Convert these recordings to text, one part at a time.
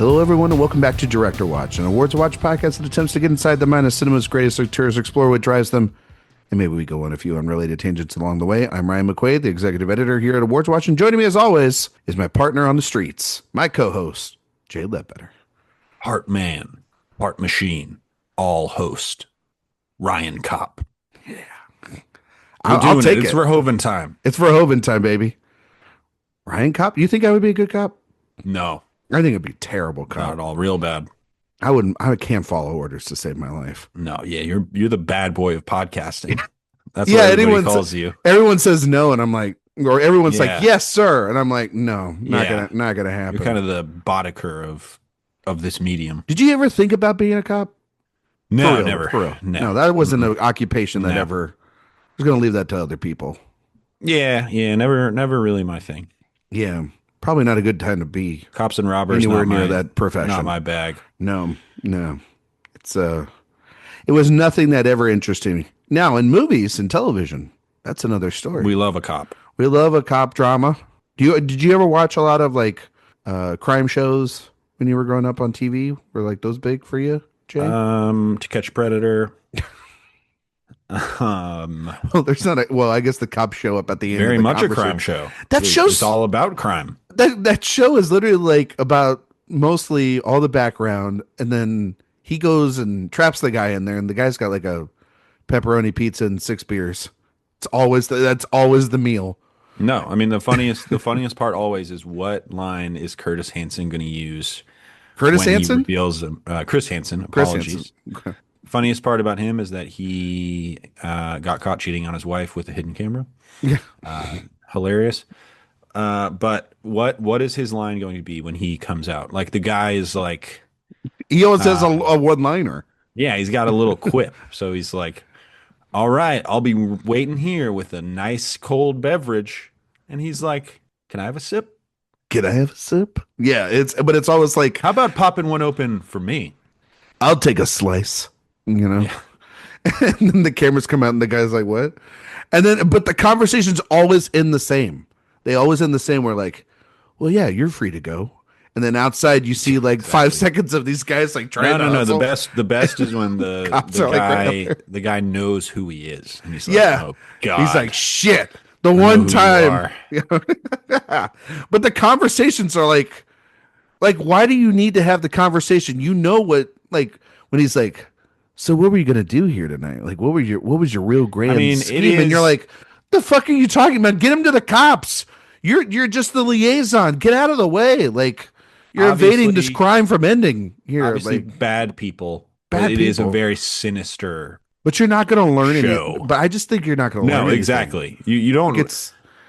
Hello, everyone, and welcome back to Director Watch, an Awards Watch podcast that attempts to get inside the mind of cinema's greatest auteurs, explore what drives them, and maybe we go on a few unrelated tangents along the way. I'm Ryan McQuade, the executive editor here at Awards Watch, and joining me as always is my partner on the streets, my co-host, Jay Ledbetter. Heart man, heart machine, all host, Ryan Kopp. Yeah. I'll take it. It's Verhoeven time. It's Verhoeven time, baby. Ryan Kopp? You think I would be a good cop? No. I think it'd be terrible cop. Not at all. Real bad. I can't follow orders to save my life. No, yeah, you're the bad boy of podcasting. That's yeah, what everybody calls you. Everyone says no, and I'm like, or everyone's like, yes, sir, and I'm like, no, not gonna happen. You're kind of the Boddicker of this medium. Did you ever think about being a cop? No, real, never. For real. No, that wasn't an occupation that ever. I was gonna leave that to other people. Yeah, never really my thing. Yeah, probably not a good time to be cops and robbers. Anywhere near that profession. Not my bag. No. It's it was nothing that ever interested me. Now in movies and television, that's another story. We love a cop. We love a cop drama. Did you ever watch a lot of like crime shows when you were growing up on TV? Were like those big for you, Jay? To Catch a Predator. Well, there's not I guess the cops show up at the end. Very much a crime show. It's all about crime. That show is literally like about mostly all the background, and then he goes and traps the guy in there, and the guy's got like a pepperoni pizza and 6 beers. That's always the meal. No, I mean the funniest part always is what line is Curtis Hanson going to use? Curtis Hanson? Chris Hansen. Apologies. Okay. Funniest part about him is that he got caught cheating on his wife with a hidden camera. Yeah. Hilarious. But what is his line going to be when he comes out? Like the guy is like, he always has a one-liner. Yeah, he's got a little quip. So he's like, all right, I'll be waiting here with a nice cold beverage. And he's like, can I have a sip? Can I have a sip? Yeah, but it's always like, how about popping one open for me? I'll take a slice. You know, yeah. And then the cameras come out and the guy's like, what? And then, but the conversation's always in the same. They always in the same. We're like, well, yeah, you're free to go. And then outside you see like 5 seconds of these guys like trying to hustle. The best is when the guy knows who he is. And he's like, yeah. Oh God. He's like, shit. The one time. But the conversations are like, why do you need to have the conversation? You know what, like when he's like, so what were you gonna do here tonight? Like, what was your real grand scheme? And you're like, the fuck are you talking about? Get him to the cops. You're just the liaison. Get out of the way. Like, you're evading this crime from ending here. Obviously, like bad people. It is a very sinister. But you're not gonna learn anything. But I just think you're not gonna learn anything. No, exactly. You don't.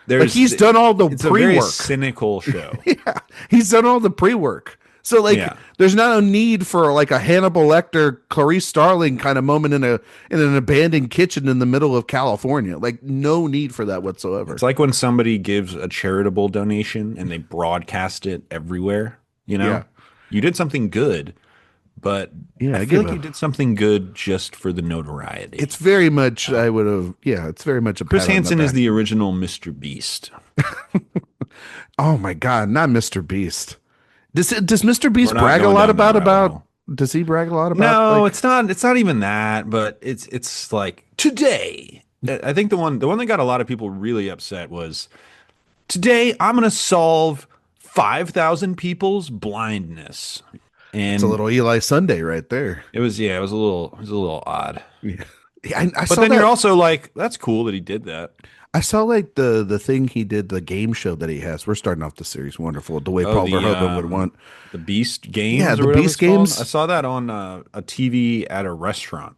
Like he's done all the it's pre-work. A very cynical show. Yeah, he's done all the pre-work. So like, there's not a need for like a Hannibal Lecter, Clarice Starling kind of moment in an abandoned kitchen in the middle of California. Like, no need for that whatsoever. It's like when somebody gives a charitable donation and they broadcast it everywhere. You know, you did something good, but I feel like you did something good just for the notoriety. It's very much it's very much a Chris Hansen is the original Mr. Beast. Oh my God, not Mr. Beast. Does Mr. Beast brag a lot about? Does he brag a lot about? No, like, it's not even that. But it's like today. I think the one that got a lot of people really upset was today. I'm going to solve 5,000 people's blindness. And it's a little Eli Sunday right there. It was a little odd. Yeah, but then you're also like, that's cool that he did that. I saw like the thing he did, the game show that he has. We're starting off the series wonderful, the way Paul Verhoeven would want. The Beast Games? Yeah, the Beast Games. I saw that on a TV at a restaurant.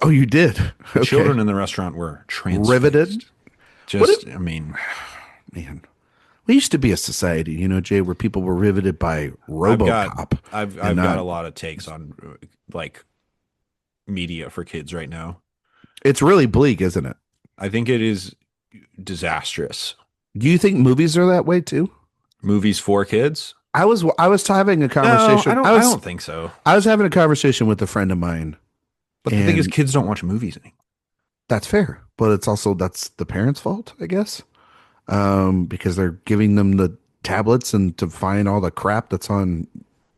Oh, you did? The children in the restaurant were riveted. Man. We used to be a society, you know, Jay, where people were riveted by Robocop. I've got a lot of takes on like media for kids right now. It's really bleak, isn't it? I think it is disastrous. Do you think movies are that way too? Movies for kids? I was having a conversation. No, I don't think so. I was having a conversation with a friend of mine. But the thing is, kids don't watch movies anymore. That's fair, but that's the parents' fault, I guess, because they're giving them the tablets and to find all the crap that's on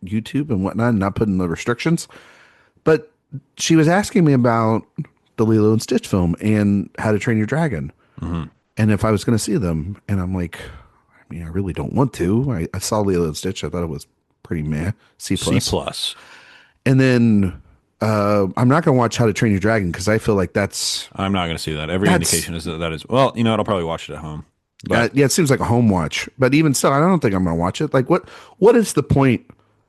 YouTube and whatnot, and not putting the restrictions. But she was asking me about the Lilo and Stitch film and How to Train Your Dragon, Hmm. and if I was going to see them. And I'm like, I mean, I really don't want to. I saw Lilo and Stitch. I thought it was pretty meh, C C plus. plus. And then I'm not going to watch How to Train Your Dragon because I feel like I'm not going to see that. Every indication is that that is, well, you know what? I'll probably watch it at home. But yeah, it seems like a home watch. But even so, I don't think I'm going to watch it. Like, what is the point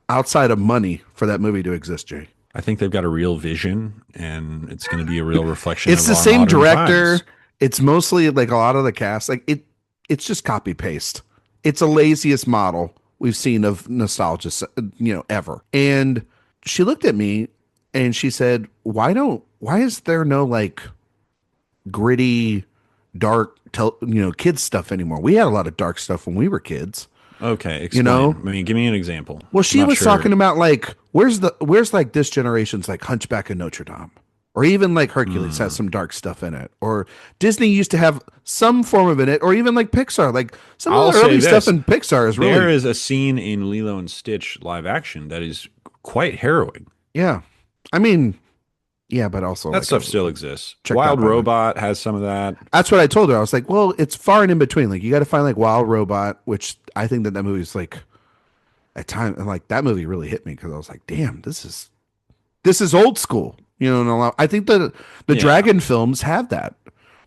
outside of money for that movie to exist, Jay? I think they've got a real vision, and it's going to be a real reflection It's of the our same modern director. times. It's mostly like a lot of the cast. Like it's just copy paste. It's a laziest model we've seen of nostalgia, ever. And she looked at me and she said, why is there no like gritty, dark, kids stuff anymore? We had a lot of dark stuff when we were kids, Okay, you explain. know? I mean, give me an example. Well, I'm she not was sure. talking about like where's like this generation's like Hunchback of Notre Dame, or even like Hercules has Hmm. some dark stuff in it, or Disney used to have some form of it, or even like Pixar, like some of I'll the say early stuff this. in Pixar is There really, is a scene in Lilo and Stitch live action that is quite harrowing. yeah. I mean, yeah, but also That like stuff still exists. check that Wild by the way. Robot has some of that. That's what I told her. I was like, well, it's far and in between. Like you got to find like Wild Robot, which I think that movie's like at time, and like that movie really hit me because I was like, damn, this is old school. I think the Yeah. Dragon films have that,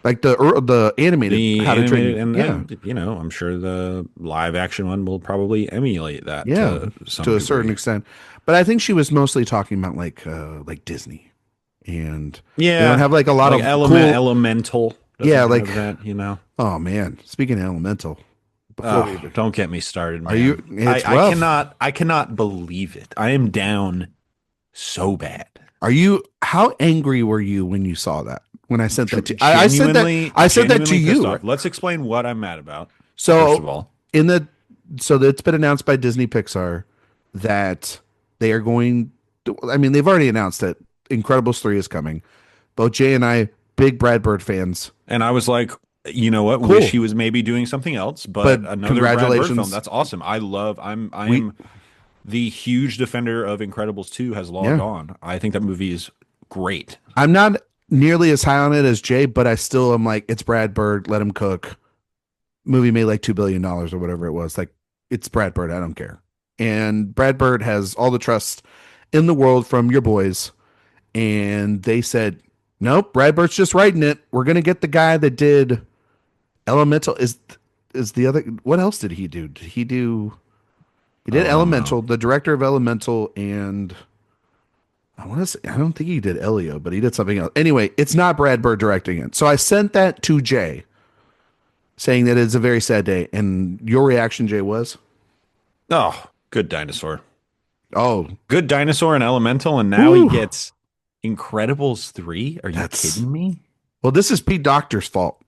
like the animated The How to Train. animated Yeah, and you know, I'm sure the live action one will probably emulate that yeah, to some to a certain degree. extent. But I think she was mostly talking about like Disney, and they don't Yeah, have like a lot like of cool. Elemental Yeah, doesn't like have that, you know. oh man, speaking of Elemental, before we Oh, even don't get me started, are you? man. It's rough. I cannot believe it. I am down so bad. Are you? How angry were you when you saw that? When I sent that to I sent that I sent that to Genuinely pissed you. off. Let's explain what I'm mad about. First of So all, in the so it's been announced by Disney Pixar that they are going to, I mean they've already announced that Incredibles 3 is coming. Both Jay and I big Brad Bird fans. and I was like, you know what? Wish Cool. he was maybe doing something else, But but another Brad Bird film. congratulations. That's awesome. I We am the huge defender of Incredibles 2 has logged yeah. on. I think that movie is great. I'm not nearly as high on it as Jay, but I still am like it's Brad Bird, let him cook. Movie made like $2 billion or whatever it was. Like it's Brad Bird, I don't care. And Brad Bird has all the trust in the world from your boys, and they said, "Nope, Brad Bird's just writing it. We're gonna get the guy that did Elemental." Is the other? What else did he do? Did he do? He did Oh, I don't know. Elemental, the director of Elemental, and I want to say I don't think he did Elio, but he did something else. Anyway, it's not Brad Bird directing it. So I sent that to Jay, saying that it's a very sad day. And your reaction, Jay, was, Oh, good dinosaur. "Oh, Good dinosaur and Elemental, and now he whew, gets Incredibles 3? Are you that's kidding me? well. This is Pete Docter's fault.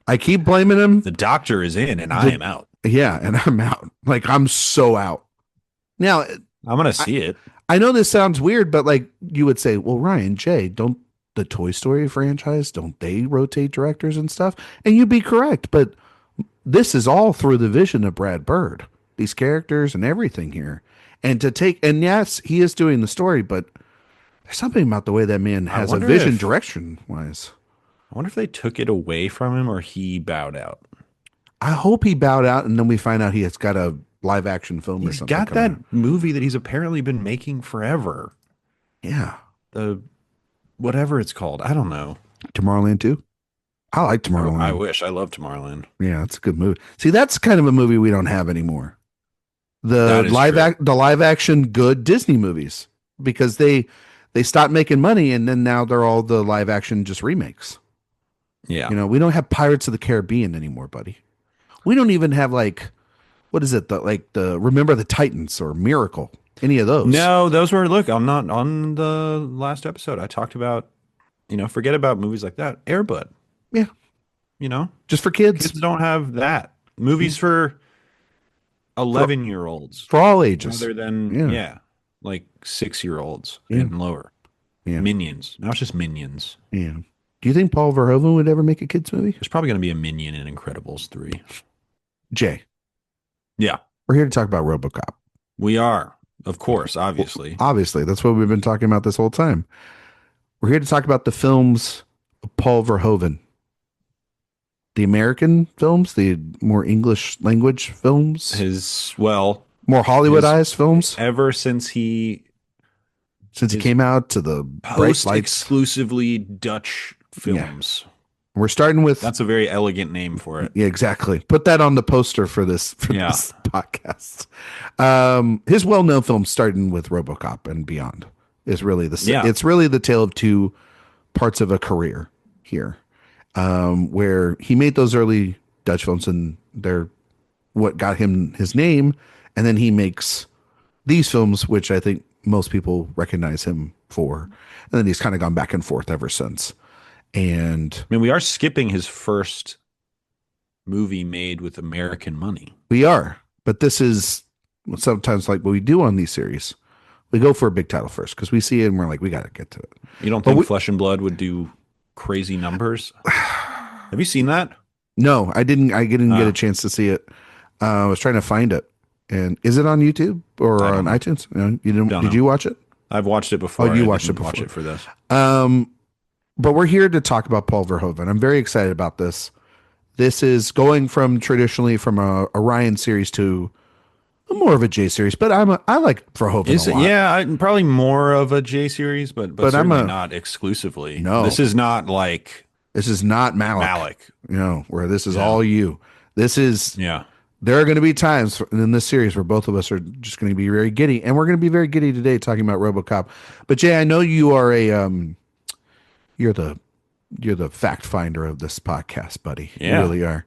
I keep blaming him. The doctor is in and I The, am out. yeah, and I'm out. Like I'm so out now. I'm gonna I, see it. I know this sounds weird, but like you would say, well, Ryan, Jay, don't the Toy Story franchise, don't they rotate directors and stuff? And you'd be correct, but this is all through the vision of Brad Bird, these characters and everything here. And to take, and yes, he is doing the story, but there's something about the way that man I has a wonder vision if direction wise. I wonder if they took it away from him or he bowed out. I hope he bowed out and then we find out he has got a live action film or He's something got coming that out. movie that he's apparently been making forever. Yeah. The whatever it's called. I don't know. Tomorrowland 2. I like I Tomorrowland. wish. I love Tomorrowland. Yeah, that's a good movie. See, that's kind of a movie we don't have anymore. That is true. The live action good Disney movies because they stopped making money and then now they're all the live action just remakes. Yeah. We don't have Pirates of the Caribbean anymore, buddy. We don't even have like what is it? The Remember the Titans or Miracle. Any of those. No, those were look, I'm not on the last episode. I talked about, forget about movies like that. Air Bud, Yeah, you know? just for kids. Kids don't have that. Movies for For 11-year-olds for all ages. rather than Yeah. yeah, like 6-year-olds Yeah. and lower. Yeah. Minions. Now it's just Minions. Yeah. Do you think Paul Verhoeven would ever make a kids movie? There's probably going to be a Minion in Incredibles 3. Jay, Yeah, we're here to talk about RoboCop. we are. Of course, obviously. Obviously, that's what we've been talking about this whole time. We're here to talk about the films of Paul Verhoeven, the American films, the more English language films, His, well, more his, Hollywoodized films ever since since he his came out to the bright post lights. exclusively Dutch Yeah. films. We're starting with That's a very elegant name for it. yeah, exactly. Put that on the poster for Yeah. this podcast. His well-known films starting with RoboCop and beyond is really Yeah. it's really the tale of two parts of a career here, where he made those early Dutch films and they're what got him his name, and then he makes these films, which I think most people recognize him for, and then he's kind of gone back and forth ever since. And I mean, we are skipping his first movie made with American money. we are, but this is sometimes like what we do on these series. We go for a big title first because we see it and we're like, we got to get to it. You don't think Flesh and Blood would do crazy numbers? Have you seen that? No, I didn't. I didn't get a chance to see it. I was trying to find it. And is it on YouTube or on iTunes? No, you didn't. Did you watch it? I've watched it before. Oh, you watched it before. Watch it for this. But we're here to talk about Paul Verhoeven. I'm very excited about this. This is going from traditionally from a Ryan series to more of a J series, but I like Verhoeven Is a it? lot. Yeah, probably more of a J series, but certainly not exclusively. No, this is not like this is not Malick. You know, where this is all you. This is There are going to be times in this series where both of us are just going to be very giddy, and we're going to be very giddy today talking about RoboCop. But Jay, I know you are you're the fact finder of this podcast, buddy. Yeah. You really are,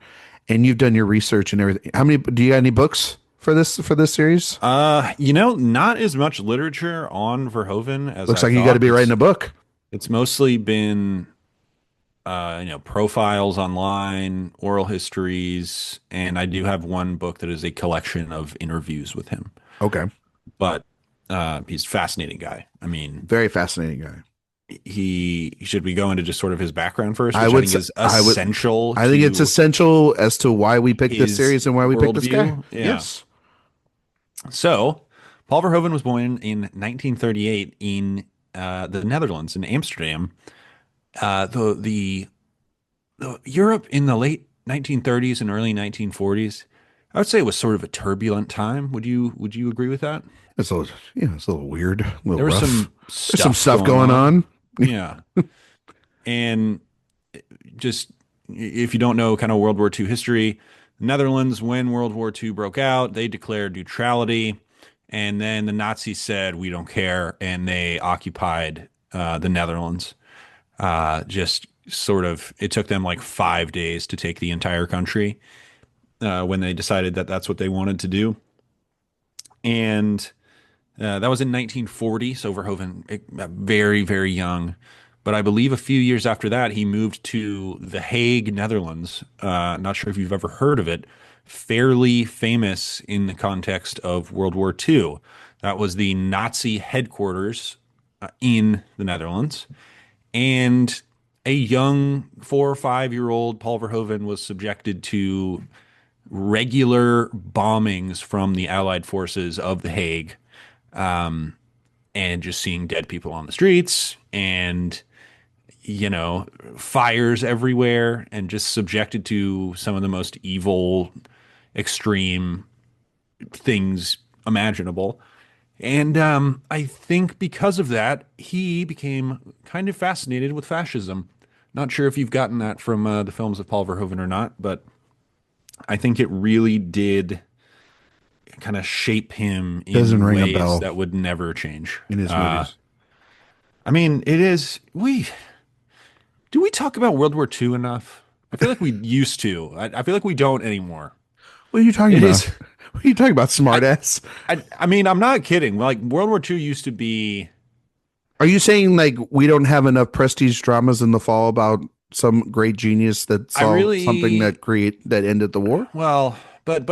and you've done your research and everything. How many? Do you got any books for this series? Not as much literature on Verhoeven as Looks I like you thought. got to be writing a book. It's mostly been profiles online, oral histories, and I do have one book that is a collection of interviews with him. Okay. But he's a fascinating guy. I mean, very fascinating guy. Should we go into just sort of his background first? I think it's essential as to why we picked this series and why we picked this guy. Yeah. Yes. So, Paul Verhoeven was born in 1938 in the Netherlands, in Amsterdam. The Europe in the late 1930s and early 1940s, I would say it was sort of a turbulent time. Would you agree with that? It's a little weird. There was some stuff going on. Yeah. And just if you don't know kind of World War II history, Netherlands, when World War II broke out, they declared neutrality. And then the Nazis said, we don't care. And they occupied the Netherlands. Just sort of, it took them like 5 days to take the entire country when they decided that that's what they wanted to do. And that was in 1940. So Verhoeven, very, very young. But I believe a few years after that, he moved to The Hague, Netherlands. Not sure if you've ever heard of it. Fairly famous in the context of World War II. That was the Nazi headquarters in the Netherlands. And a young 4 or 5 year old Paul Verhoeven was subjected to regular bombings from the Allied forces of The Hague, and just seeing dead people on the streets and, fires everywhere, and just subjected to some of the most evil, extreme things imaginable. And I think because of that, he became kind of fascinated with fascism. Not sure if you've gotten that from the films of Paul Verhoeven or not, but I think it really did kind of shape him in ways that would never change in his movies. I mean, it is. Do we talk about World War II enough? I feel like we used to. I feel like we don't anymore. What are you talking about? What are you talking about, smartass? I mean, I'm not kidding. Like, World War II used to be. Are you saying like we don't have enough prestige dramas in the fall about some great genius that saw something that ended the war? Well, but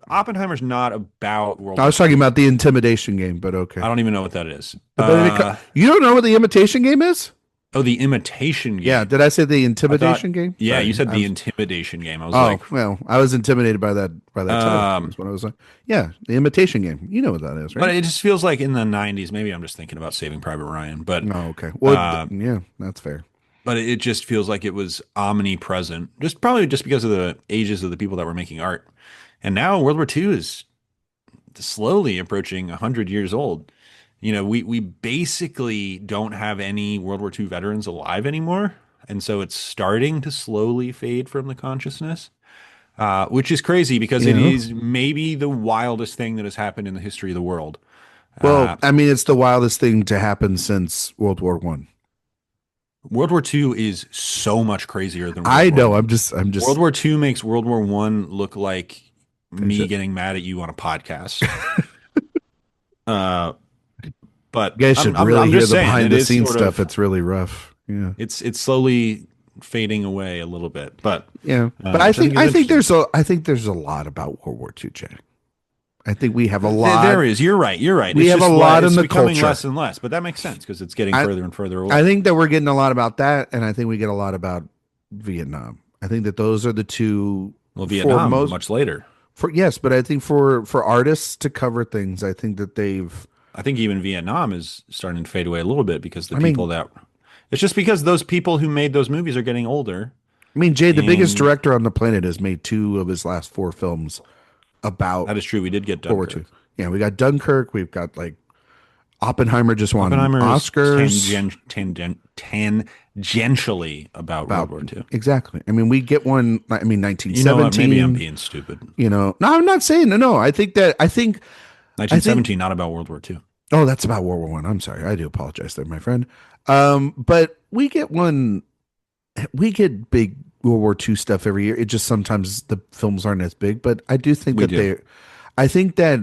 Oppenheimer's not about World War I was talking about the Intimidation Game, but okay. I don't even know what that is. You don't know what the Imitation Game is? Oh, the imitation Yeah, game. did I say the I thought, intimidation game? yeah, you Sorry, said I the was. intimidation game. I was Oh like, well, I was intimidated by that title. um, That's what I was like. Yeah, the imitation game. You know what that is, but right? it just feels like in the 90s, maybe I'm just thinking about Saving Private Ryan, Oh, okay. Well, uh, yeah, that's fair. but it just feels like it was omnipresent, just probably just because of the ages of the people that were making art. And now World War II is slowly approaching 100 years old. We basically don't have any World War II veterans alive anymore. And so it's starting to slowly fade from the consciousness, which is crazy because it Yeah. is maybe the wildest thing that has happened in the history of the world. Well, Uh, I mean, it's the wildest thing to happen since World War One. World War II is so much crazier than World I War know. One. I'm World just War II makes World War One look like finish me it. getting mad at you on a podcast. Uh, but You guys I'm should I'm really I'm hear just the saying behind it the is scenes sort stuff. of It's really rough. Yeah. it's slowly fading away a little bit, but Yeah. But I which I think think is interesting. I think there's a lot about World War Two, Jack. I think we have a There lot. is. You're right. You're right. We It's have a just lot in it's the becoming culture. less and less, but that makes sense because it's getting I further and further I away. think that we're getting a lot about that, and I think we get a lot about Vietnam. I think that those are the two Well, for Vietnam most much later. for yes, but I think for artists to cover things, I think that they've. I think even Vietnam is starting to fade away a little bit because the I people mean, that it's just because those people who made those movies are getting older. Jay, the biggest And director on the planet, has made two of his last four films about that is true. We did get World War Two. Dunkirk. Yeah, we got Dunkirk. We've got like Oppenheimer just won Oppenheimer is Oscars tangentially about World about War II. exactly. I mean, we get one. I mean, You know what? Maybe I'm 1917. being stupid. No, I'm not saying no. I think 1917, not about World War II. oh, that's about World War One. I'm sorry. I do apologize there, my friend. But we get big World War Two stuff every year. It just sometimes the films aren't as big, but I do think We that do. I think that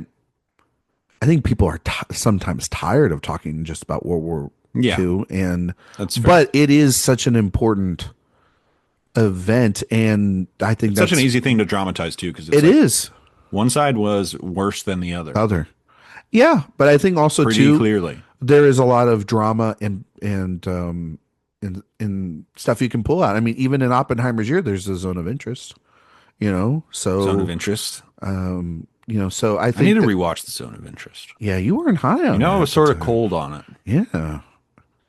I think people are sometimes tired of talking just about World War Yeah, Two, and that's fair. but it is such an important event, and I think It's such an that's easy thing to dramatize too, because it's it like is one side was worse than the other, other. Yeah, but I think also pretty too clearly. there is a lot of drama in stuff you can pull out. I mean, even in Oppenheimer's year, there's a zone of interest. Zone of So interest. so I I need think to that rewatch the Zone of Interest. yeah, you weren't high on I it was at the sort of time. cold on it. Yeah, I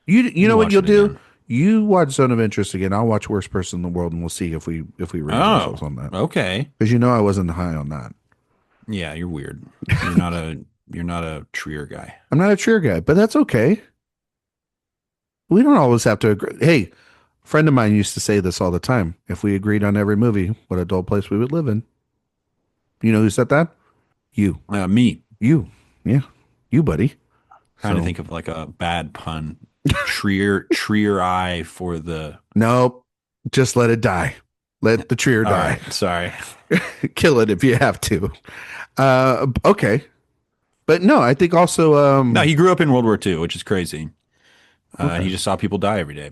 you need know to what watch you'll it do? again. You watch Zone of Interest again. I'll watch Worst Person in the World, and we'll see if we rank Oh, ourselves on that. okay. Because I wasn't high on that. Yeah, you're weird. You're not a Trier guy. I'm not a cheer guy, but that's okay. We don't always have to agree. Hey, a friend of mine used to say this all the time. If we agreed on every movie, what a dull place we would live in. You know who said that? You. Me You. Yeah. You, buddy. trying to So, think of like a bad pun. Trier eye for the. nope. Just let it die. Let the Trier All die. right, sorry. Kill it if you have to. Okay. But no, I think also, No, he grew up in World War II, which is crazy. And okay. he just saw people die every day,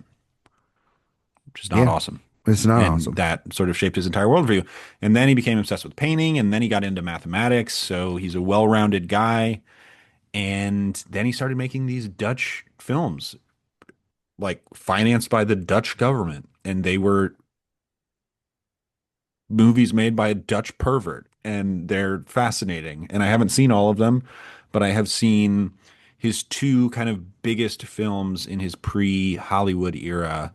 which is not Yeah. awesome. It's not And awesome. that sort of shaped his entire worldview. And then he became obsessed with painting, and then he got into mathematics. So he's a well-rounded guy. And then he started making these Dutch films, like financed by the Dutch government. And they were movies made by a Dutch pervert. And they're fascinating. And I haven't seen all of them, but I have seen his two kind of biggest films in his pre-Hollywood era.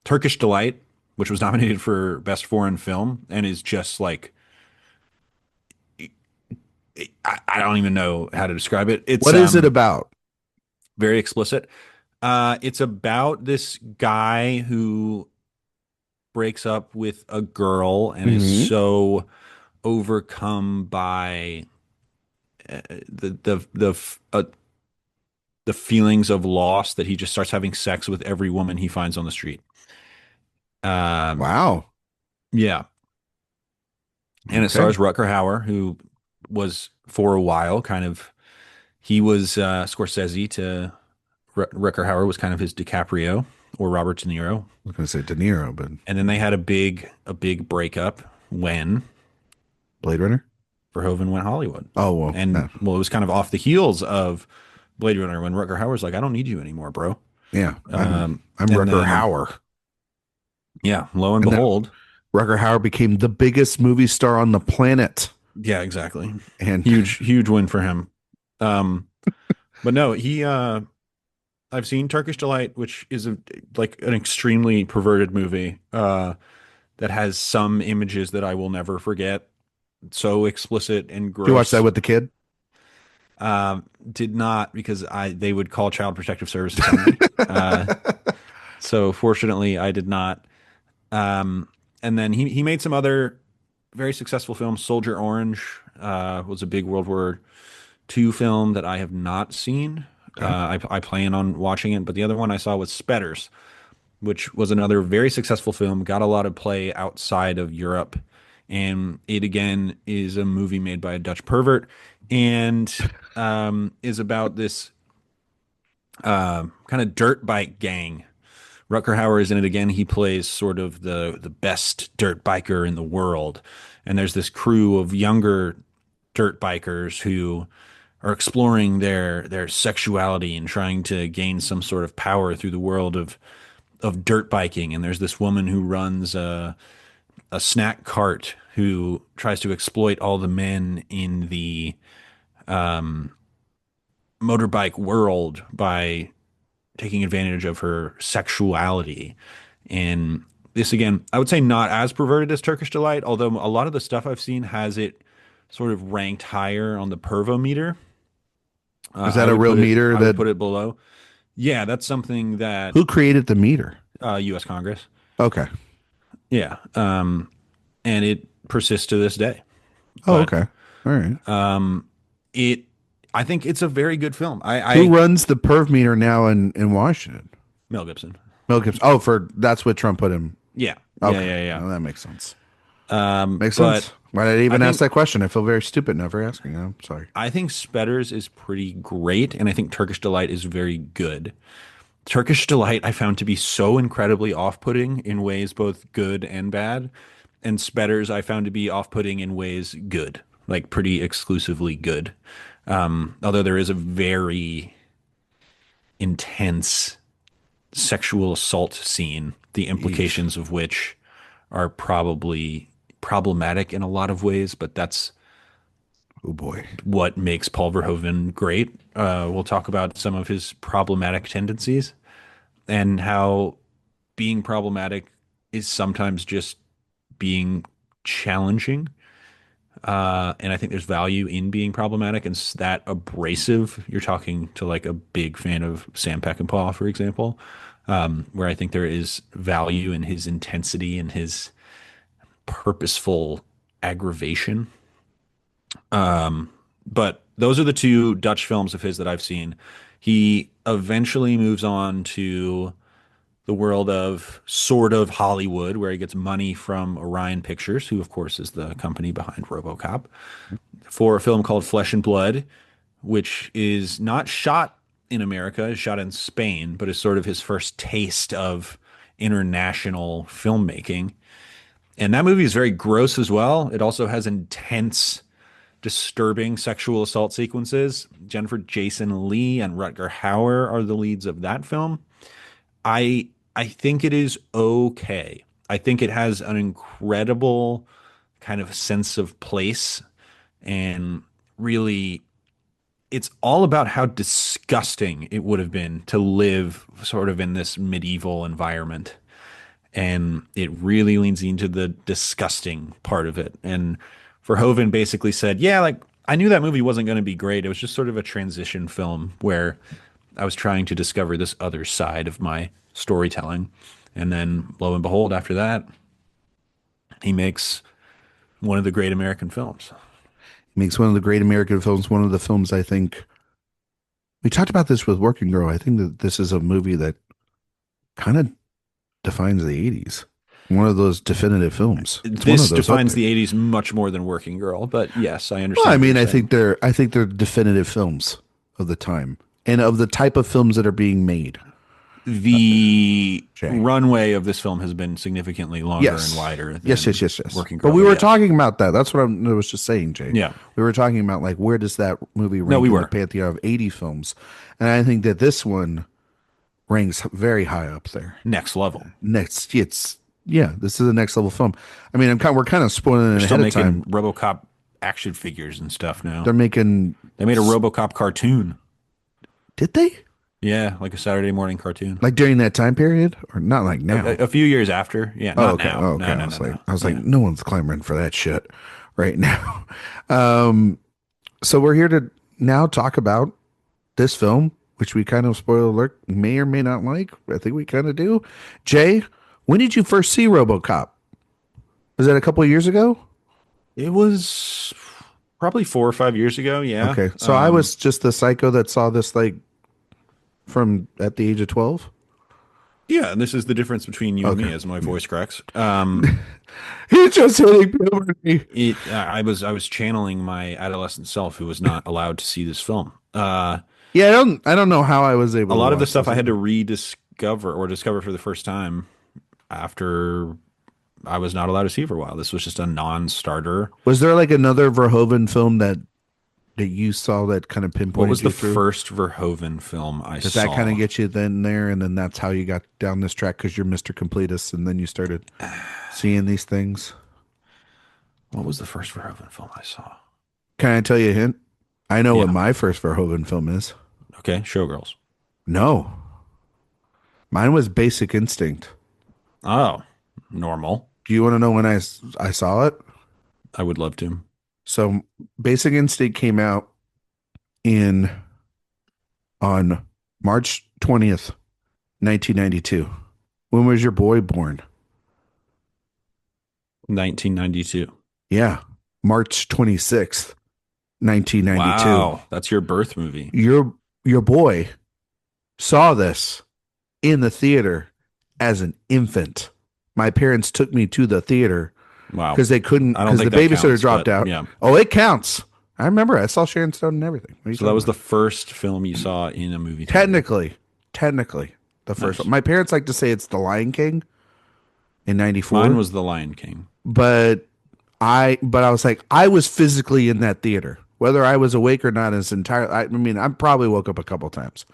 Turkish Delight, which was nominated for Best Foreign Film and is just like I don't even know how to describe it. It's What is it about? very explicit. It's about this guy who breaks up with a girl and is Hmm. so overcome by the the the f- the feelings of loss that he just starts having sex with every woman he finds on the street. Um, Wow. yeah, and it Okay. stars Rutger Hauer, who was for a while kind of he was Scorsese to Rutger Hauer was kind of his DiCaprio or Robert De Niro, I was going to say De Niro, but and then they had a big breakup when Blade Runner? Verhoeven went Hollywood, Oh, well, and no. well, it was kind of off the heels of Blade Runner when Rutger Hauer's like, I don't need you anymore, bro. Yeah, I'm And Rucker then, Hauer, yeah, lo and and then behold, Rucker Hauer became the biggest movie star on the planet. yeah, exactly. And Huge win for him. Um, but no, I've seen Turkish Delight, which is like an extremely perverted movie, that has some images that I will never forget. So explicit and did you watch that gross. with the kid? Did not, because they would call Child Protective Services on me. Uh, so fortunately, I did not. And then he made some other very successful films. Soldier Orange was a big World War II film that I have not seen. Okay. I plan on watching it, but the other one I saw was Spetters, which was another very successful film, got a lot of play outside of Europe. And it again is a movie made by a Dutch pervert and is about this kind of dirt bike gang. Rutger Hauer is in it again. He plays sort of the best dirt biker in the world. And there's this crew of younger dirt bikers who are exploring their sexuality and trying to gain some sort of power through the world of dirt biking. And there's this woman who runs a snack cart who tries to exploit all the men in the motorbike world by taking advantage of her sexuality. And this again, I would say not as perverted as Turkish Delight, although a lot of the stuff I've seen has it sort of ranked higher on the pervo meter. Is that a real meter I would that put it below. Yeah, that's something that who created the meter? U.S. Congress. Okay. Yeah, and it persists to this day. Oh, But okay. All right. it, I think it's a very good film. Who runs the perv meter now in Washington? Mel Gibson. Mel Gibson. Oh, for that's what Trump put him. Yeah, Okay. yeah. Well, that makes sense. Makes But sense. Why did I even I ask think that question? I feel very stupid never asking. I'm sorry. I think Spetters is pretty great, and I think Turkish Delight is very good. Turkish Delight I found to be so incredibly off-putting in ways both good and bad, and Spetters I found to be off-putting in ways good, like pretty exclusively good. Although there is a very intense sexual assault scene, the Yeesh. implications of which are probably problematic in a lot of ways, but that's Oh boy. what makes Paul Verhoeven great. We'll talk about some of his problematic tendencies and how being problematic is sometimes just being challenging. And I think there's value in being problematic and that abrasive. You're talking to like a big fan of Sam Peckinpah, for example, where I think there is value in his intensity and his purposeful aggravation. But those are the two Dutch films of his that I've seen. He eventually moves on to the world of sort of Hollywood, where he gets money from Orion Pictures, who, of course, is the company behind Robocop, for a film called Flesh and Blood, which is not shot in America, is shot in Spain, but is sort of his first taste of international filmmaking. And that movie is very gross as well. It also has intense disturbing sexual assault sequences. Jennifer Jason Leigh and Rutger Hauer are the leads of that film. I think it is okay. I think it has an incredible kind of sense of place and really it's all about how disgusting it would have been to live sort of in this medieval environment. And it really leans into the disgusting part of it. And Verhoeven basically said, yeah, like I knew that movie wasn't going to be great. It was just sort of a transition film where I was trying to discover this other side of my storytelling. And then lo and behold, after that, he makes one of the great American films. Makes one of the great American films, one of the films I think we talked about this with Working Girl. I think that this is a movie that kind of defines the 80s. One of those definitive films. It's one This of those up defines there. the 80s much more than Working Girl, but yes, I Well, I understand what mean, you're saying. I think they're definitive films of the time and of the type of films that are being made. The Jay. runway of this film has been significantly longer and Yes. wider than Yes. Working Girl. But we were yes. talking about that. That's what I was just saying, Jay. Yeah. We were talking about like where does that movie rank we in were. the pantheon of 80 films? And I think that this one ranks very high up there. Next level. Next, it's yeah, this is the next level film. I mean, we're kind of spoiling They're it still ahead of time. making RoboCop action figures and stuff now. They're making, They made a RoboCop cartoon. did they? Yeah, like a Saturday morning cartoon. Like during that time period, or not like A, now? a few years after. Yeah, Oh, not okay. now. Oh, okay. No, no, no, no. I was like, Yeah. no one's clamoring for that shit right now. Um, so we're here to now talk about this film, which we kind of spoiler alert may or may not like. I think we kind of do. Jay, when did you first see RoboCop? Was that a couple of years ago? It was probably 4 or 5 years ago. Yeah. Okay, so I was just the psycho that saw this like from at the age of 12. Yeah, and this is the difference between you and Okay, me as my voice cracks. he's just hitting puberty. I was channeling my adolescent self who was not allowed to see this film. Yeah, I don't know how I was able A to lot of the watch stuff this. I had to rediscover or discover for the first time after I was not allowed to see for a while. This was just a non-starter. Was there like another Verhoeven film that you saw that kind of What was pinpointed the you through? first Verhoeven film I Did that kind of saw? get you then there, and then that's how you got down this track because you're Mr. Completist, and then you started seeing these things? What was the first Verhoeven film I saw? Can I tell you a hint? I know what Yeah. my first Verhoeven film is. Okay, Showgirls. No, mine was Basic Instinct. Oh, normal. Do you want to know when I saw it? I would love to. So Basic Instinct came out in on March 20th, 1992. When was your boy born? 1992. Yeah, March 26th, 1992. Wow, that's your birth movie. Your boy saw this in the theater as an infant. My parents took me to the theater Wow. because they couldn't I don't because the think that babysitter counts, dropped but out. yeah. Oh, it counts. I remember I saw Sharon Stone and everything. What are you So that talking was the about? first film you saw in a movie theater. Technically, the first Nice. one. My parents like to say it's The Lion King in Mine '94, was The Lion King. but I was like I was physically in that theater, whether I was awake or not. Is entirely. I mean, I probably woke up a couple times,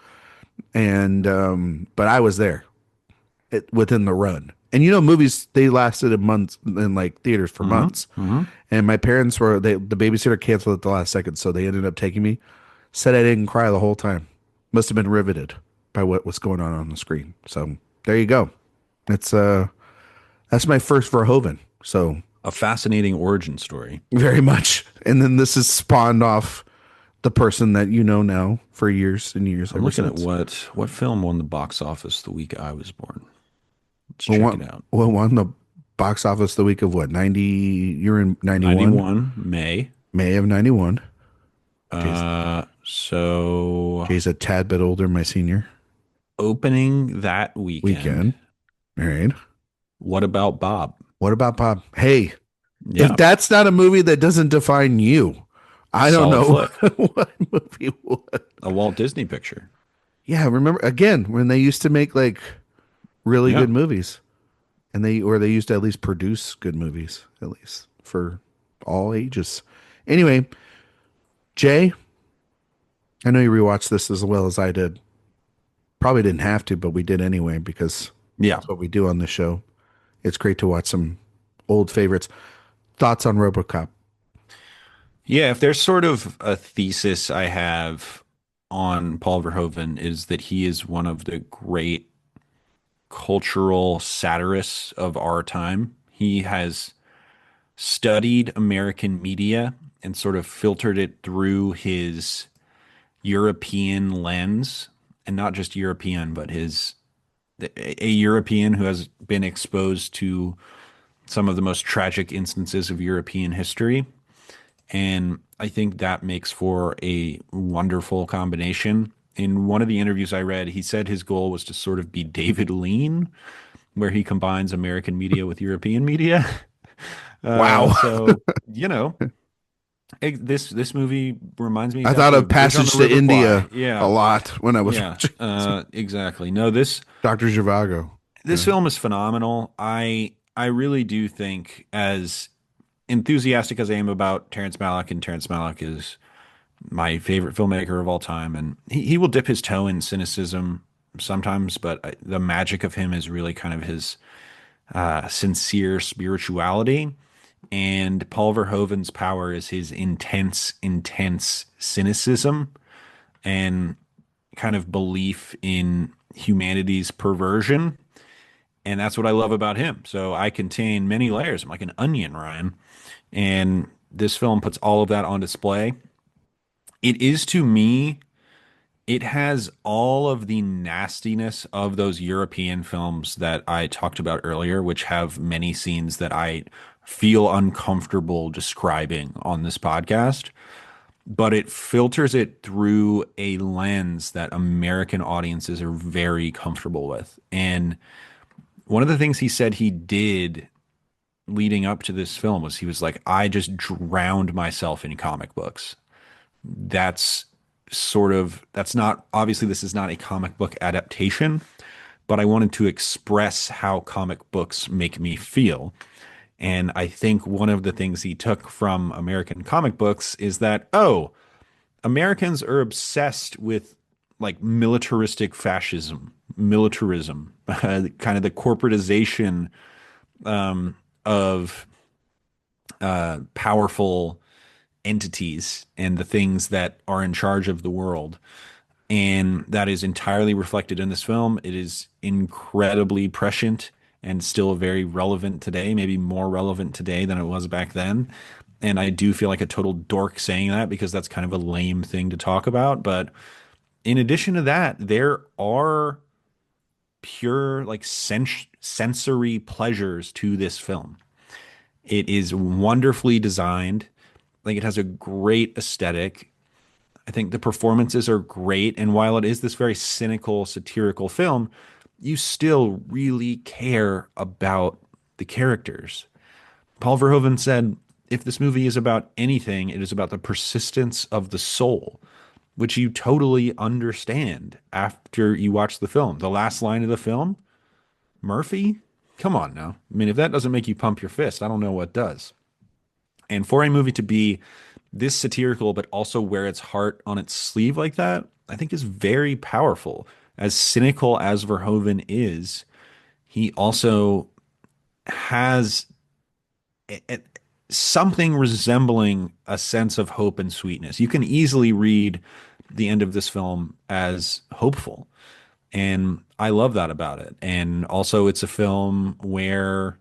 and but I was there within the run. And movies they lasted a month in like theaters for months. Hmm. And my parents the babysitter canceled at the last second, so they ended up taking me. Said I didn't cry the whole time. Must have been riveted by what was going on the screen. So there you go. It's that's my first Verhoeven. So A fascinating origin story. very much. And then this has spawned off the person that you know now for years and years. I'm ever looking since. at what film won the box office the week I was born. Let's What check won, it out. what won the box office the week of what? 90, you're in 91? 91 May. May of 91. So Jay's a tad bit older, my senior opening that weekend. All right. What about Bob? What about Bob? Hey, Yeah, if that's not a movie that doesn't define you, I don't know Solid what movie would. a Walt Disney picture. Yeah, remember again when they used to make like really Yeah. good movies, and they used to at least produce good movies, at least for all ages. Anyway, Jay, I know you rewatched this as well as I did. Probably didn't have to, but we did anyway because Yeah. that's what we do on this show. It's great to watch some old favorites. Thoughts on RoboCop? Yeah, if there's sort of a thesis I have on Paul Verhoeven is that he is one of the great cultural satirists of our time. He has studied American media and sort of filtered it through his European lens, and not just European, but a European who has been exposed to some of the most tragic instances of European history. And I think that makes for a wonderful combination. In one of the interviews I read, he said his goal was to sort of be David Lean, where he combines American media with European media. Wow. So, this movie reminds me I thought exactly of Bridge on Passage the to River India Kwai. Yeah. a lot when I was Yeah. watching Exactly. No, this Dr. Zhivago. this film is phenomenal. I really do think, as enthusiastic as I am about Terrence Malick, and Terrence Malick is my favorite filmmaker of all time, and he will dip his toe in cynicism sometimes, but the magic of him is really kind of his sincere spirituality. And Paul Verhoeven's power is his intense, intense cynicism and kind of belief in humanity's perversion. And that's what I love about him. So I contain many layers. I'm like an onion, Ryan. And this film puts all of that on display. It is to me, it has all of the nastiness of those European films that I talked about earlier, which have many scenes that I feel uncomfortable describing on this podcast. But it filters it through a lens that American audiences are very comfortable with. And one of the things he said he did leading up to this film was he was like, I just drowned myself in comic books. That's that's not, obviously, this is not a comic book adaptation, but I wanted to express how comic books make me feel. And I think one of the things he took from American comic books is that, oh, Americans are obsessed with like militaristic fascism, militarism, kind of the corporatization of powerful entities and the things that are in charge of the world. And that is entirely reflected in this film. It is incredibly prescient and still very relevant today, maybe more relevant today than it was back then. And I do feel like a total dork saying that because that's kind of a lame thing to talk about. But in addition to that, there are pure like sensory pleasures to this film. It is wonderfully designed. Like it has a great aesthetic. I think the performances are great. And while it is this very cynical, satirical film, you still really care about the characters. Paul Verhoeven said, if this movie is about anything, it is about the persistence of the soul, which you totally understand after you watch the film. The last line of the film, Murphy? Come on now. I mean, if that doesn't make you pump your fist, I don't know what does. And for a movie to be this satirical, but also wear its heart on its sleeve like that, I think is very powerful. As cynical as Verhoeven is, he also has something resembling a sense of hope and sweetness. You can easily read the end of this film as hopeful. And I love that about it. And also, it's a film where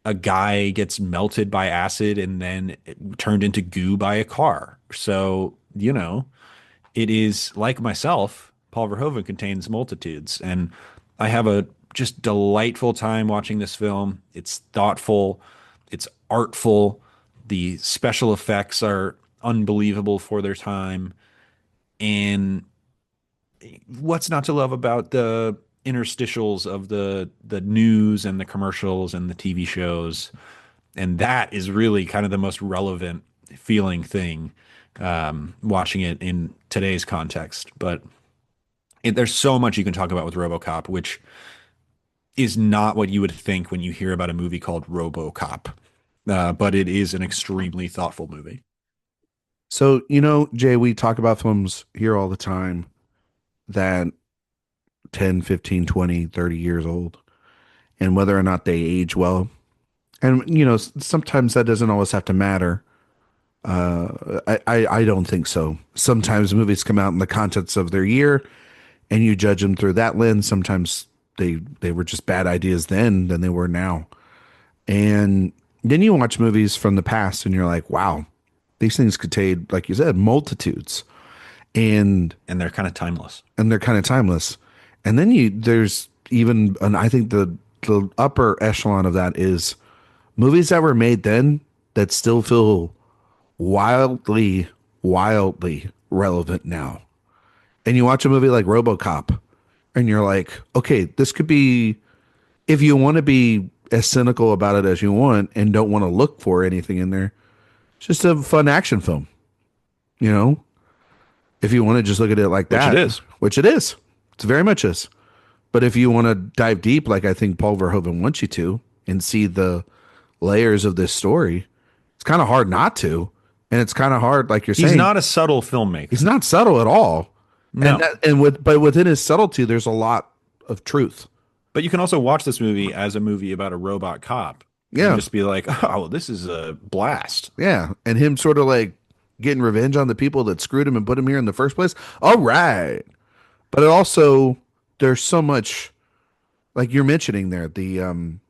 a guy gets melted by acid and then turned into goo by a car. So, it is like myself, Paul Verhoeven contains multitudes. And I have a just delightful time watching this film. It's thoughtful, it's artful. The special effects are unbelievable for their time. And what's not to love about the interstitials of the news and the commercials and the TV shows? And that is really kind of the most relevant feeling thing, watching it in today's context. But there's so much you can talk about with RoboCop, which is not what you would think when you hear about a movie called RoboCop. But it is an extremely thoughtful movie. So, Jay, we talk about films here all the time that 10, 15, 20, 30 years old and whether or not they age well. And, sometimes that doesn't always have to matter. I don't think so. Sometimes movies come out in the context of their year and you judge them through that lens. Sometimes they were just bad ideas then than they were now. And then you watch movies from the past and you're like, wow, these things contain, like you said, multitudes. And they're kind of timeless. And then there's even, and I think the upper echelon of that is movies that were made then that still feel wildly, wildly relevant now. And you watch a movie like RoboCop and you're like, okay, this could be, if you want to be as cynical about it as you want and don't want to look for anything in there, it's just a fun action film, if you want to just look at it like that. Which it is. It's very much is. But if you want to dive deep, like I think Paul Verhoeven wants you to, and see the layers of this story, it's kind of hard not to. And it's kind of hard, like you're saying. He's not a subtle filmmaker. He's not subtle at all. And No. that and with but within his subtlety, there's a lot of truth. But you can also watch this movie as a movie about a robot cop and Yeah, just be like, oh, this is a blast. yeah, and him sort of like getting revenge on the people that screwed him and put him here in the first place. All right, but it also there's so much like you're mentioning there the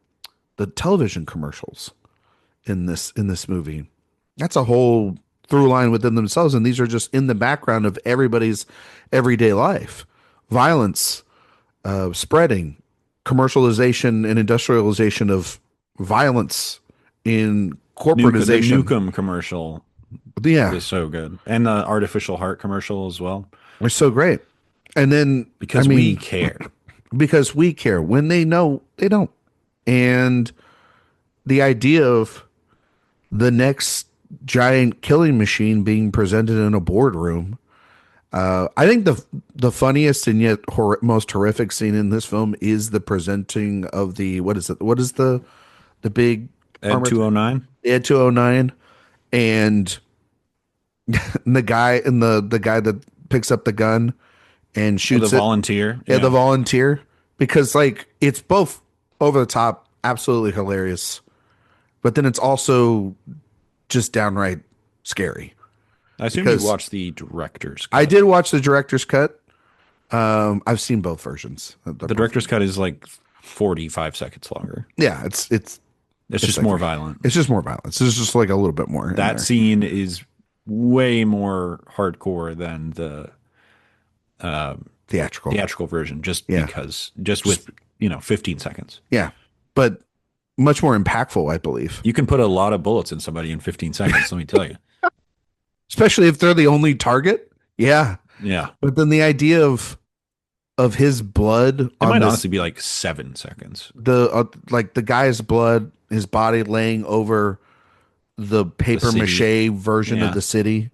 television commercials in this movie. That's a whole through line within themselves, and these are just in the background of everybody's everyday life. Violence, spreading, commercialization and industrialization of violence in The corporatization. Nukem commercial Yeah, is so good. And the artificial heart commercial as well. it's so great. And then, I Because we mean, care. because we care when they know they don't. And the idea of the next giant killing machine being presented in a boardroom. I think the funniest and yet most horrific scene in this film is the presenting of the what is it? What is the big At armored 209? Ed 209 and the guy and the guy that picks up the gun and Oh, the shoots it. volunteer. Yeah, the Yeah. volunteer because like it's both over the top, absolutely hilarious, but then it's also just downright scary I assume you because watched the director's I cut. did watch the director's cut. I've seen both versions. The director's cut is like 45 seconds longer. Yeah, It's it's just like more violent. it's just more violence. It's just like a little bit more in That there. scene is way more hardcore than the Theatrical. theatrical version, just Yeah, because, just just with, 15 seconds. yeah, but much more impactful, I believe. You can put a lot of bullets in somebody in 15 seconds, let me tell you. Especially if they're the only target. Yeah, Yeah. but then the idea of his blood It on might this honestly be like 7 seconds. the like the guy's blood, his body laying over the paper city. mache version of Yeah. the city,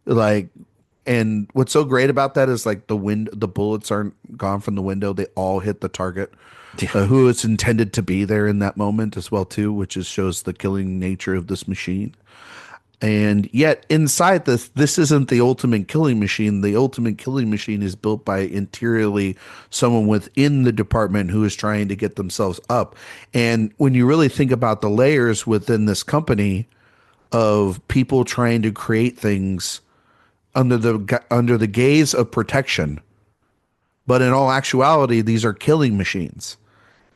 like. And what's so great about that is like the bullets aren't gone from the window; they all hit the target, Yeah. who it's intended to be there in that moment as well too, which is shows the killing nature of this machine. And yet inside this isn't the ultimate killing machine. The ultimate killing machine is built by interiorly someone within the department who is trying to get themselves up. And when you really think about the layers within this company of people trying to create things under the gaze of protection, but in all actuality, these are killing machines,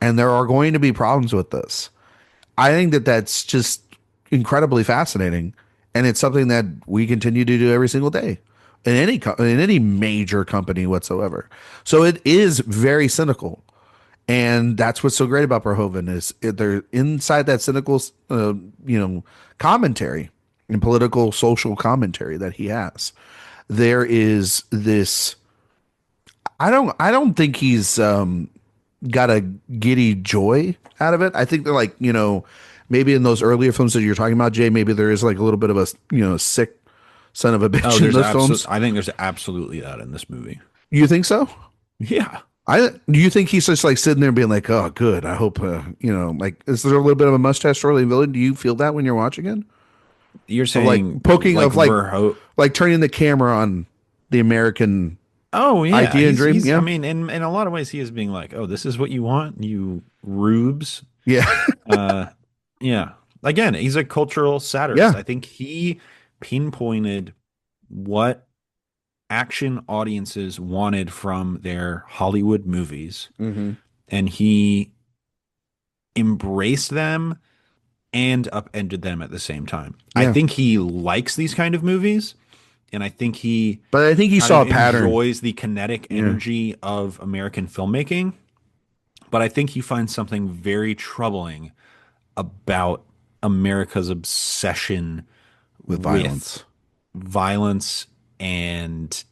and there are going to be problems with this. I think that that's just incredibly fascinating, and it's something that we continue to do every single day in in any major company whatsoever. So it is very cynical, and that's what's so great about Verhoeven is they're inside that cynical, commentary and political social commentary that he has. There is this. I don't think he's got a giddy joy out of it. I think they're like, maybe in those earlier films that you're talking about, Jay, maybe there is like a little bit of a, sick son of a bitch Oh, in those films. I think there's absolutely that in this movie. You think so? Yeah. Do you think he's just like sitting there being like, oh, good. I hope, like, is there a little bit of a mustache twirling villain? Do you feel that when you're watching it? You're Of like saying poking like of like, Verho like turning the camera on the American Oh yeah. idea and dream? I Yeah. mean, in a lot of ways he is being like, "Oh, this is what you want, you rubes." Yeah. Uh yeah. Again, he's a cultural satirist. Yeah. I think he pinpointed what action audiences wanted from their Hollywood movies, Mm-hmm. and he embraced them and upended them at the same time. I Yeah. think he likes these kind of movies, and I think he But I think he kind saw a of pattern. enjoys the kinetic Yeah. energy of American filmmaking. But I think he finds something very troubling about America's obsession With with violence. violence and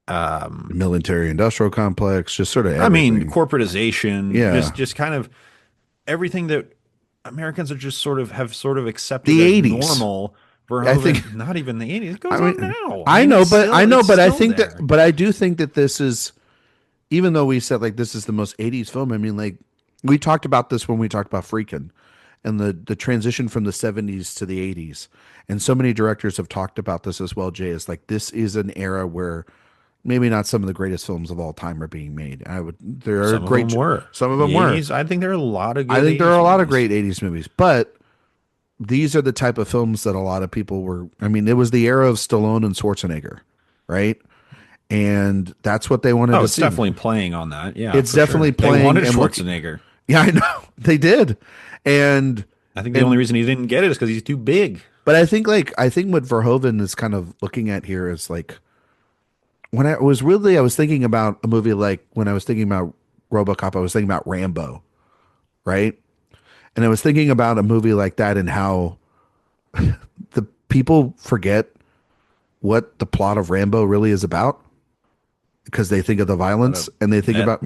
The military industrial complex, just sort of I mean everything. corporatization, Yeah. just kind of everything that Americans are just sort of accepted The as 80s. normal. I think Verhoeven, not even the 80s. It goes I on mean now. I mean, know, it's but still, I know, it's but I still think there. I do think that this is, even though we said like this is the most 80s film, I mean, like we talked about this when we talked about Freakin' and the transition from the 70s to the 80s. And so many directors have talked about this as well, Jay, is like this is an era where maybe not some of the greatest films of all time are being made. There are Some of them great, were. some of them The were. 80s, I think there are a lot of I good think there are 80s a lot of movies. great 80s movies, but these are the type of films that a lot of people were. I mean, it was the era of Stallone and Schwarzenegger, right? And that's what they wanted Oh, to it's see. definitely playing on that. Yeah, It's for definitely sure. They playing wanted and look. Schwarzenegger. Yeah, I know they did, and I think the only and reason he didn't get it is because he's too big. but I think what Verhoeven is kind of looking at here is like I was thinking about a movie like when I was thinking about RoboCop, I was thinking about Rambo, right? And I was thinking about a movie like that and how the people forget what the plot of Rambo really is about because they think of the violence and they think That, about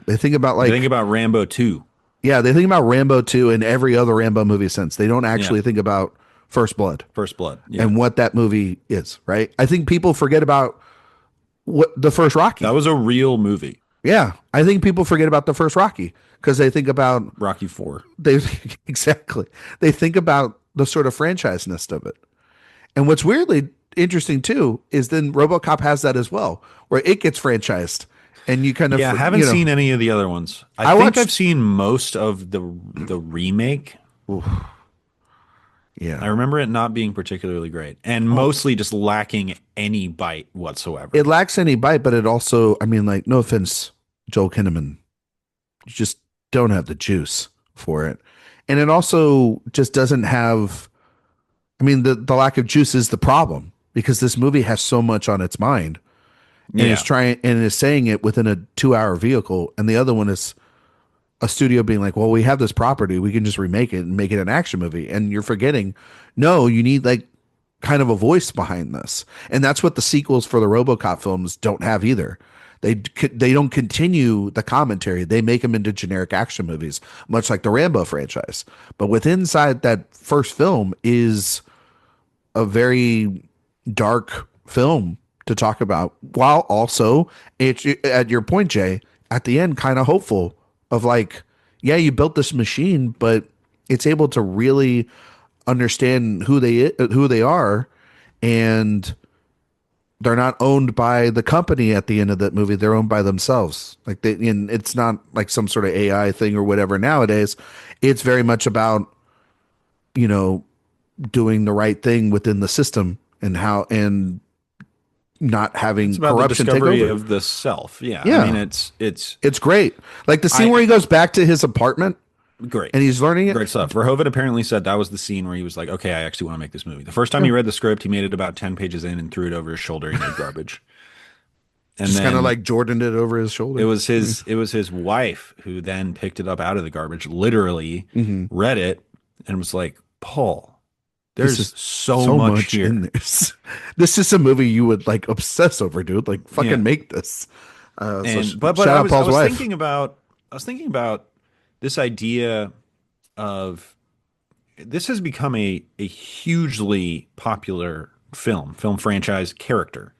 they think about think like about Rambo 2. they think about Rambo 2 and every other Rambo movie since. They don't Yeah, actually think about First Blood First Blood. Yeah, and what that movie is, right? I think people forget about what the first that Rocky. was a real movie. Yeah, I think people forget about the first Rocky because they think about Rocky 4. they exactly. They think about the sort of franchiseness of it. And what's weirdly interesting too is then RoboCop has that as well, where it gets franchised, and you kind of Yeah, I haven't seen any of the other ones. I I think I've watched. seen most of the remake. I Yeah, remember it not being particularly great and mostly just lacking any bite whatsoever. it lacks any bite, but it also, I mean, like, no offense, Joel Kinnaman, you just don't have the juice for it, and it also just doesn't have. I mean, the lack of juice is the problem because this movie has so much on its mind and Yeah. is saying it within a 2 hour vehicle, and the other one is a studio being like, well, we have this property, we can just remake it and make it an action movie. And you're forgetting, no, you need like kind of a voice behind this. And that's what the sequels for the RoboCop films don't have either. They don't continue the commentary. They make them into generic action movies, much like the Rambo franchise. But within inside that first film is a very dark film to talk about, while also at your point, Jay, at the end, kind of hopeful of like, yeah, you built this machine, but it's able to really understand who they are, and they're not owned by the company at the end of that movie. They're owned by themselves. Like and it's not like some sort of AI thing or whatever nowadays. It's very much about, you know, doing the right thing within the system and not It's having about the corruption take discovery over. of the self. Yeah. I Yeah, mean, it's it's great. Like the scene I where he goes back to his apartment great. and he's learning it. Great stuff. Verhoeven apparently said that was the scene where he was like, okay, I actually want to make this movie. The first time he read the script, he made it about 10 pages in and threw it over his shoulder and made garbage. And Just kind of then like Jordaned it over his shoulder. it was his wife who then picked it up out of the garbage, literally read it and was like, Paul, This there's is so much here. in this. This is a movie you would like obsess over, dude. Like fucking Yeah. make this. And but shout I out was Paul's wife. I was thinking about this idea of this has become a hugely popular film franchise character.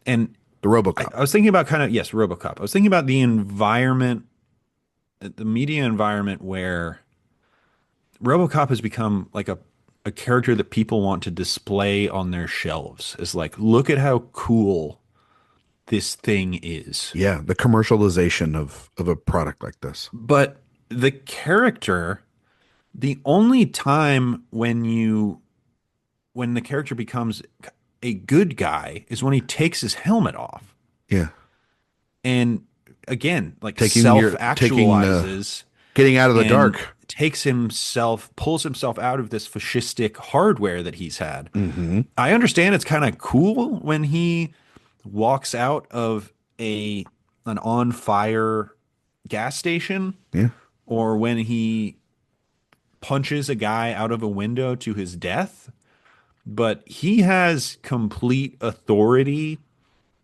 And The RoboCop. I was thinking about kind of, yes, RoboCop. I was thinking about the environment, the media environment where RoboCop has become like a character that people want to display on their shelves. Is like, look at how cool this thing is. Yeah, the commercialization of a product like this. But the character, the only time when the character becomes a good guy is when he takes his helmet off. Yeah, And again, like taking self-actualizes getting out of the and dark. pulls himself out of this fascistic hardware that he's had. I understand it's kind of cool when he walks out of an on fire gas station, Yeah, or when he punches a guy out of a window to his death, but he has complete authority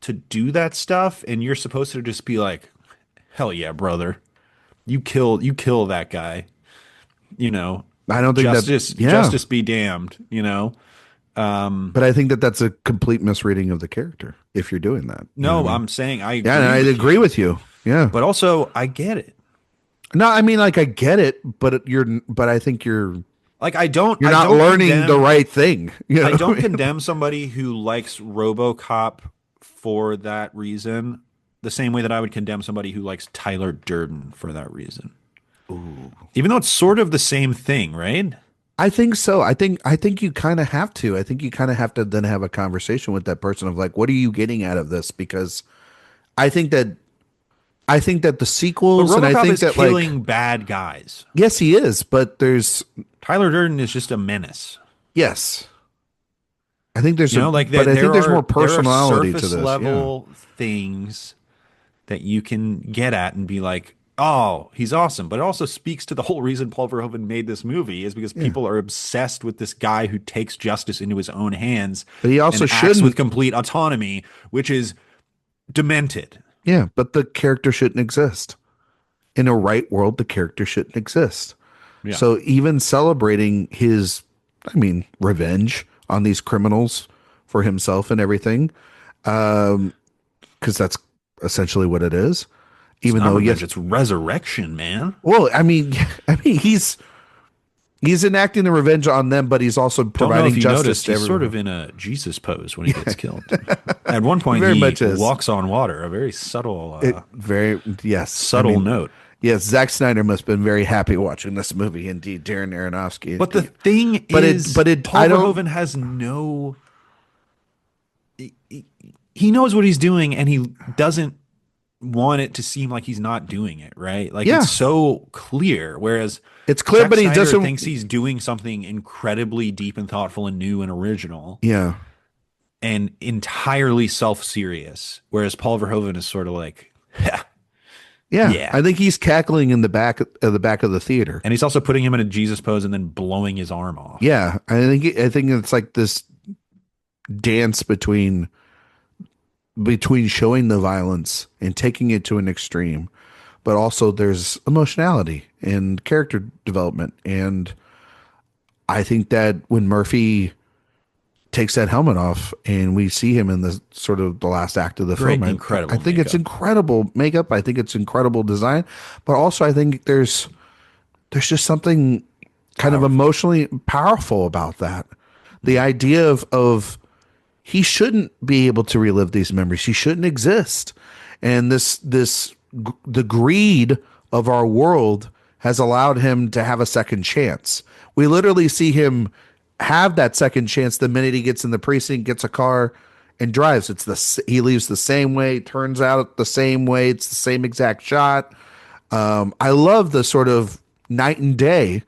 to do that stuff, and you're supposed to just be like, hell yeah, brother. You kill that guy. You know, I don't think justice be damned, you know. But I think that's a complete misreading of the character if you're doing that. You know No, what I mean? I'm saying I agree Yeah, and I with agree you, with you. Yeah, but also I get it. no, I mean, like I get it, but I think Like you're not learning the right thing. You know? I don't condemn somebody who likes RoboCop for that reason, the same way that I would condemn somebody who likes Tyler Durden for that reason. Ooh. Even though it's sort of the same thing, right? I think so. I think you kind of have to. I think you kind of have to then have a conversation with that person of like, what are you getting out of this? Because I think that I think that the But sequels and I RoboCop think is that like killing bad guys. yes, he is, but there's Tyler Durden is just a menace. yes. I think there's You a know, like but I think there's more there are personality to surface this. Yeah. level things that you can get at and be like, oh, he's awesome. But it also speaks to the whole reason Paul Verhoeven made this movie is because Yeah. people are obsessed with this guy who takes justice into his own hands But he also and acts with shouldn't. complete autonomy, which is demented. Yeah, but the character shouldn't exist. In a right world, the character shouldn't exist. Yeah. So even celebrating his, I mean, revenge on these criminals for himself and everything, because that's essentially what it is. It's Even not though, revenge, yes, it's resurrection, man. well, I mean, I mean, he's enacting the revenge on them, but he's also Don't know if providing you justice noticed, to he's sort everyone. of in a Jesus pose when he gets killed. At one point, Very he much is. walks on water, a very subtle, It very yes. I subtle mean, note. yes, Zack Snyder must have been very happy watching this movie. Indeed, Darren Aronofsky. But the thing But is, Paul I don't. Verhoeven has no. He knows what he's doing, and he doesn't want it to seem like he's not doing it, right? Like Yeah, it's so clear. Whereas it's clear, Zack but he Snyder doesn't. thinks he's doing something incredibly deep and thoughtful and new and original Yeah, and entirely self-serious. Whereas Paul Verhoeven is sort of like, yeah. yeah. I think he's cackling in the back of the theater. And he's also putting him in a Jesus pose and then blowing his arm off. Yeah, I think it's like this dance between showing the violence and taking it to an extreme, but also there's emotionality and character development. And I think that when Murphy takes that helmet off and we see him in the sort of the last act of the Great, film, incredible I think it's makeup. incredible makeup. I think it's incredible design, but also I think there's just something kind of emotionally powerful about that. The idea of he shouldn't be able to relive these memories. He shouldn't exist. And the greed of our world has allowed him to have a second chance. We literally see him have that second chance the minute he gets in the precinct, gets a car, and drives. He leaves the same way, turns out the same way. It's the same exact shot. I love the sort of night and day,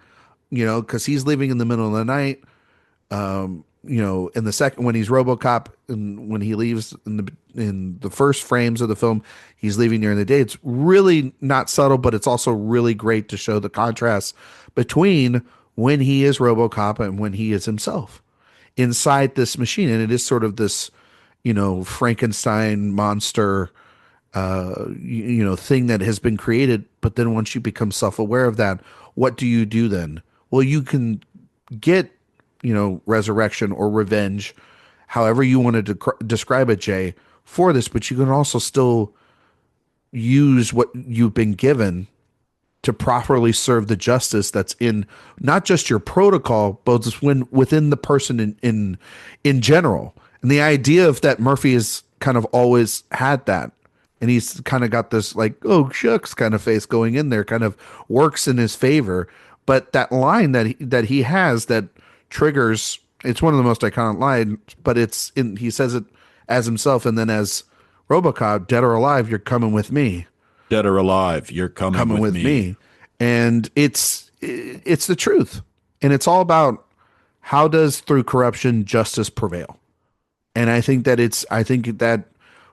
because he's leaving in the middle of the night. In the second when he's RoboCop and when he leaves in the first frames of the film, he's leaving during the day. It's really not subtle, but it's also really great to show the contrast between when he is RoboCop and when he is himself inside this machine. And it is sort of this, Frankenstein monster, thing that has been created. But then once you become self-aware of that, what do you do then? Well, you can get resurrection or revenge, however you want to describe it, Jay, for this, but you can also still use what you've been given to properly serve the justice that's in not just your protocol, but within the person in general. And the idea of that Murphy has kind of always had that. And he's kind of got this like, oh shucks kind of face going in there, kind of works in his favor. But that line that he has that triggers, it's one of the most iconic lines, but he says it as himself and then as RoboCop, dead or alive, you're coming with me. Dead or alive, you're coming with me. And it's the truth. And it's all about how does through corruption justice prevail. And I think that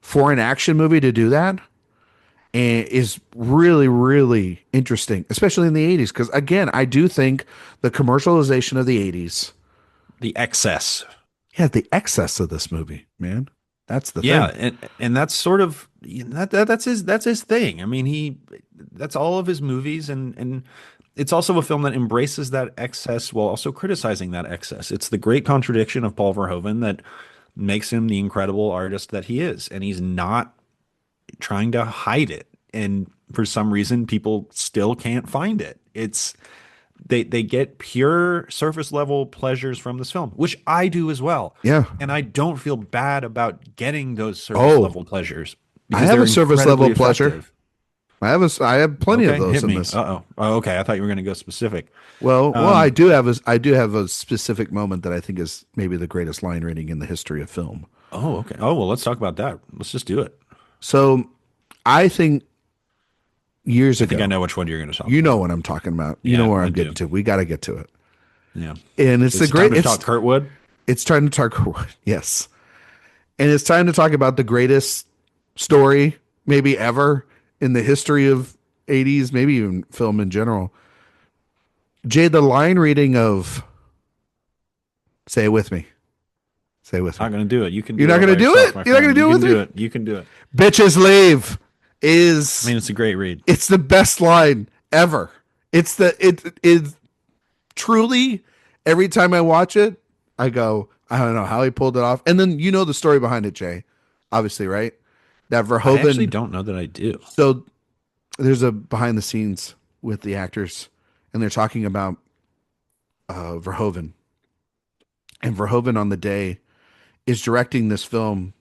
for an action movie to do that is really, really interesting, especially in the 80s. Because again, I do think the commercialization of the 80s, The excess. yeah, the excess of this movie, man, that's the Yeah, thing. and that's sort of that's his thing. I mean, that's all of his movies, and it's also a film that embraces that excess while also criticizing that excess. It's the great contradiction of Paul Verhoeven that makes him the incredible artist that he is, and he's not trying to hide it. And for some reason, people still can't find it. they get pure surface level pleasures from this film, which I do as well. Yeah. And I don't feel bad about getting those surface Oh, level pleasures I because have they're a surface level incredibly pleasure. effective. I have plenty of Okay, those hit in me. this. Uh-oh. Oh, okay. I thought you were going to go specific. Well, Um, I do have a specific moment that I think is maybe the greatest line reading in the history of film. oh, okay. Oh, well, let's talk about that. Let's just do it. So, I think years I think I ago, know which one you're going to talk you know about. what I'm talking about. You know Yeah, where I I'm do. getting to. We got to get to it. Yeah. And it's the Is it time great to talk Kurtwood? it's time to talk yes. And it's time to talk about the greatest story maybe ever in the history of 80s, maybe even film in general. Jay, the line reading of say it with me. Say it with me. Not going to do it. You can You're do not it all going by to do yourself, it? my You're not going friend. to do You it can with do me? it. You can do it. Bitches leave I is mean, it's a great read. it's the best line ever. It is truly every time I watch it, I go, I don't know how he pulled it off. And then you know the story behind it, Jay. Obviously, right? That I actually Verhoeven. don't know that I do. So there's a behind the scenes with the actors, and they're talking about Verhoeven. And Verhoeven on the day is directing this film.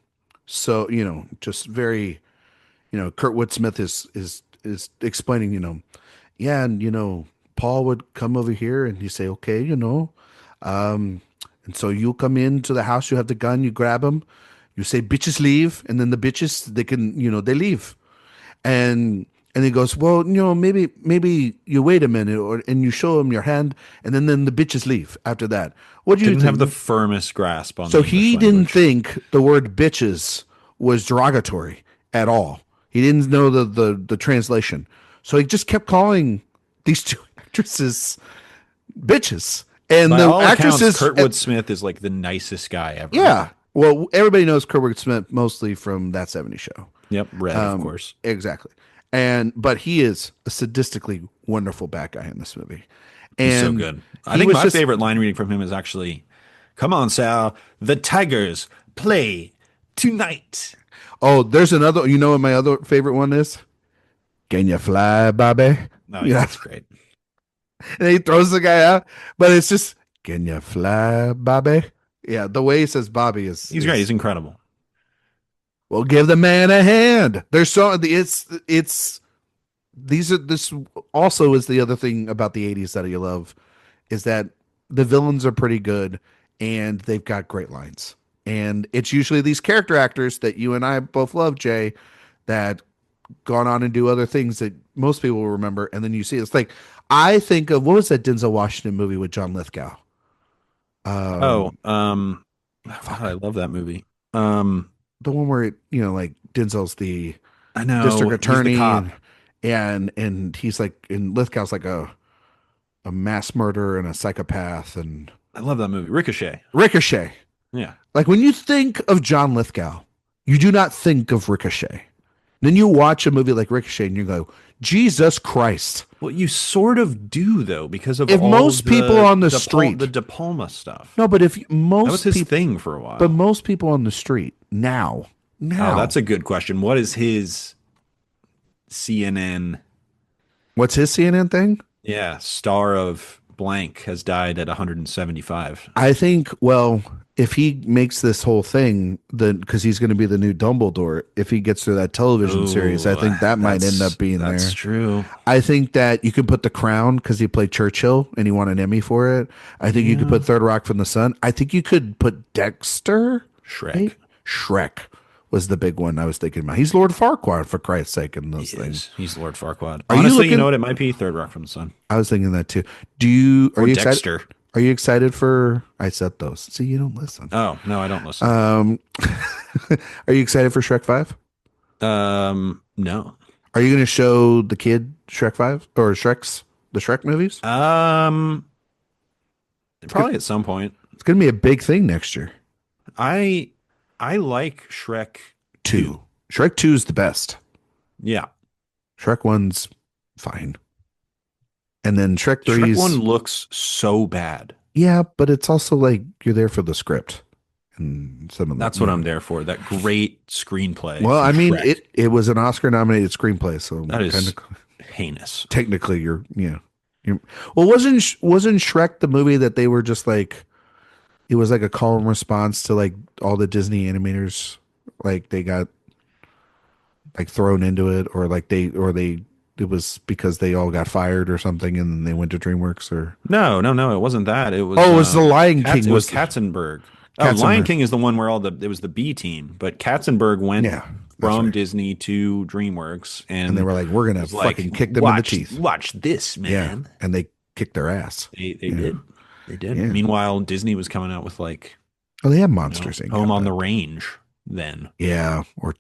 So, just very, Kurtwood Smith is explaining, yeah, and Paul would come over here and he'd say, okay, and so you come into the house, you have the gun, you grab them, you say bitches leave, and then the bitches they can, they leave. And he goes, well, maybe you wait a minute, and you show him your hand, and then the bitches leave after that. What do you Didn't think? have the firmest grasp on So the English he didn't language. think the word bitches was derogatory at all. He didn't know the translation. So he just kept calling these two actresses bitches. And By the all accounts, actresses, Kurtwood Smith is like the nicest guy ever. yeah. Well, everybody knows Kurtwood Smith mostly from That 70s Show. Yep. Red, of course. Exactly. But he is a sadistically wonderful bad guy in this movie. He's so And good. I he think was my just, favorite line reading from him is actually, "Come on, Sal, the Tigers play tonight." oh, there's another, you know what my other favorite one is? Can you fly, Bobby? No, yeah, that's great. And he throws the guy out, but it's just, can you fly, Bobby? Yeah, the way he says Bobby He's great. He's incredible. well, give the man a hand. There's so it's these are this also is the other thing about the 80s that you love is that the villains are pretty good and they've got great lines. And it's usually these character actors that you and I both love, Jay, that gone on and do other things that most people will remember. And then you see it's like I think of what was that Denzel Washington movie with John Lithgow? Oh, Um, God, I love that movie. the one where like Denzel's the I know district he's the attorney cop. and he's like and Lithgow's like a mass murderer and a psychopath and I love that movie. Ricochet. Ricochet. Yeah. Like when you think of John Lithgow, you do not think of Ricochet. Then you watch a movie like Ricochet and you go, Jesus Christ. Well, you sort of do though, because of If all most people on the street, the De Palma stuff. no, but if That was most his people, thing for a while. but most people on the street now, Oh, that's a good question. What is his CNN? what's his CNN thing? Yeah, star of blank has died at 175. I think, well, if he makes this whole thing, then because he's going to be the new Dumbledore, if he gets through that television series, I think that might end up being there. That's true. I think that you could put The Crown because he played Churchill and he won an Emmy for it. I think you could put Third Rock from the Sun. I think you could put Dexter. Shrek. Right? Shrek was the big one I was thinking about. He's Lord Farquaad, for Christ's sake, in those things. He's Lord Farquaad. Are you Honestly, looking- you know what? It might be Third Rock from the Sun. I was thinking that too. Are Or you Dexter. excited? Are you excited for? I said those. See, you don't listen. Oh, no, I don't listen. Are you excited for Shrek 5? No. Are you going to show the kid Shrek 5 or the Shrek movies? Probably at some point. It's going to be a big thing next year. I like Shrek 2. Shrek 2 is the best. Yeah. Shrek 1's fine. And then Shrek 3 Shrek 1 looks so bad. Yeah, but it's also like you're there for the script. And some of That's what I'm there for. That great screenplay. Well, I from mean, Shrek. it was an Oscar nominated screenplay, so That is kind of heinous. technically you're Well, wasn't Shrek the movie that they were just like it was like a call and response to like all the Disney animators, like they got like thrown into it, or like they it was because they all got fired or something, and then they went to DreamWorks or No. It wasn't that. It was oh, it was the Lion Cats. King It was was Katzenberg. Oh, Lion Katzenberg. King is the one where it was the B team, but Katzenberg went Yeah, that's from right. Disney to DreamWorks And they and were like, we're gonna was like, fucking kick them in the teeth. watch this, Yeah, man. and they kicked their ass. They Yeah, did. They did. yeah. Meanwhile, Disney was coming out with like, Oh, they had Monsters Inc. Home out on the then. Range then. Yeah, or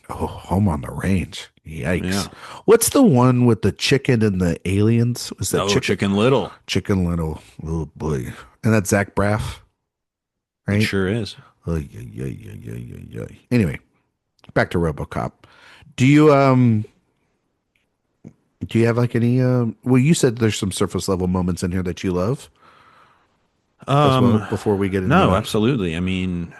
Home on the Range. Yikes! Yeah. What's the one with the chicken and the aliens? Was that Oh, Chicken Little. Chicken Little? Oh boy, and that's Zach Braff, It right? sure is. Oh, yeah, yeah, yeah, yeah, yeah, yeah. Anyway, back to RoboCop. Do you do you have like any well, you said there's some surface level moments in here that you love as well Um, before we get into no, it. absolutely. I mean,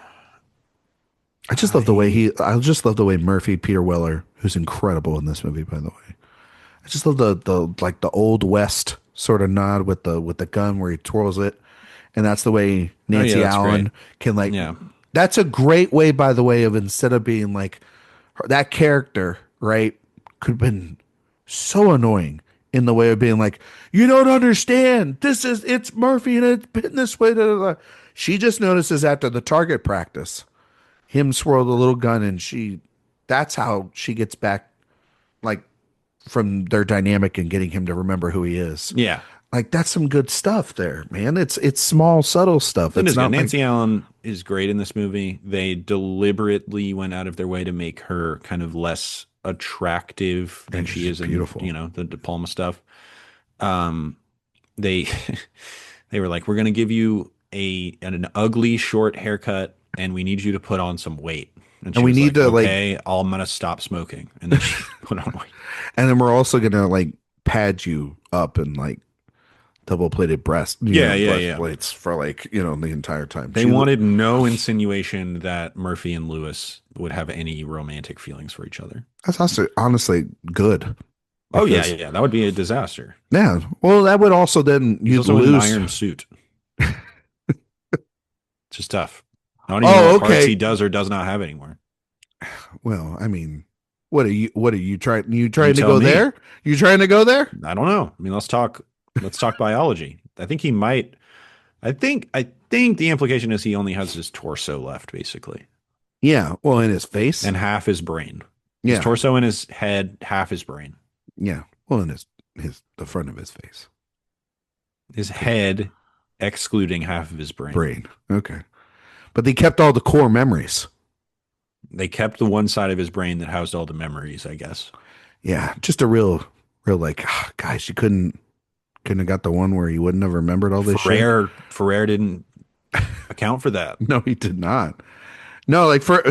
I just love the way I just love the way Murphy, Peter Weller, who's incredible in this movie, by the way. I just love the like the old west sort of nod with the gun where he twirls it. And that's the way oh yeah, Nancy that's great. Allen can like Yeah. that's a great way, by the way, of instead of being like that character, right, could have been so annoying in the way of being like, you don't understand. It's Murphy and it's been this way. Da, da, da. She just notices after the target practice, him swirl the little gun, and that's how she gets back like from their dynamic and getting him to remember who he is. Yeah. Like that's some good stuff there, man. It's small, subtle stuff. It It's is good. not like Nancy Allen is great in this movie. They deliberately went out of their way to make her kind of less attractive than and she she's is in, beautiful. the De Palma stuff. Um, they they were like, we're gonna give you an ugly short haircut, and we need you to put on some weight. And And she we was need like, to like, okay, I'm gonna stop smoking. And then she put on weight. and then we're also gonna like pad you up and like double plated Yeah, yeah, yeah. breastplates for like the entire time. They wanted no insinuation that Murphy and Lewis would have any romantic feelings for each other. That's also honestly good Oh yeah, because yeah, that would be a disaster. yeah, well that would also then He's you'd also in an lose. iron suit. It's just tough. I don't even know Oh, what parts okay. he does or does not have anymore. Well, I mean, what are you trying? You You trying to tell go me. there? You trying to go there? I don't know. I mean, let's talk biology. I think he might. I think the implication is he only has his torso left, basically, Yeah. Well, in his face. and half his brain. His Yeah. torso and his head, half his brain. Yeah. Well, in his the front of his face. His head, excluding half of his Brain. Okay. But they kept all the core memories. They kept the one side of his brain that housed all the memories, I guess. Yeah. Just a real like, guys, you couldn't have got the one where he wouldn't have remembered all this shit. Ferrer didn't account for that. No, he did not. No, like for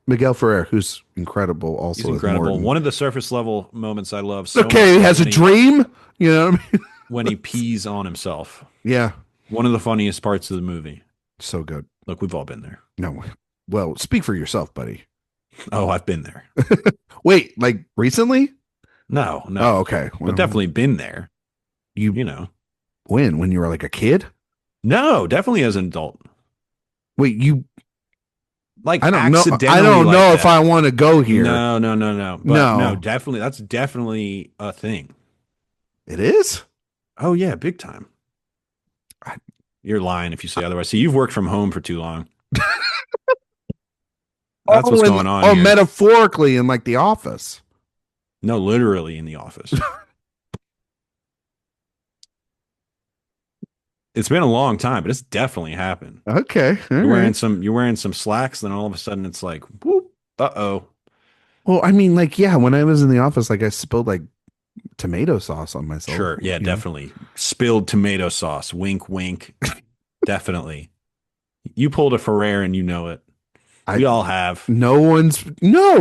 Miguel Ferrer, who's incredible also He's as incredible. Morton. One of the surface level moments I love so Okay, much he has a when dream. You know what I mean? when he pees on himself. Yeah. One of the funniest parts of the movie. So good. Look, we've all been there. No. Well, speak for yourself, buddy. Oh, I've been there. Wait, like recently? No, no. Oh, okay. Well, But definitely been there. you You know. when you were like a kid? No, definitely as an adult. Wait, you Like I don't know. accidentally I don't like know if that. I want to go here. No. But No. no, definitely. That's definitely a thing. It is? Oh yeah, big time. I- You're lying if you say otherwise. See, you've worked from home for too long. That's what's going on Oh, here. metaphorically in like the office. No, literally in the office. It's been a long time, but it's definitely happened. Okay. all You're wearing right. you're wearing some slacks, then all of a sudden it's like, whoop, uh-oh. Well, I mean, like, yeah, when I was in the office, like I spilled like tomato sauce on myself. Sure. Yeah, you know? definitely. Spilled tomato sauce. Wink, wink. Definitely. You pulled a Ferrer and you know it. We all have. No,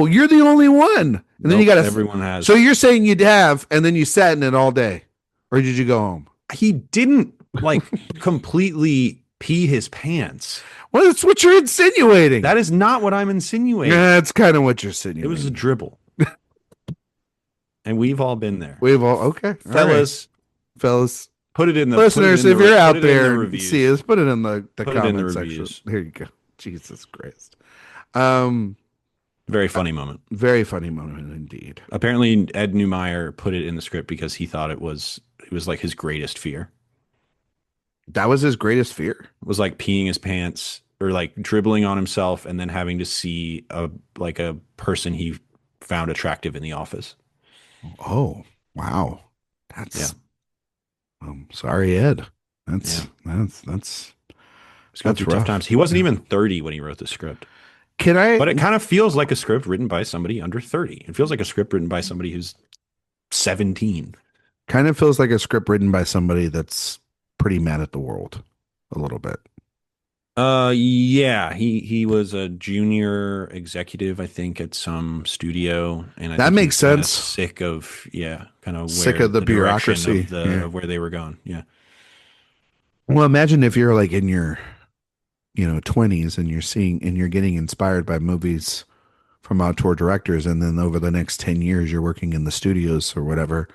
you're the only one. And then you Nope, got everyone has. So you're saying you'd have, and then you sat in it all day, or did you go home? He didn't like completely pee his pants. Well, that's what you're insinuating. That is not what I'm insinuating. Yeah, that's kind of what you're insinuating. It was a dribble. And we've all been there. We've all okay, all right. Fellas, fellas. Put it Listeners, in if the you're put out it in the there and see reviews. us, put it in the Put it in the comment section. reviews. Here you go. Jesus Christ. Um, Very funny moment. very funny moment indeed. Apparently, Ed Neumeyer put it in the script because he thought it was like his greatest fear. That was his greatest fear. It was like peeing his pants or like dribbling on himself and then having to see a person he found attractive in the office. Oh, wow. Yeah. That's sorry, Ed. Yeah. That's He's going that's through tough rough. times. He wasn't even 30 when he wrote the script. Can I But it kind of feels like a script written by somebody under 30. It feels like a script written by somebody who's 17. kind of feels like a script written by somebody that's pretty mad at the world a little bit. Yeah, he was a junior executive, I think, at some studio, and I That think he makes was kind of sense. sick of kind of Sick where of the the direction bureaucracy. of Yeah. of where they were going. Yeah. Well, imagine if you're like in your, 20s and you're getting inspired by movies from auteur directors, and then over the next 10 years you're working in the studios or whatever,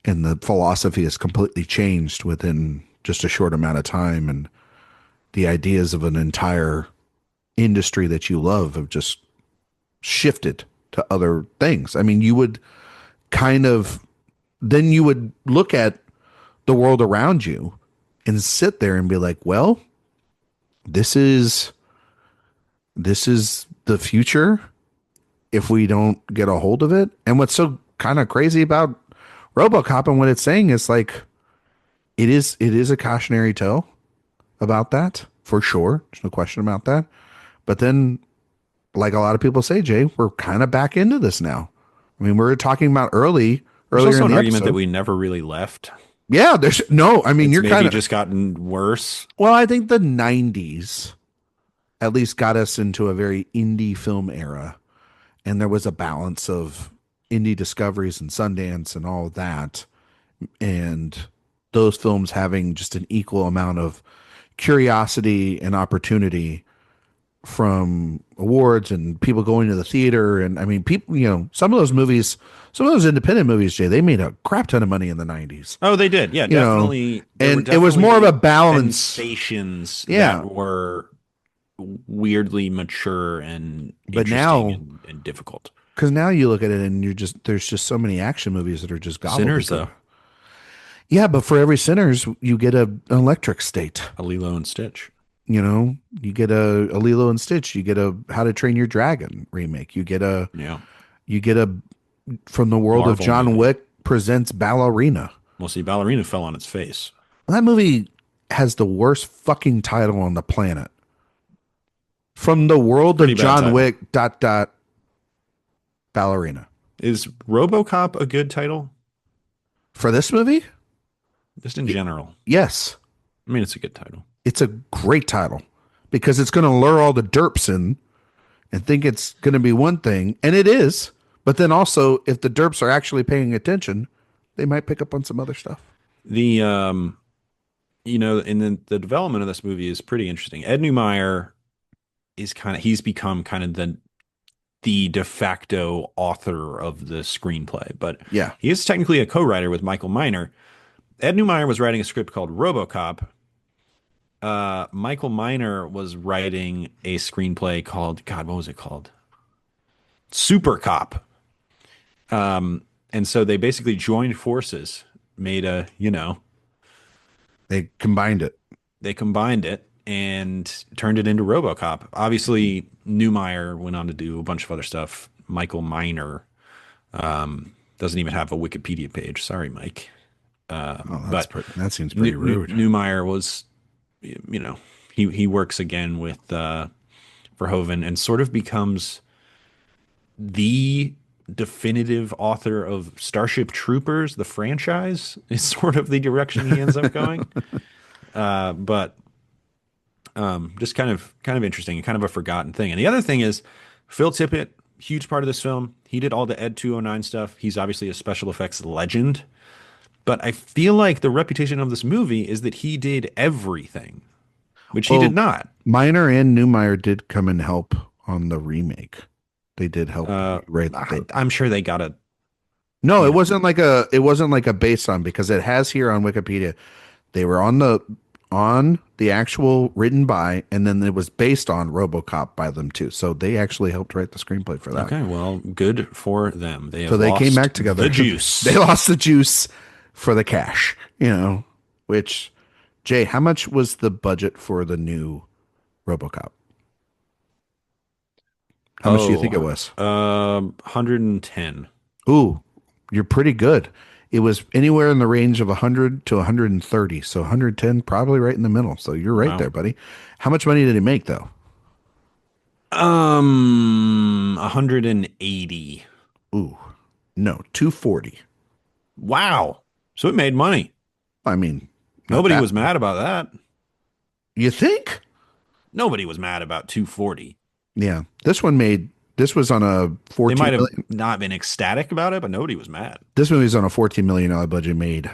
and the philosophy has completely changed within just a short amount of time, and the ideas of an entire industry that you love have just shifted to other things. I mean, you would kind of then you would look at the world around you and sit there and be like, well, this is the future if we don't get a hold of it. And what's so kind of crazy about Robocop and what it's saying is like it is a cautionary tale about that for sure. There's no question about that. But then, like a lot of people say, Jay, we're kind of back into this now. I mean, we were talking about There's earlier also in an the argument that episode. we never really left. Yeah, there's no. I mean, It's you're maybe kind of. just gotten worse. Well, I think the '90s at least got us into a very indie film era, and there was a balance of indie discoveries and Sundance and all of that, and those films having just an equal amount of curiosity and opportunity from awards and people going to the theater. And I mean, people, some of those independent movies, Jay, they made a crap ton of money in the '90s, Oh, they did. Yeah, you know, definitely. There were and it was more of definitely a balance. sensations Yeah. that were weirdly mature and But interesting now, and difficult. because now you look at it and there's just so many action movies that are just Sinners, gobbledygook. though, Yeah, but for every Sinners, you get an electric state. a Lilo and Stitch. You get a Lilo and Stitch. You get a How to Train Your Dragon remake. Yeah, You get a from the world of Marvel John movie. Wick presents Ballerina. Well, see, Ballerina fell on its face. That movie has the worst fucking title on the planet. From the world Pretty of bad John title. Wick dot dot Ballerina. Is RoboCop a good title? For this movie? Just in general. Yes. I mean, it's a good title. It's a great title because it's going to lure all the derps in and think it's going to be one thing, and it is. But then also, if the derps are actually paying attention, they might pick up on some other stuff. The and then the development of this movie is pretty interesting. Ed Neumeyer he's become kind of the de facto author of the screenplay, but Yeah. he is technically a co-writer with Michael Miner. Ed Neumeyer was writing a script called RoboCop. Michael Miner was writing a screenplay called, God, what was it called? Super Cop. And so they basically joined forces, made They combined it. they combined it and turned it into RoboCop. Obviously, Neumeyer went on to do a bunch of other stuff. Michael Miner doesn't even have a Wikipedia page. Sorry, Mike. But That seems pretty rude. Neumeyer was, he works again with Verhoeven and sort of becomes the definitive author of Starship Troopers, the franchise, is sort of the direction he ends up going. But just kind of interesting and kind of a forgotten thing. And the other thing is Phil Tippett, huge part of this film. He did all the Ed 209 stuff. He's obviously a special effects legend. But I feel like the reputation of this movie is that he did everything, which he did not. Miner and Neumeyer did come and help on the remake. They did help. I'm sure they got No, You know. it wasn't like a based on because it has here on Wikipedia. They were on the actual written by, and then it was based on RoboCop by them too. So they actually helped write the screenplay for that. Okay, well, good for them. They So have they came lost back the together. They juice. lost the juice for the cash, which Jay, how much was the budget for the new RoboCop? How much do you think Oh, it was? 110. Ooh, you're pretty good. It was anywhere in the range of 100 to 130. So 110, probably right in the middle. So you're right Wow. there, buddy. How much money did it make, though? 180. Ooh, no, 240. Wow. So it made money. I mean, not Nobody that. was mad about that. You think? Nobody was mad about 240. Yeah. This was on a They 14 might have million. not been ecstatic about it, but nobody was mad. This movie's on a $14 million budget, made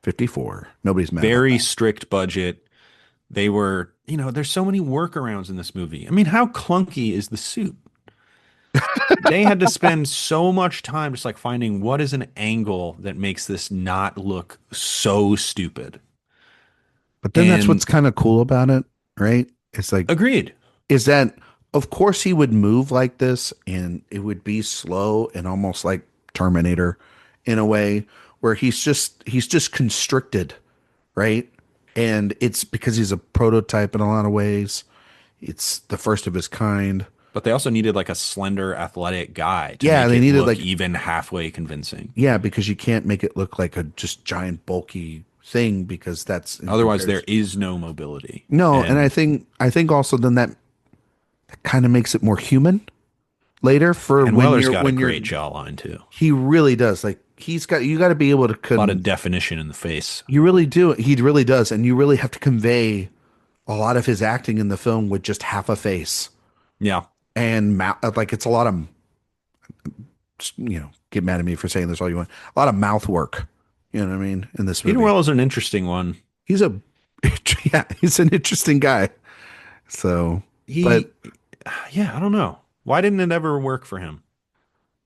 54. Nobody's mad about Very that. strict budget. They were, there's so many workarounds in this movie. I mean, how clunky is the suit? They had to spend so much time just like finding what is an angle that makes this not look so stupid. But then that's And what's kind of cool about it, right? It's like, agreed. is that, of course, he would move like this and it would be slow and almost like Terminator in a way where he's just constricted, right? And it's because he's a prototype in a lot of ways. It's the first of his kind. But they also needed like a slender, athletic guy to Yeah, make they it needed look like even halfway convincing. yeah, because you can't make it look like a just giant bulky thing because that's in Otherwise, there comparison. is no mobility. No, and And I think also then that kind of makes it more human later for and when Weller's you're got a when you're great jawline too. he really does like he's got you got to be able to A lot of definition in the face. you really do he really does and you really have to convey a lot of his acting in the film with just half a face Yeah. and like it's a lot of get mad at me for saying this all you want, a lot of mouth work, you know what I mean, in this Peter movie. Weller's an interesting one. He's a yeah, he's an interesting guy. So, but He, yeah, I don't know. Why didn't it ever work for him?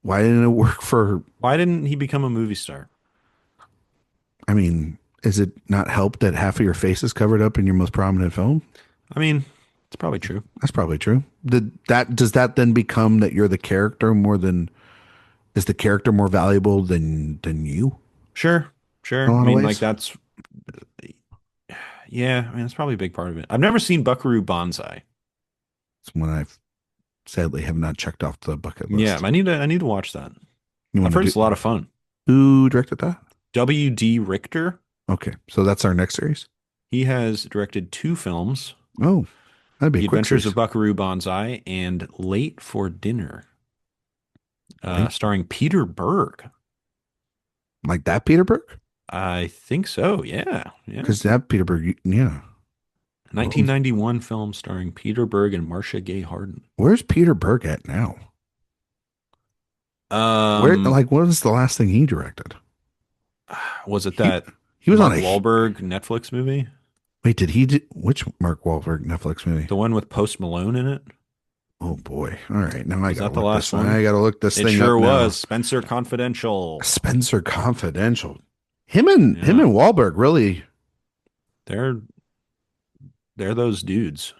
why didn't it work for, Why didn't he become a movie star? I mean, is it not help that half of your face is covered up in your most prominent film? I mean, it's probably true. That's probably true. Does that then become that you're the character more than, is the character more valuable than you Sure, sure. in a I lot of mean, like ways? that's, yeah, I mean, that's probably a big part of it. I've never seen Buckaroo Banzai. It's one I've sadly have not checked off the bucket Yeah, list. I need to watch that. You I've want to heard it's a do lot of fun. who directed that? W.D. Richter. Okay, so that's our next series. He has directed two films, Oh, that'd be a The quick Adventures series. of Buckaroo Banzai and Late for Dinner, Like, starring Peter Berg. like that Peter Berg? I think so. Yeah. Yeah. Because that Peter Berg, yeah. Oh, 1991 film starring Peter Berg and Marcia Gay Harden. where's Peter Berg at now? Where, Um, like, what was the last thing he directed? was it He that he was on Mark a Wahlberg Netflix movie? wait. Did he do which Mark Wahlberg Netflix movie? The one with Post Malone in it? Oh boy! All right, now I Was gotta that the look this. last one? I gotta look this It thing sure up now. was. Spencer Confidential. Spencer Confidential. Him Yeah. and Wahlberg really. They're they're those dudes.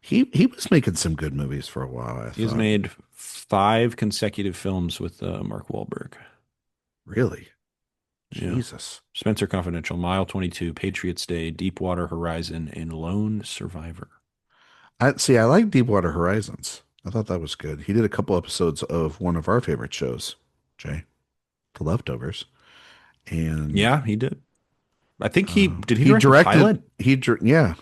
He was making some good movies for a while. I He's thought. made 5 consecutive films with Mark Wahlberg. Really, Yeah. Jesus. Spencer Confidential, Mile 22, Patriots Day, Deepwater Horizon, and Lone Survivor. I see. I like Deepwater Horizons. I thought that was good. He did a couple episodes of one of our favorite shows, Jay, The Leftovers, and Yeah, he did. I think he he direct the directed. pilot? Yeah.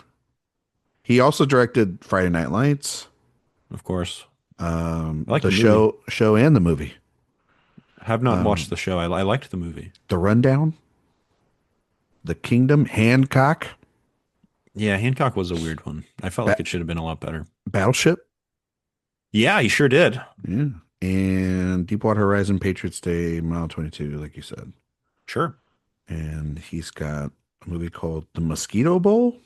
He also directed Friday Night Lights, Of course. I like the the movie. show and the movie, Have not watched the show. I liked the movie. The Rundown, The Kingdom, Hancock, Yeah, Hancock was a weird one. I felt like ba- it should have been a lot better. Battleship, Yeah, he sure did. yeah, and Deepwater Horizon, Patriots Day, Mile 22, like you said. Sure. And he's got a movie called The Mosquito Bowl,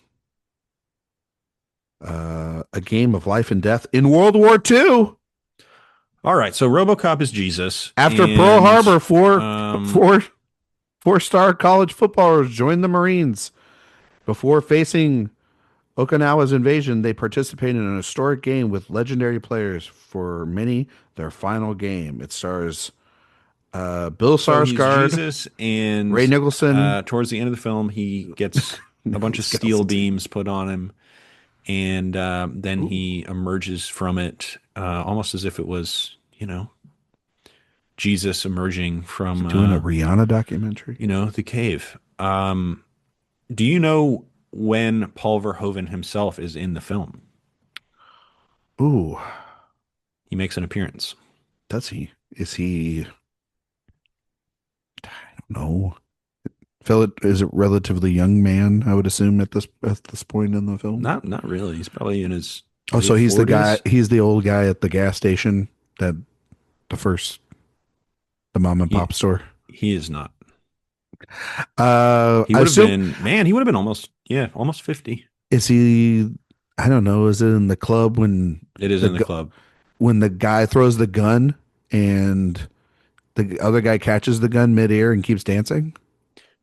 a game of life and death in World War II. All right, so RoboCop is Jesus, After Pearl and Harbor, um, four four-star college footballers joined the Marines. Before facing Okinawa's invasion, they participated in a historic game with legendary players. For many, their final game. It stars Bill so he's Skarsgård, Jesus, Ray and Nicholson. towards the end of the film, he gets a bunch of steel beams put on him, and then Ooh, he emerges from it almost as if it was, Jesus emerging is from, it doing a Rihanna documentary? the cave. Do you know when Paul Verhoeven himself is in the film? Ooh, He makes an appearance. does he? Is he? I don't know. Philip is a relatively young man, I would assume at this point in the film. Not really. He's probably in his Oh, so late he's the guy. 40s. He's the old guy at the gas station that the first the mom and He pop store. he is not. He I would have assume been, man, he would have been almost 50. is he? I don't know. Is it in the club It is in the club. when the guy throws the gun and the other guy catches the gun midair and keeps dancing?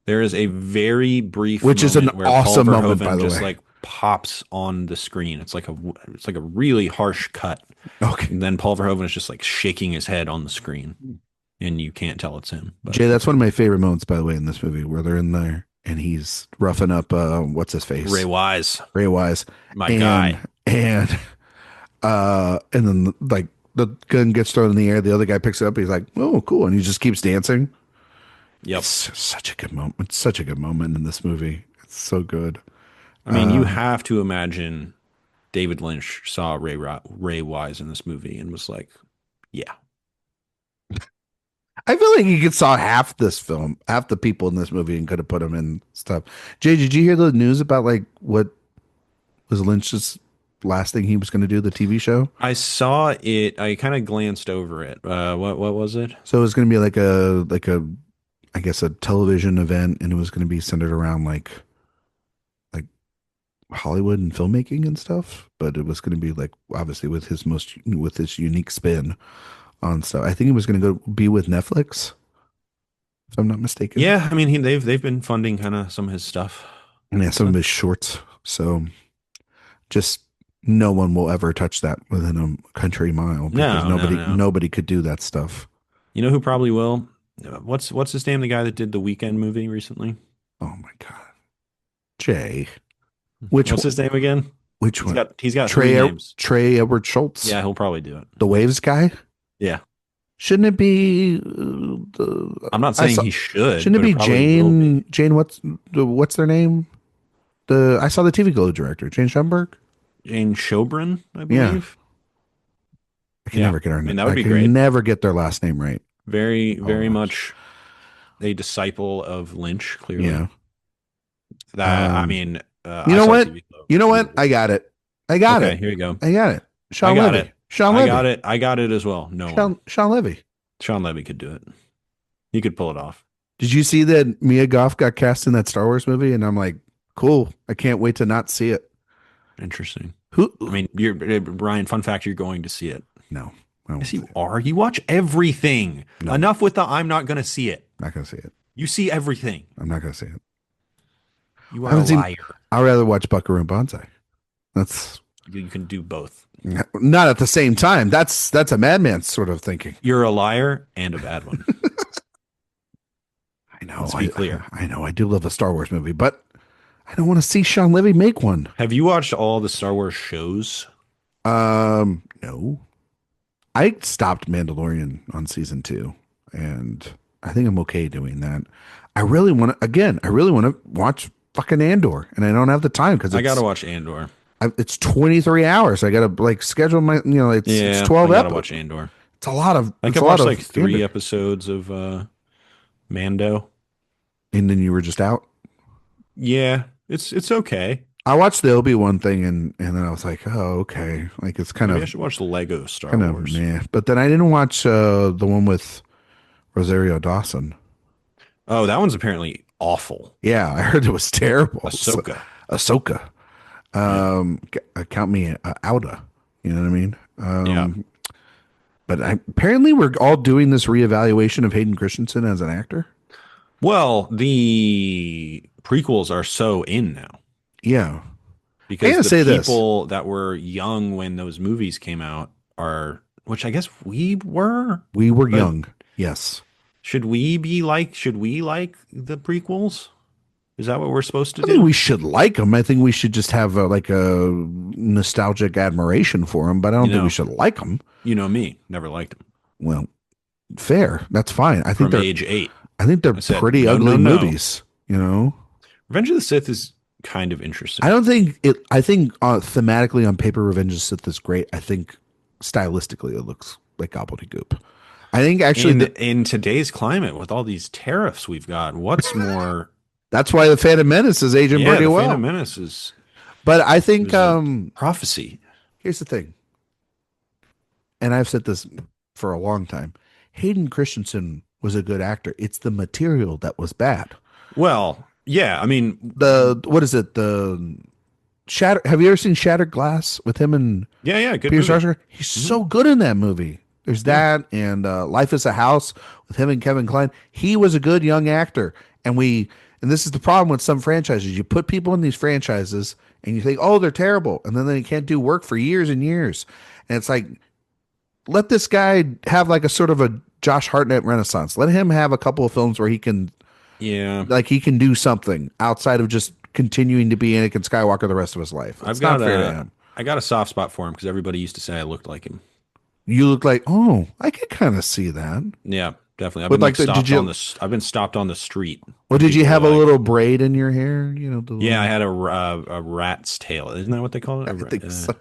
There is a very brief Which is an moment where Paul awesome moment, by Verhoeven the just way. like pops on the screen. It's like a really harsh cut. Okay, And then Paul Verhoeven is just like shaking his head on the screen, and you can't tell it's him. But Jay, that's one of my favorite moments, by the way, in this movie where they're in there and he's roughing up what's his face, Ray Wise, Ray Wise, my guy. and then like the gun gets thrown in the air, the other guy picks it up, he's like, oh cool, and he just keeps dancing. Yep. It's such a good moment. It's such a good moment in this movie. It's so good. I mean, you have to imagine David Lynch saw Ray Wise in this movie and was like, yeah. I feel like he could saw half this film, half the people in this movie, and could have put them in stuff. Jay, did you hear the news about like what was Lynch's last thing he was going to do, the TV show? I saw it. I kind of glanced over it. What was it? So it was going to be like a I guess a television event, and it was going to be centered around like Hollywood and filmmaking and stuff. But it was going to be like obviously with his unique spin on stuff. I think it was going to go be with Netflix, if I'm not mistaken. Yeah, I mean, they've been funding kind of some of his stuff. And yeah, some of his shorts. So just no one will ever touch that within a country mile because No. nobody could do that stuff. You know who probably will? What's his name? The guy that did the Weekend movie recently. Oh my God. Jay. Which What's his name again? Which He's one? got he's got three names. Trey Edward Schultz. Yeah, he'll probably do it. The Waves guy? Yeah. Shouldn't it be I'm not saying he should. Shouldn't it but be probably will be. Jane what's their name? I saw the TV Glow director, Jane Schoenberg. Jane Shobrin, I Yeah. believe. I can Yeah. never get her I mean, name. that would I be can great. never get their last name right. Very Oh, much a disciple of Lynch, clearly. Yeah. I mean, You I know saw what? TV Glow. You know what? I got it. I got Okay, it. here you go. I got it. Sean I got Levy. it. Sean I Levy. got it. I got it as well. No one. Sean Levy. Sean Levy could do it. He could pull it off. Did you see that Mia Goth got cast in that Star Wars movie? And I'm like, cool. I can't wait to not see it. Interesting. Who? I mean, Ryan. Fun fact: you're going to see it. No. I won't Yes, see you it. are. You watch everything. No. Enough with the I'm not going to see it. Not gonna see it. You see everything. I'm not gonna see it. You I are a haven't seen- liar. I'd rather watch Buckaroo Banzai. That's You can do both. not at the same time. That's a madman sort of thinking. You're a liar and a bad one. I know. Let's be clear. I know. I do love a Star Wars movie, but I don't want to see Sean Levy make one. Have you watched all the Star Wars shows? No. I stopped Mandalorian on season 2, and I think I'm okay doing that. I really want to watch fucking Andor, and I don't have the time because I got to watch Andor. it's 23 hours. I got to like schedule my, it's 12 I got to episodes. watch Andor. It's a lot of, I it's could a lot watch of like 3 Andor. episodes of Mando. And then you were just out. Yeah, it's okay. I watched the Obi-Wan thing and then I was like, oh, okay. Like it's kind Maybe I of, should watch the Lego Star kind of, Wars. meh. But then I didn't watch the one with Rosario Dawson. Oh, that one's apparently awful. Yeah, I heard it was terrible. Ahsoka. Ahsoka. Count me outa. You know what I mean? Yeah. But apparently, we're all doing this reevaluation of Hayden Christensen as an actor. Well, the prequels are so in now Yeah, I because gotta the say this: people that were young when those movies came out are, which I guess we were, we were but young. Yes, should we like the prequels? Is that what we're supposed to I think do? we should like them. I think we should just have like a nostalgic admiration for them. But I You don't think we know, should like them. you know me, never liked them Well, fair. That's fine. I think from they're. age 8. I think they're I said, pretty no, ugly no, no. movies. You know. Revenge of the Sith is kind of I interesting. don't think it. I think thematically on paper, Revenge of the Sith is great. I think stylistically, it looks like gobbledygook. I think actually In today's climate, with all these tariffs we've got, what's more? that's why the Phantom Menace is aging Yeah, pretty the well. Phantom Menace is But I it think was a prophecy. here's the thing, and I've said this for a long time. Hayden Christensen was a good actor. It's the material that was bad. Well, yeah, I mean, The what is it? The Shatter. Have you ever seen Shattered Glass with him and yeah, yeah, good Pierce movie. Archer? He's Hmm. so good in that movie. There's Yeah, that and Life is a House with him and Kevin Kline. He was a good young actor, and this is the problem with some franchises. You put people in these franchises and you think, oh, they're terrible, and then they can't do work for years and years. And it's like, let this guy have like a sort of a Josh Hartnett renaissance. Let him have a couple of films where yeah. he can do something outside of just continuing to be Anakin Skywalker the rest of his life. I've It's not got fair to a him. I got a soft spot for him because everybody used to say I looked like him. You look like, oh, I could kind of see that. Yeah, definitely. I've But been like, like did stopped on you? this. I've been stopped on the street. Well, did you People have a are like, little braid in your hair? You know, the yeah, I little, had a rat's tail. Isn't that what they call it? I think so.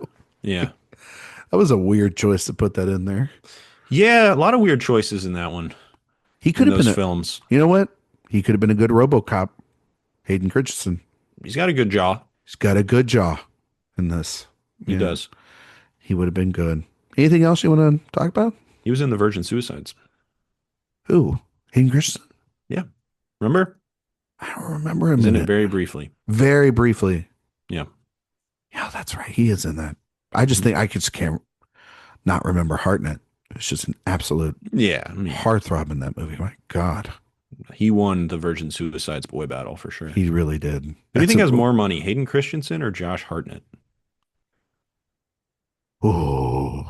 Yeah. That was a weird choice to put that in there. Yeah, a lot of weird choices in that one, He could in have been those a, films. you know what? He could have been a good RoboCop. Hayden Christensen. He's got a good jaw. He's got a good jaw in this. He Yeah, does. he would have been good. Anything else you want to talk about? He was in the Virgin Suicides. Who? Hayden Christensen? Yeah. Remember? I don't remember him He's in in it it. very briefly. Very briefly. Yeah. Yeah, that's right. He is in that. I just think I just can't not remember Hartnett. It's just an absolute Yeah. I mean, heartthrob in that movie. My God, he won the Virgin Suicides boy battle for sure. he really did. Who do you think has more money, Hayden Christensen or Josh Hartnett? Oh,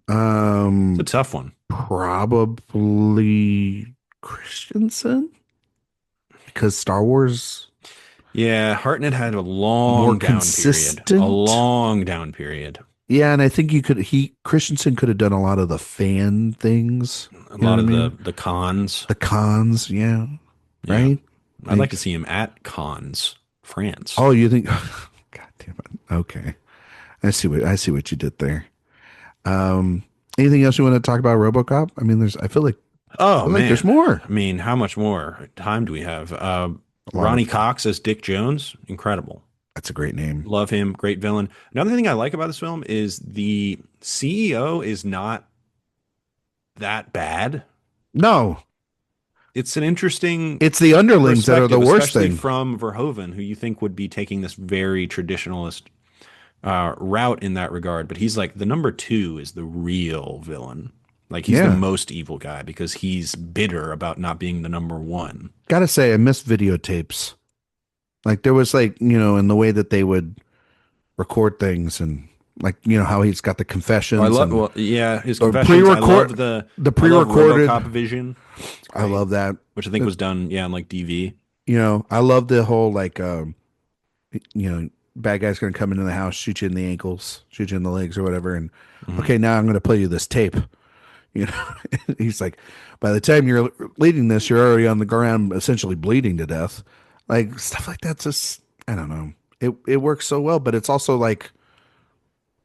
It's a tough one. probably Christensen because Star Wars Yeah, Hartnett had a more long down period. consistent. A long down period. Yeah, and I think Christensen could have done a lot of the fan things. A You know lot what of I mean? the cons. The cons, yeah, Yeah. right. I'd like to see him at Cannes, France. Oh, you think? God damn it. Okay, I see what you did there. Anything else you want to talk about RoboCop? I mean, I feel like Oh man, there's more. I mean, how much more time do we have? A lot Ronnie of- Cox as Dick Jones, incredible. That's a great name. Love him, great villain. Another thing I like about this film is the CEO is not that bad. No, It's an interesting it's the underlings that are the perspective, worst especially thing. from Verhoeven, who you think would be taking this very traditionalist route in that regard. But he's like the number two is the real villain. Like he's the Yeah. most evil guy because he's bitter about not being the number one. Gotta say, I miss videotapes. Like there was like, in the way that they would record things and like, how he's got the confessions. I love, and well, yeah, his or confessions. I pre-record- love the I love pre-recorded. RoboCop vision. It's I great, love that. which I think was done, yeah, on like DV. I love the whole like, bad guy's gonna come into the house, shoot you in the ankles, shoot you in the legs or whatever, and okay, now I'm gonna play you this tape. He's like, by the time you're leading this, you're already on the ground, essentially bleeding to death. Like stuff like that's just, I don't know. It works so well, but it's also like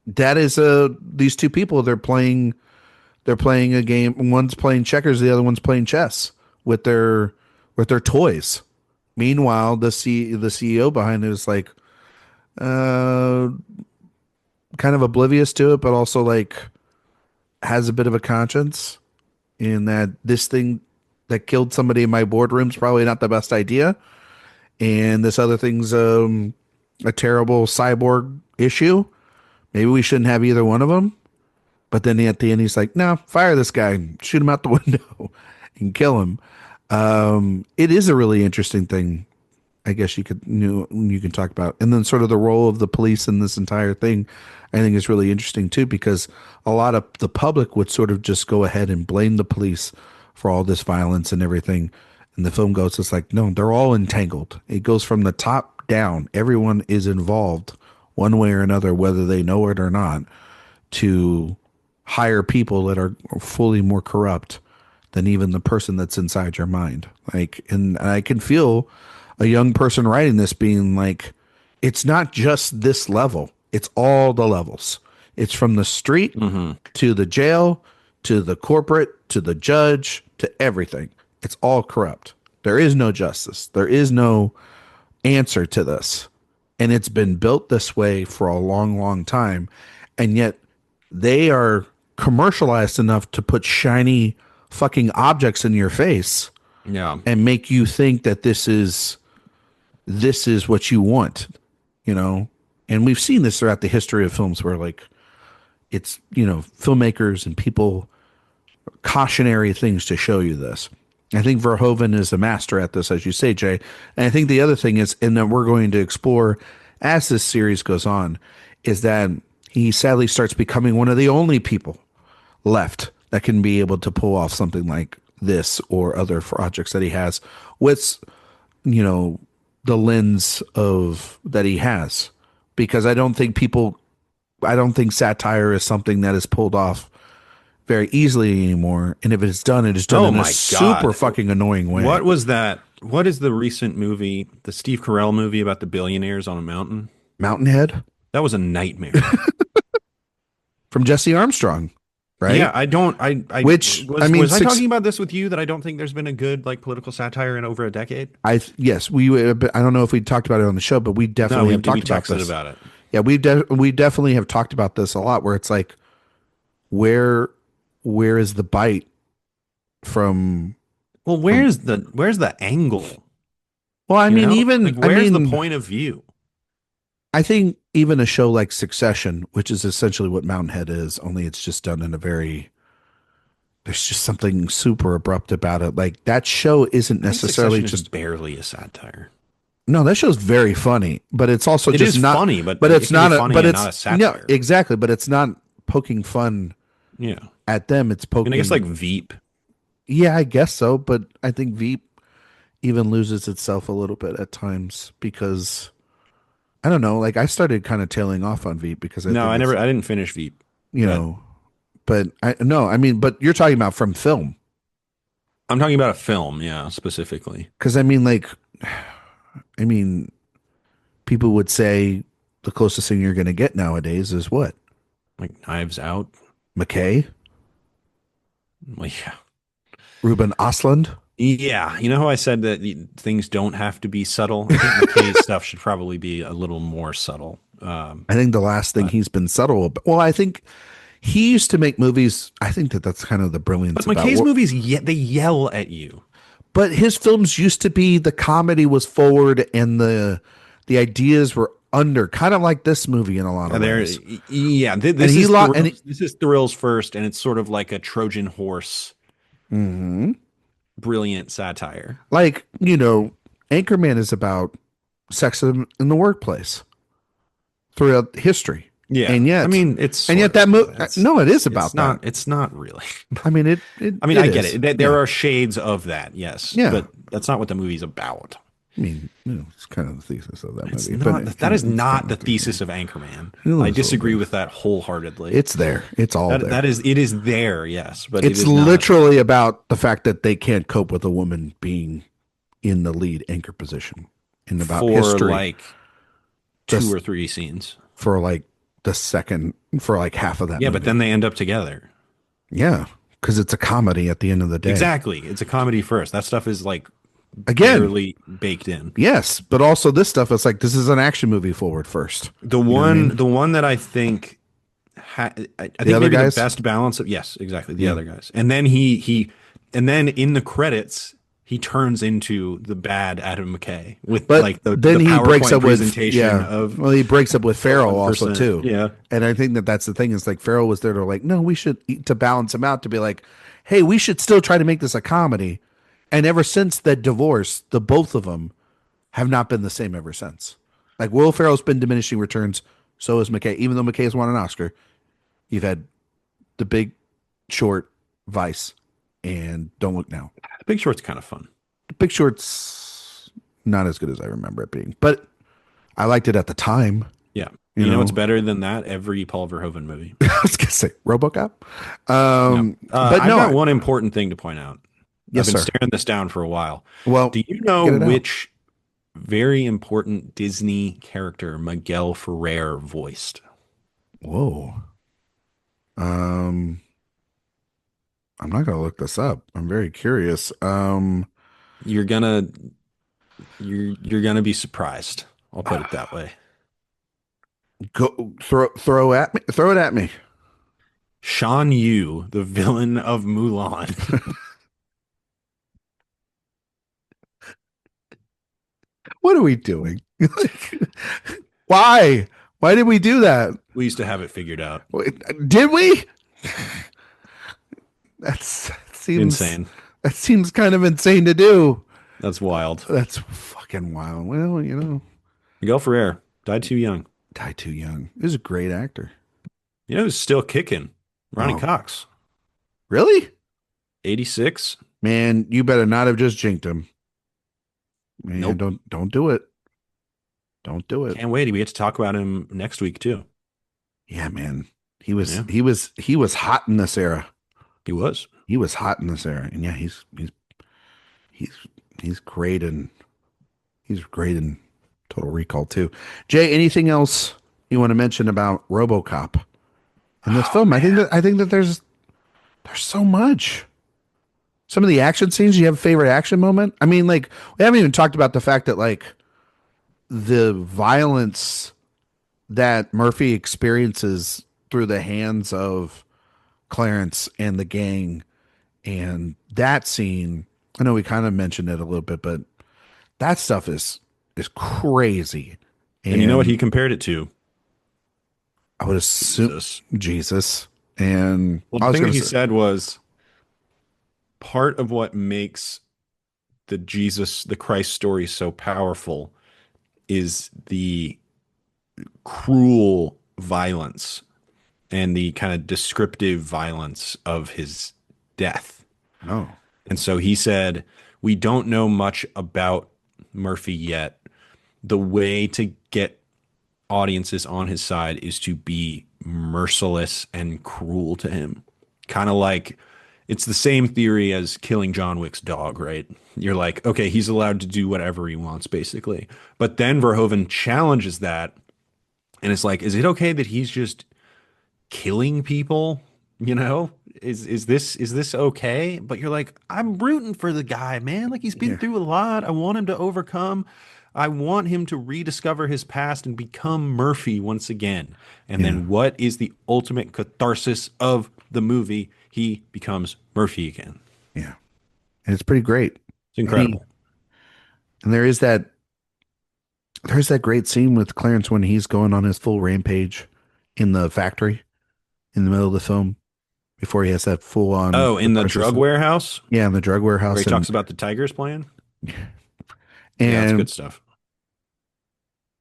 that is these two people they're playing a game. One's playing checkers, the other one's playing chess with their toys. Meanwhile, the CEO behind it is like uh kind of oblivious to it, but also like has a bit of a conscience in that this thing that killed somebody in my boardroom's probably not the best idea, and this other thing's a terrible cyborg issue. Maybe we shouldn't have either one of them. But then at the end, he's like, "No, fire this guy, shoot him out the window, and kill him." It is a really interesting thing. I guess you can talk about, and then sort of the role of the police in this entire thing. I think is really interesting too, because a lot of the public would sort of just go ahead and blame the police for all this violence and everything. And the film goes, it's like, no, they're all entangled. It goes from the top down. Everyone is involved one way or another, whether they know it or not, to hire people that are fully more corrupt than even the person that's inside your mind. Like, and I can feel a young person writing this being like, it's not just this level, it's all the levels. It's from the street to the jail to the corporate to the judge to everything. It's all corrupt. There is no justice. There is no answer to this. And it's been built this way for a long, long time. And yet they are commercialized enough to put shiny fucking objects in your face, and make you think that this is what you want, you know? And we've seen this throughout the history of films where, like, it's, you know, filmmakers and people cautionary things to show you this. I think Verhoeven is a master at this, as you say, Jay. And I think the other thing is, and that we're going to explore as this series goes on, is that he sadly starts becoming one of the only people left that can be able to pull off something like this or other projects that he has with, you know, the lens of that he has. Because I don't think satire is something that is pulled off very easily anymore. And if it's done, it is done in a super fucking annoying way. What was that? What is the recent movie, the Steve Carell movie about the billionaires on a mountain? Mountainhead? That was a nightmare. From Jesse Armstrong, right? Yeah, was I talking about this with you, that I don't think there's been a good, like, political satire in over a decade? Yes, I don't know if we talked about it on the show, but we definitely have talked about this. About it. Yeah, we definitely have talked about this a lot, where it's like, where is the bite from? Well, where's the angle? Well, I mean, even like, where's the point of view? I think even a show like Succession, which is essentially what Mountainhead is, only it's just done in a very, there's just something super abrupt about it. Like, that show isn't necessarily just barely a satire. No, that show's very funny, but it's also it just is not funny, but it's not not a satire. No, exactly, but it's not poking fun. Yeah, at them, it's poking. And I guess like Veep. Yeah, I guess so, but I think Veep even loses itself a little bit at times, because I don't know. Like, I started kind of tailing off on Veep because I didn't finish Veep. But but you're talking about from film. I'm talking about a film, yeah, specifically. Because people would say the closest thing you're going to get nowadays is what? Like Knives Out, McKay. Well, yeah. Ruben Östlund. Yeah, you know how I said that things don't have to be subtle? I think McKay's stuff should probably be a little more subtle. I think the last thing he's been subtle about, well, I think he used to make movies. I think that's kind of the brilliance. But McKay's movies, they yell at you. But his films used to be, the comedy was forward and the ideas were under, kind of like this movie in a lot of ways. Yeah, this is thrills first, and it's sort of like a Trojan horse. Mm-hmm. Brilliant satire. Like, Anchorman is about sexism in the workplace throughout history. Yeah, and yet, that movie. No, it is about that. It's not really. I mean, I get it. There are shades of that, yes. Yeah, but that's not what the movie's about. I mean, it's kind of the thesis of that movie. That is not the thesis of Anchorman. I disagree with that wholeheartedly. It's there. It's all there. It is there, yes. But it's literally about the fact that they can't cope with a woman being in the lead anchor position, and about history. Like 2 or 3 scenes. For like the second, for like half of that movie. But then they end up together. Yeah, because it's a comedy at the end of the day. Exactly. It's a comedy first. That stuff is like, again, barely baked in. Yes, but also this stuff is like, this is an action movie forward first. The one that I think I think maybe the best balance of, yes, exactly, the other guys. And then and then in the credits he turns into the bad Adam McKay with But like the then he breaks PowerPoint up with, presentation yeah. of Well, he breaks up with Farrell also 1%. too. Yeah. And I think that that's the thing is like Farrell was there to like, no, we should to balance him out to be like, hey, we should still try to make this a comedy. And ever since that divorce, the both of them have not been the same ever since. Like Will Ferrell's been diminishing returns, so is McKay. Even though McKay has won an Oscar, you've had The Big Short, Vice, and Don't Look Now. The Big Short's kind of fun. The Big Short's not as good as I remember it being, but I liked it at the time. Yeah. You know, what's better than that? Every Paul Verhoeven movie. I was gonna say Robocop. No. But I've no, got one important thing to point out. yes, I've been sir. staring this down for a while. Well, Do you know get it out. which very important Disney character Miguel Ferrer voiced? Whoa. Um, I'm not gonna look this up. I'm very curious. You're gonna you're gonna be surprised. I'll put it that way. Go throw at me. Throw it at me. Shan Yu, the villain of Mulan. What are we doing? Why? Why did we do that? We used to have it figured out. Wait, did we? That seems Insane. That seems kind of insane to do. That's wild. That's fucking wild. Well, you know, Miguel Ferrer died too young. died too young. He was a great actor. You know who's still kicking? Ronnie Oh. Cox. Really? 86. Man, you better not have just jinked him. Man, Nope. don't do it. Don't do it. Can't wait. We get to talk about him next week too. Yeah, man. He was Yeah. he was hot in this era. He was. He was hot in this era. And yeah, he's he's great in Total Recall too. Jay, anything else you want to mention about RoboCop in this film? I think that there's so much. Some of the action scenes, you have a favorite action moment? I mean, like, we haven't even talked about the fact that like the violence that Murphy experiences through the hands of Clarence and the gang, and that scene, I know we kind of mentioned it a little bit, but that stuff is crazy. And you know what he compared it to? I would assume Jesus. Jesus. And Well, I the was thing going that to he say, said was part of what makes the Jesus, the Christ story so powerful is the cruel violence and the kind of descriptive violence of his death. oh, And so he said, we don't know much about Murphy yet. The way to get audiences on his side is to be merciless and cruel to him. Kind of like it's the same theory as killing John Wick's dog, right? You're like, okay, he's allowed to do whatever he wants, basically. But then Verhoeven challenges that, and it's like, is it okay that he's just killing people? You know, is this okay? But you're like, I'm rooting for the guy, man. Like he's been yeah, through a lot. I want him to overcome. I want him to rediscover his past and become Murphy once again. And yeah, then what is the ultimate catharsis of the movie? He becomes Murphy again. yeah. And it's pretty great. It's incredible. And there's that great scene with Clarence when he's going on his full rampage in the factory in the middle of the film before he has that full on. Oh, in the drug warehouse Yeah, in the drug warehouse. where he talks about the Tigers playing. Yeah, that's and good stuff.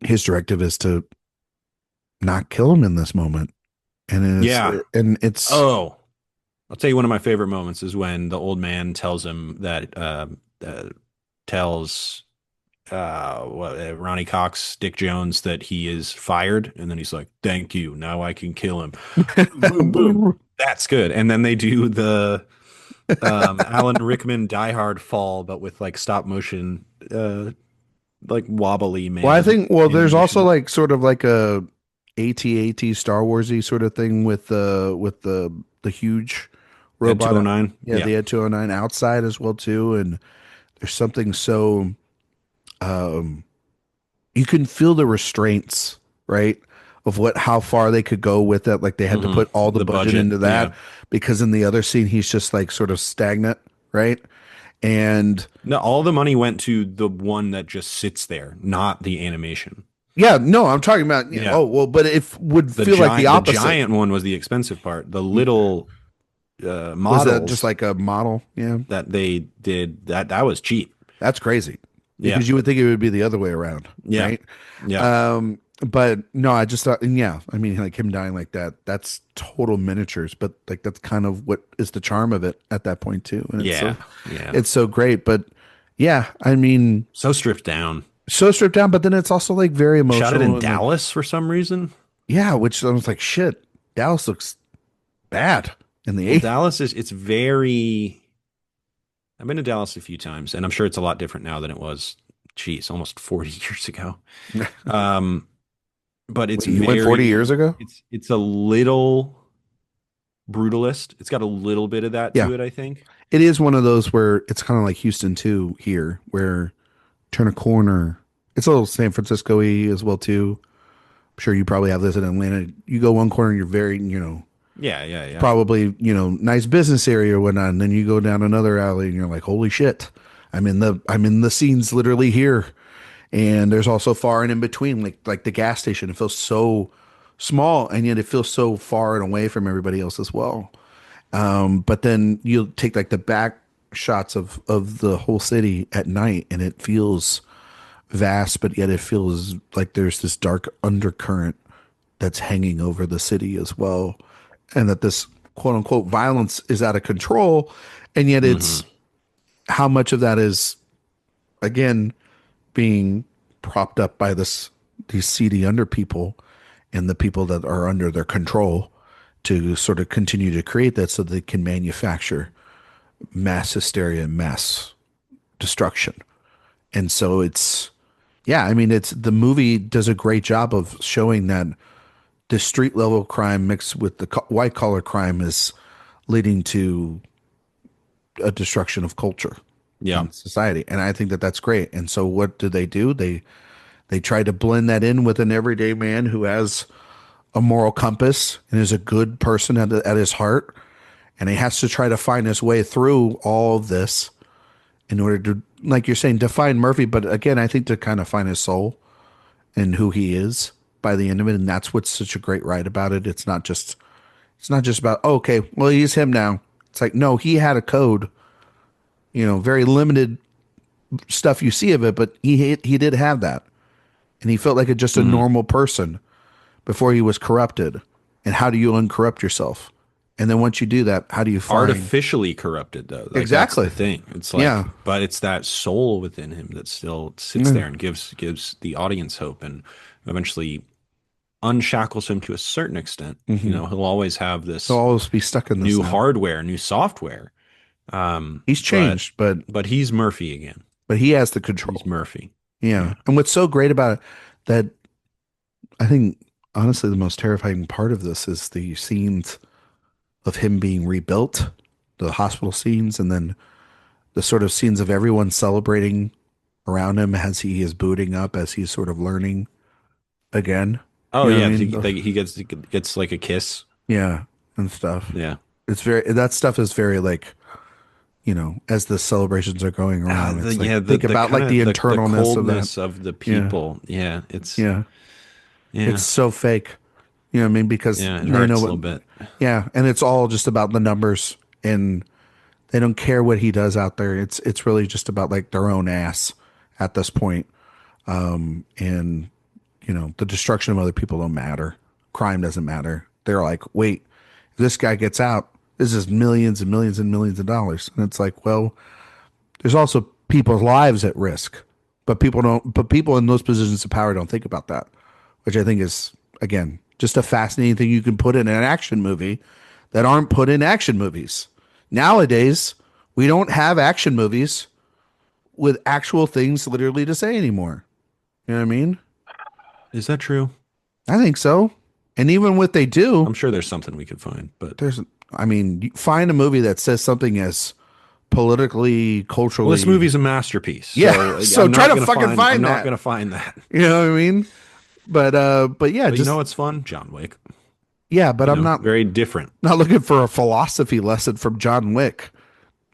his directive is to not kill him in this moment. And Yeah. it's Oh, I'll tell you one of my favorite moments is when the old man tells him that tells Ronnie Cox, Dick Jones, that he is fired, and then he's like, "Thank you. Now I can kill him." Boom, boom. That's good. And then they do the Alan Rickman Die Hard fall, but with like stop motion, like wobbly man. well, I think there's also animation. like sort of like a AT-AT Star Warsy sort of thing with the huge Ed robot. 209. Yeah, the Ed 209 outside as well too, and there's something so you can feel the restraints, right? Of how far they could go with it. Like they had to put all the budget into that yeah. because in the other scene he's just like sort of stagnant, right? And No, all the money went to the one that just sits there, not the animation. yeah, no, I'm talking about, Yeah. oh, well, but it would feel like the The opposite. giant one was the expensive part. The little Was that just models like a model? Yeah. that they did, that was cheap. That's crazy Yeah. because you would think it would be the other way around, Yeah. right? Yeah. But no, I just thought, and yeah, I mean, like him dying like that, that's total miniatures, but like that's kind of what is the charm of it at that point too. And Yeah. Yeah. it's so great. But yeah, I mean, So stripped down. so stripped down, but then it's also like very Shot it emotional in and like, Dallas for some reason. yeah, which I was like, shit, Dallas looks bad in the Well, eighth. Dallas is, it's very, I've been to Dallas a few times, and I'm sure it's a lot different now than it was, geez, almost 40 years ago. Um, but it's You went 40 very, years ago? it's a little brutalist. It's got a little bit of that Yeah. to it, I think. It is one of those where it's kind of like Houston too here, where turn a corner. It's a little San Francisco-y as well too. I'm sure you probably have this in Atlanta. You go one corner, you're very, Yeah, yeah, yeah. probably, nice business area or whatnot, and then you go down another alley and you're like, holy shit. I'm in the scenes literally here. And there's also far and in between, like the gas station. It feels so small and yet it feels so far and away from everybody else as well. But then you'll take like the back shots of the whole city at night and it feels vast, but yet it feels like there's this dark undercurrent that's hanging over the city as well. And that this quote unquote violence is out of control. And yet it's how much of that is, again, being propped up by these seedy under people and the people that are under their control to sort of continue to create that so they can manufacture mass hysteria and mass destruction. And so it's, yeah, I mean, the movie does a great job of showing that the street level crime mixed with the white collar crime is leading to a destruction of culture Yeah. in society. And I think that that's great. And so what do? They try to blend that in with an everyday man who has a moral compass and is a good person at his heart. And he has to try to find his way through all of this in order to, like you're saying, define Murphy. But again, I think to kind of find his soul and who he is by the end of it. And that's what's such a great write about it. It's not just about, oh, okay, well, he's him now. It's like, no, he had a code, very limited stuff you see of it, but he did have that. And he felt like just a normal person before he was corrupted. And how do you uncorrupt yourself? And then once you do that, how do you find Artificially corrupted though? Like, exactly that's the thing. It's like, yeah, but it's that soul within him that still sits there and gives the audience hope and eventually unshackles him to a certain extent. He'll always have this he'll always be stuck in this new now. hardware, new software. He's changed, but he's Murphy again. But he has the control. He's Murphy. Yeah. And what's so great about it that I think honestly the most terrifying part of this is the scenes of him being rebuilt, the hospital scenes, and then the sort of scenes of everyone celebrating around him as he is booting up, as he's sort of learning again. Oh You know yeah, what I mean? he gets like a kiss. Yeah, and stuff. Yeah. That stuff is very like, as the celebrations are going around, it's like, think about like the internalness of that. Of the people. Yeah, it's Yeah. yeah, It's so fake. You know what I mean? Because yeah, it they hurts know a what, little bit. yeah, and it's all just about the numbers, and they don't care what he does out there. It's really just about like their own ass at this point. And the destruction of other people don't matter. Crime doesn't matter. They're like, wait, if this guy gets out, this is millions and millions and millions of dollars. And it's like, well, there's also people's lives at risk, but people in those positions of power don't think about that, which I think is, again, just a fascinating thing you can put in an action movie that aren't put in action movies. Nowadays, we don't have action movies with actual things literally to say anymore. You know what I mean? Is that true? I think so. And even what they do, I'm sure there's something we could find, but you find a movie that says something as politically, culturally. well, this movie's a masterpiece. Yeah. So I'm try not to gonna fucking find I'm that. not gonna find that. You know what I mean? But yeah, But just what's fun? John Wick. yeah. But I'm not Very different. looking for a philosophy lesson from John Wick.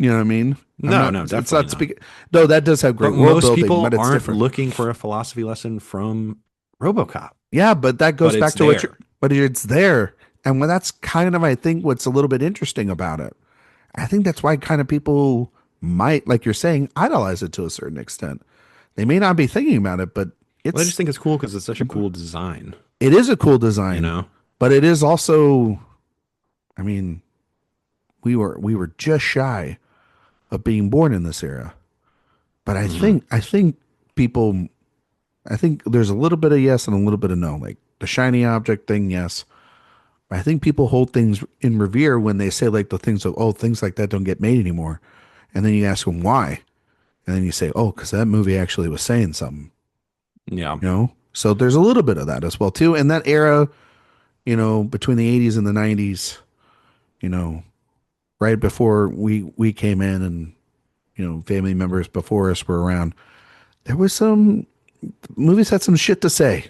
You know what I mean? I'm No, not. no, It's definitely not not. speaking. No, that does have But great world most building, people but it's aren't different. looking for a philosophy lesson from RoboCop, Yeah, but that but goes it's back to what you're. there. But it's there, and when that's kind of I think what's a little bit interesting about it. I think that's why kind of people might, like you're saying, idolize it to a certain extent. They may not be thinking about it, but Well, I just it's think it's cool because it's such a cool design, it is a cool you design, know? but it is also. I mean, we were just shy of being born in this era, but Hmm. I think people. I think there's a little bit of yes and a little bit of no. Like the shiny object thing, yes. I think people hold things in revere when they say like the things of things like that don't get made anymore, and then you ask them why, and then you say because that movie actually was saying something, Yeah. you know. So there's a little bit of that as well too. And that era, between the 80s and the 90s, you know, right before we came in, and family members before us were around, there was some movies had some shit to say,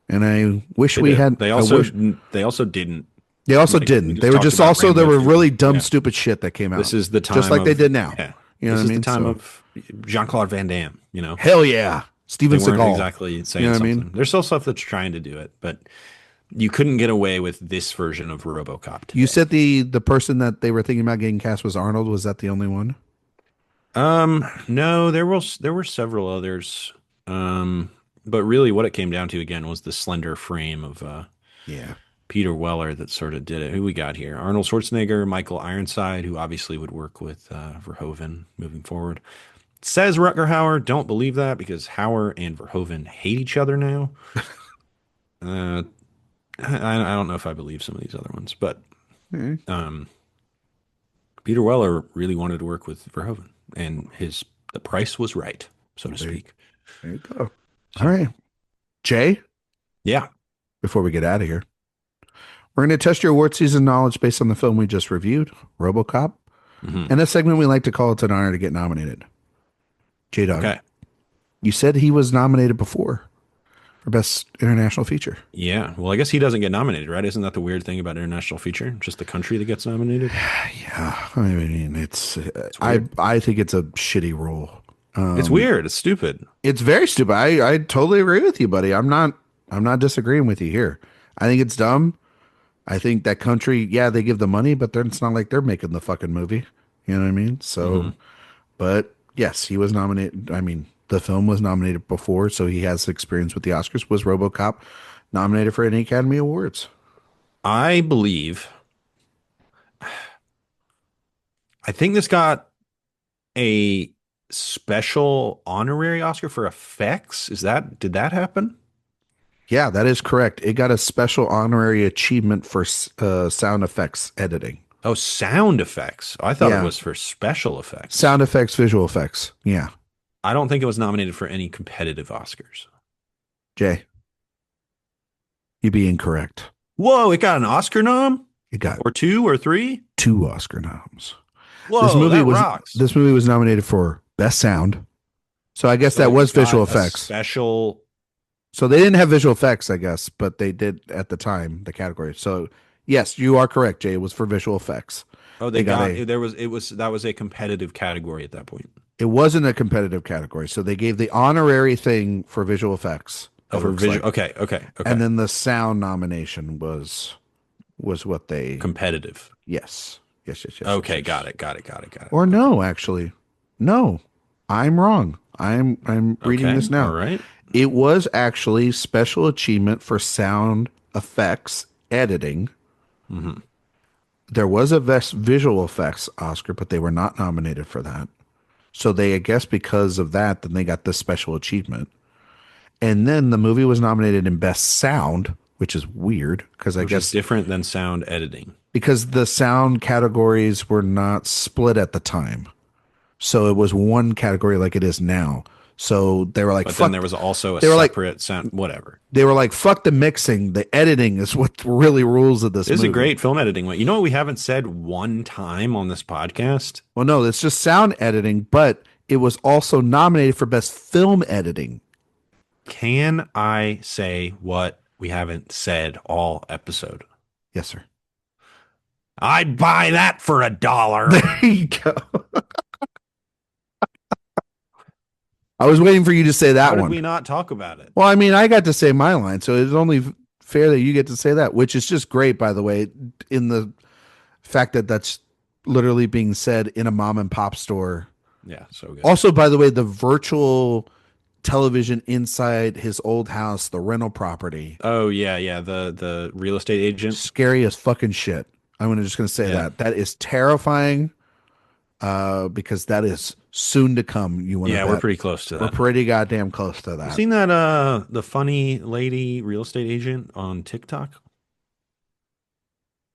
and I wish They we did. had. I wish They also didn't. they also Like we didn't. They just were talked just about also there Rambo were 2. really dumb, Yeah. stupid shit that came This out, is the just time like they of did now. yeah. You know This what I is the mean? time So of Jean-Claude Van Damme, you know. hell yeah, They Steven weren't Seagal. exactly You know saying what I mean? something. There's still stuff that's trying to do it, but you couldn't get away with this version of RoboCop You today. said the person that they were thinking about getting cast was Arnold. Was that the only one? No, there were several others. Um, but really what it came down to again was the slender frame of Yeah. Peter Weller that sort of did it. Who we got here? Arnold Schwarzenegger, Michael Ironside, who obviously would work with Verhoeven moving forward. Says Rutger Hauer. Don't believe that because Hauer and Verhoeven hate each other now. Uh, I don't know if I believe some of these other ones, but Okay. um, Peter Weller really wanted to work with Verhoeven, and the price was right, so to There, speak. there you go. All So right, Jay. yeah. Before we get out of here, we're going to test your award season knowledge based on the film we just reviewed, RoboCop, Hmm. and a segment we like to call "It's an Honor to Get Nominated." J Dog, Okay. you said he was nominated before for Best International Feature. Yeah. Well, I guess he doesn't get nominated, right? Isn't that the weird thing about international feature? Just the country that gets nominated? Yeah, I mean it's It's I weird. I think it's a shitty rule. It's weird. It's stupid. It's very stupid. I totally agree with you, buddy. I'm not disagreeing with you here. I think it's dumb. I think that country, yeah, they give the money, but then it's not like they're making the fucking movie. You know what I mean? Hmm. So, but yes, he was nominated. I mean, the film was nominated before, so he has experience with the Oscars. Was RoboCop nominated for any Academy Awards? I believe, I think this got a special honorary Oscar for effects. Did that happen? Yeah, that is correct. It got a special honorary achievement for sound effects editing. Oh, sound effects. I thought it Yeah, was for special effects. sound effects, visual effects. Yeah, I don't think it was nominated for any competitive Oscars. Jay, you'd be incorrect. Whoa, it got an Oscar nom? It got Or two or three? two Oscar noms. This Whoa, movie that was rocks. this movie was nominated for best sound. So I guess So that it was visual got a effects. special. So they didn't have visual effects, I guess, but they did at the time the category. So yes, you are correct, Jay. It was for visual effects. Oh, They got a. that was a competitive category at that point. It wasn't a competitive category, so they gave the honorary thing for visual effects. Oh, It for looks visual. like, Okay, okay, and okay. then the sound nomination was what they. Competitive. Yes, yes, yes, yes, yes, Okay, got yes. it, got it, got it, got it. Or Okay. no, actually, no, I'm wrong. I'm reading Okay, this all now. right. It was actually special achievement for sound effects editing. Hmm. There was a visual effects Oscar, but they were not nominated for that. So they, I guess, because of that, then they got this special achievement. And then the movie was nominated in best sound, which is weird because I Which is guess different than sound editing. because the sound categories were not split at the time. So it was one category like it is now. So they were like, But then there fuck. was also a They were like, separate sound, whatever. they were like, fuck the mixing. The editing is what really rules of this This is a movie. great film editing one. You know what we haven't said one time on this podcast? Well, no, it's just sound editing, but it was also nominated for best film editing. Can I say what we haven't said all episode? Yes, sir. I'd buy that for $1. There you go. I was waiting for you to say How that did one. we not talk about it? Well, I mean, I got to say my line, so it's only fair that you get to say that, which is just great, by the way, in the fact that that's literally being said in a mom and pop store. Yeah, so good. Also, by the way, the virtual television inside his old house, the rental property, Oh yeah, yeah. The real estate agent. scary as fucking shit. Just gonna say Yeah. that is terrifying. Because that is soon to come. You want to Yeah, bet? we're pretty close to We're that. pretty goddamn close to You that. seen that the funny lady real estate agent on TikTok?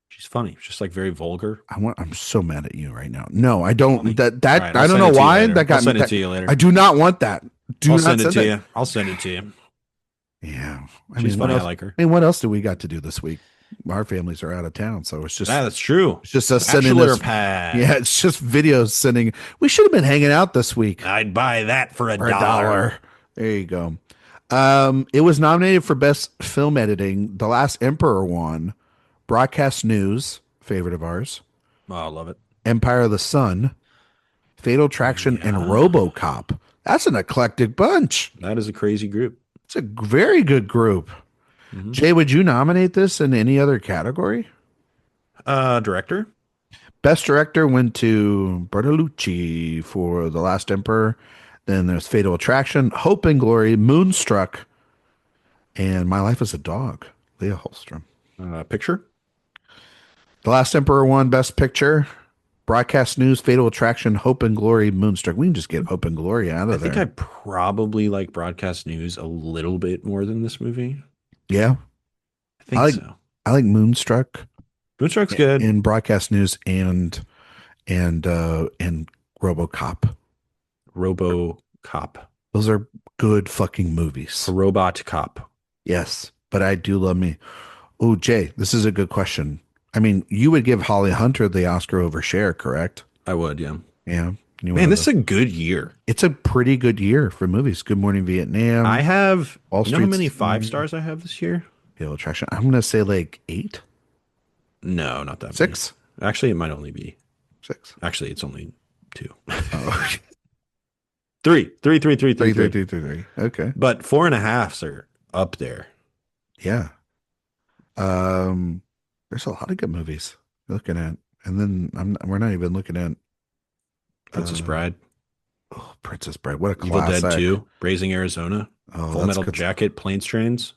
She's funny. She's just like very vulgar. I'm so mad at you right now. No, I don't. Funny. That All right, I I'll don't send know it to you why later. that got I'll send me. it to you later. I do not want that. Do I'll not send it send to it. you. I'll send it to you. Yeah, She's funny. what I else? like her. I mean, what else do we got to do this week? Our families are out of town, so Yeah, that's true. it's just us sending Bachelor this. pad. Yeah, it's just videos sending. We should have been hanging out this week I'd buy that for for $1. $1. There you go. It was nominated for best film editing. The Last Emperor won. Broadcast News, favorite of ours. Oh, I love it. Empire of the Sun, Fatal Attraction, and Yeah. RoboCop. That's an eclectic bunch. That is a crazy group. It's a very good group. Mhm. Jay, would you nominate this in any other category? Director? Best director went to Bertolucci for The Last Emperor. Then there's Fatal Attraction, Hope and Glory, Moonstruck, and My Life as a Dog, Leah Holstrom. Picture? The Last Emperor won Best Picture. Broadcast News, Fatal Attraction, Hope and Glory, Moonstruck. We can just get Hope and Glory out of I think there. I probably like Broadcast News a little bit more than this movie. Yeah, I think I like so. I like Moonstruck Moonstruck's good. in Broadcast News and RoboCop. RoboCop. Those are good fucking movies. A robot cop. Yes, but I do love me. Oh, Jay, this is a good question. I mean, you would give Holly Hunter the Oscar over Cher, correct? I would, yeah. Yeah. Man, this is a good year. It's a pretty good year for movies. Good Morning Vietnam. I have, Wall you know how Street's- many 5 stars I have this year? Fatal Attraction. I'm gonna say like 8, No, not that many. 6, Actually, it might only be. 6. Actually, it's only 2. Oh, Three. three. Okay. But 4.5s are up there. Yeah. There's a lot of good movies you're looking at, and then we're not even looking at Princess Bride, oh, Princess Bride. What a Evil classic! Dead 2, Raising Arizona, Oh, Full that's Metal good. Jacket, Planes, Trains.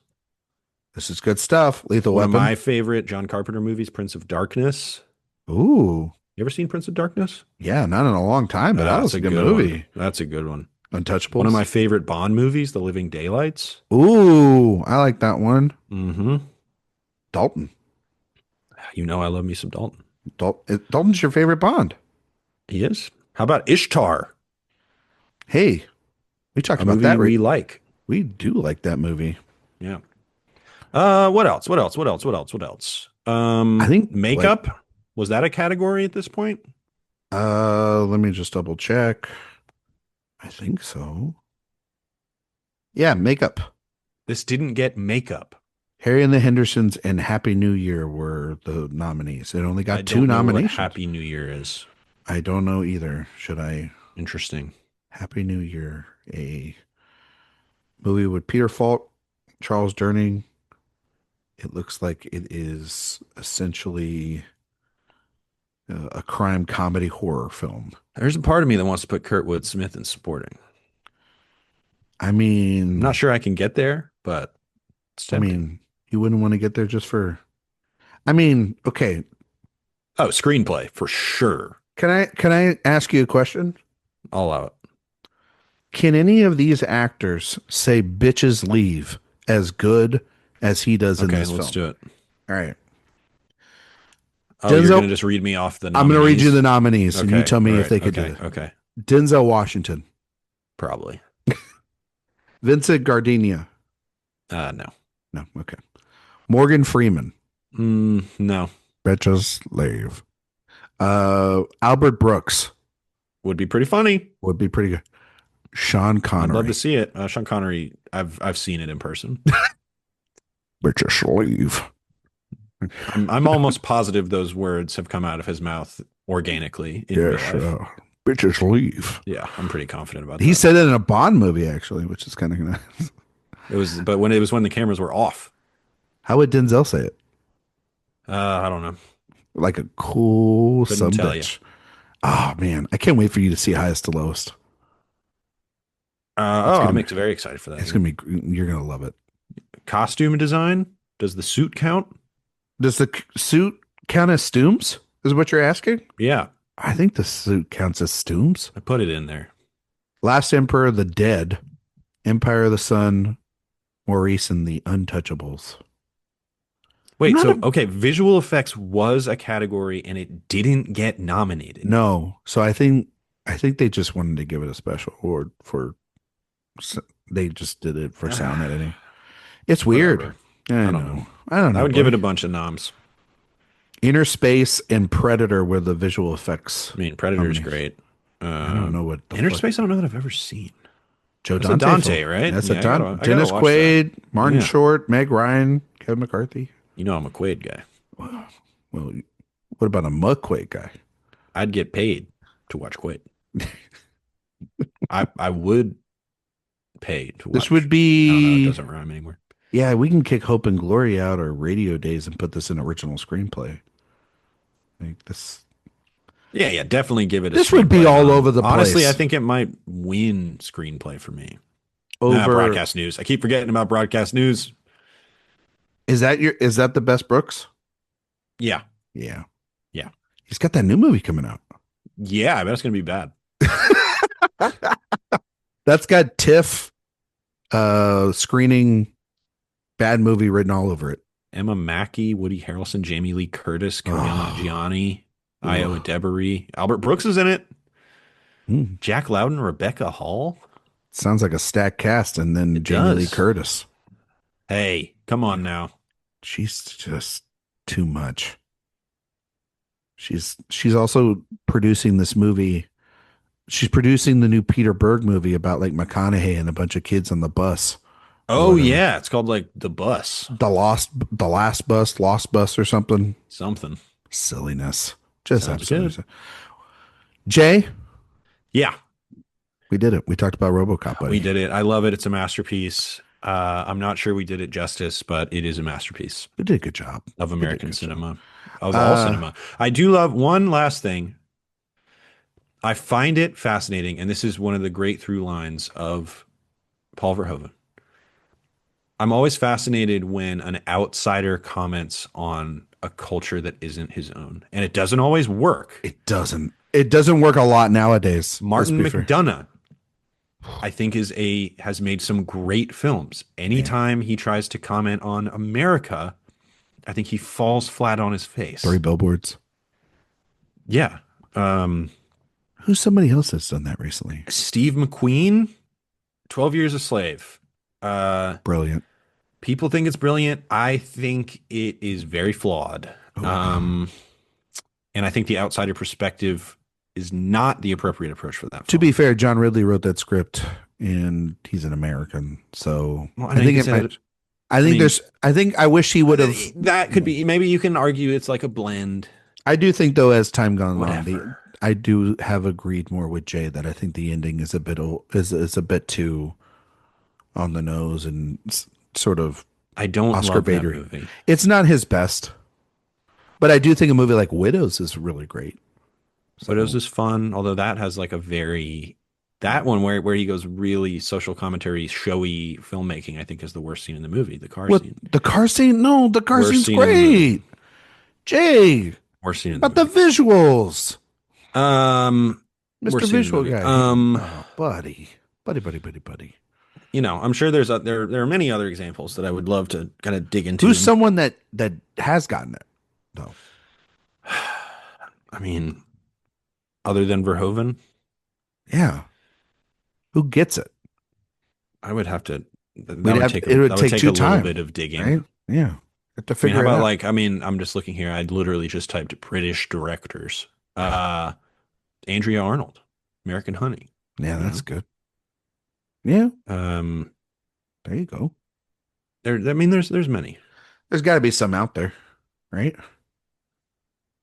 This is good stuff. Lethal One Weapon. of my favorite John Carpenter movies, Prince of Darkness. Ooh, You ever seen Prince of Darkness? yeah, not in a long time, but that was That's a good one. movie. That's a good one. Untouchables. One of my favorite Bond movies, The Living Daylights. Ooh, I like that one. Mm-hmm. Dalton. You know I love me some Dalton. Dalton's your favorite Bond. He is. How about Ishtar? Hey, we talked A about movie that. we like. We do like that movie. Yeah. What else? I think makeup. Was that a category at this point? Let me just double check. I think so. Yeah, makeup. This didn't get makeup. Harry and the Hendersons and Happy New Year were the nominees. It only got I 2 don't know what nominations. Happy New Year is. I don't know either. Should I? Interesting. Happy New Year, a movie with Peter Falk, Charles Durning. It looks like it is essentially a crime comedy horror film. There's a part of me that wants to put Kurtwood Smith in supporting. I mean, I'm not sure I can get there, but it's I tempting. mean, you wouldn't want to get there just for. I mean, okay. Oh, screenplay for sure. Can I ask you a question? I'll allow it. Can any of these actors say "bitches leave" as good as he does in Okay, this let's film? do it. All right. Oh, you're Denzel- going to just read me off the I'm going to read you the nominees? nominees, and you tell me all if right, they could okay, do it. Okay, Denzel Washington, probably. Vincent Gardenia. No. No, okay. Morgan Freeman, No. bitches leave. Albert Brooks Would be pretty funny. would be pretty good. Sean I'd Connery, love to see it. Sean Connery, I've seen it in person. bitches leave. I'm almost positive those words have come out of his mouth organically in real Yes, life. bitches leave. Yeah, I'm pretty confident about He that. said it in a Bond movie, actually, which is kind of nice. But when it was when the cameras were off. How would Denzel say it? I don't know. Like a cool Couldn't some tell you. bitch. Oh man, I can't wait for you to see Highest to Lowest. It's gonna I'm be, very excited for that. it's Yeah. gonna be, you're gonna love it. Costume design? Does the suit count? Does the suit count as stooms? Is what you're asking? Yeah, I think the suit counts as stooms. I put it in there. Last Emperor of the Dead, Empire of the Sun, Maurice and the Untouchables. I'm Wait, not so a okay, visual effects was a category and it didn't get nominated. no, so I think they just wanted to give it a special award for. They just did it for sound editing. It's weird. Whatever. I I don't know. know. I don't I know, would give it buddy. a bunch of noms. Inner Space and Predator were the visual effects I mean, Predator's nominees. great. I don't know what the Inner fuck. Space, I don't know that I've ever seen. Joe That's a Dante Dante, film. right? That's a Yeah, Dante. I gotta Dennis watch that. Quaid, Martin Yeah. Short, Meg Ryan, Kevin McCarthy. You know I'm a Quaid guy. Well, what about a McQuade guy? I'd get paid to watch Quaid. I would pay to This watch. would I don't know, it be, doesn't rhyme anymore. yeah, we can kick Hope and Glory out or Radio Days and put this in original screenplay. Like this, Yeah, definitely give it a this would be screenplay all nom. over the Honestly, place. I think it might win screenplay for me. Over, Broadcast news. I keep forgetting about broadcast news. is that the best Brooks? Yeah. Yeah. Yeah. He's got that new movie coming out. Yeah, I bet it's gonna be bad. That's got TIFF screening bad movie written all over it. Emma Mackey, Woody Harrelson, Jamie Lee Curtis, Karyana Oh. Gianni, Io Ugh. Debary, Albert Brooks is in it. Hmm. Jack Loudon, Rebecca Hall. Sounds like a stacked cast, and then It Jamie Lee does. Curtis. Hey, come on now. She's just too much. She's also producing this movie. She's producing the new Peter Berg movie about like McConaughey and a bunch of kids on the bus. Oh Whatever. yeah, it's called like The Bus. The last bus, lost bus or something. Something. Silliness. Just Sounds absolutely. good. Jay, Yeah, we did it. We talked about RoboCop, buddy. we did it. I love it. It's a masterpiece. I'm not sure we did it justice, but it is a masterpiece We did a good job. of We did a American good job. cinema, of all cinema. I do love one last thing. I find it fascinating, and this is one of the great through lines of Paul Verhoeven. I'm always fascinated when an outsider comments on a culture that isn't his own, and it doesn't always work. It doesn't. It doesn't work a lot nowadays. Martin Let's be fair. McDonagh, I think, has made some great films. Anytime he tries to comment on America, I think he falls flat on his face. 3 Billboards. Yeah. Who's somebody else that's done that recently? Steve McQueen, 12 Years a Slave. Brilliant. People think it's brilliant. I think it is very flawed. Oh. And I think the outsider perspective is not the appropriate approach for that To film. be fair, John Ridley wrote that script, and he's an American, so Well, I think it might. I think mean- there's. I think I wish he would have. That could be, maybe you can argue it's like a blend. I do think though, as time gone on, Whatever. I do have agreed more with Jay that I think the ending is a bit is a bit too on the nose and sort of. I don't Oscar love that Bader. movie. It's not his best, but I do think a movie like Widows is really great. So- Widows is fun, although that has like a very, that one where he goes really social commentary, showy filmmaking, I think is the worst scene in the movie. The car What scene. the car scene? No, the car Worst scene's scene in the movie. great. Jay, Worst scene in the about the movie. visuals, Mr. Mr. Visual guy. Um, Oh, buddy. you know, I'm sure there are many other examples that I would love to kind of dig into. Who's someone that has gotten it though? I mean, other than Verhoeven, Yeah, who gets it? I would have to. That We'd would have- take. it would that take would you take a little time, bit of digging. Right? Yeah, have to I mean, figure how it about out. like? I mean, I'm just looking here. I literally just typed British directors. Andrea Arnold, American Honey. Yeah, you that's know? good. Yeah, Um, there you go. I mean, there's many. There's got to be some out there. right?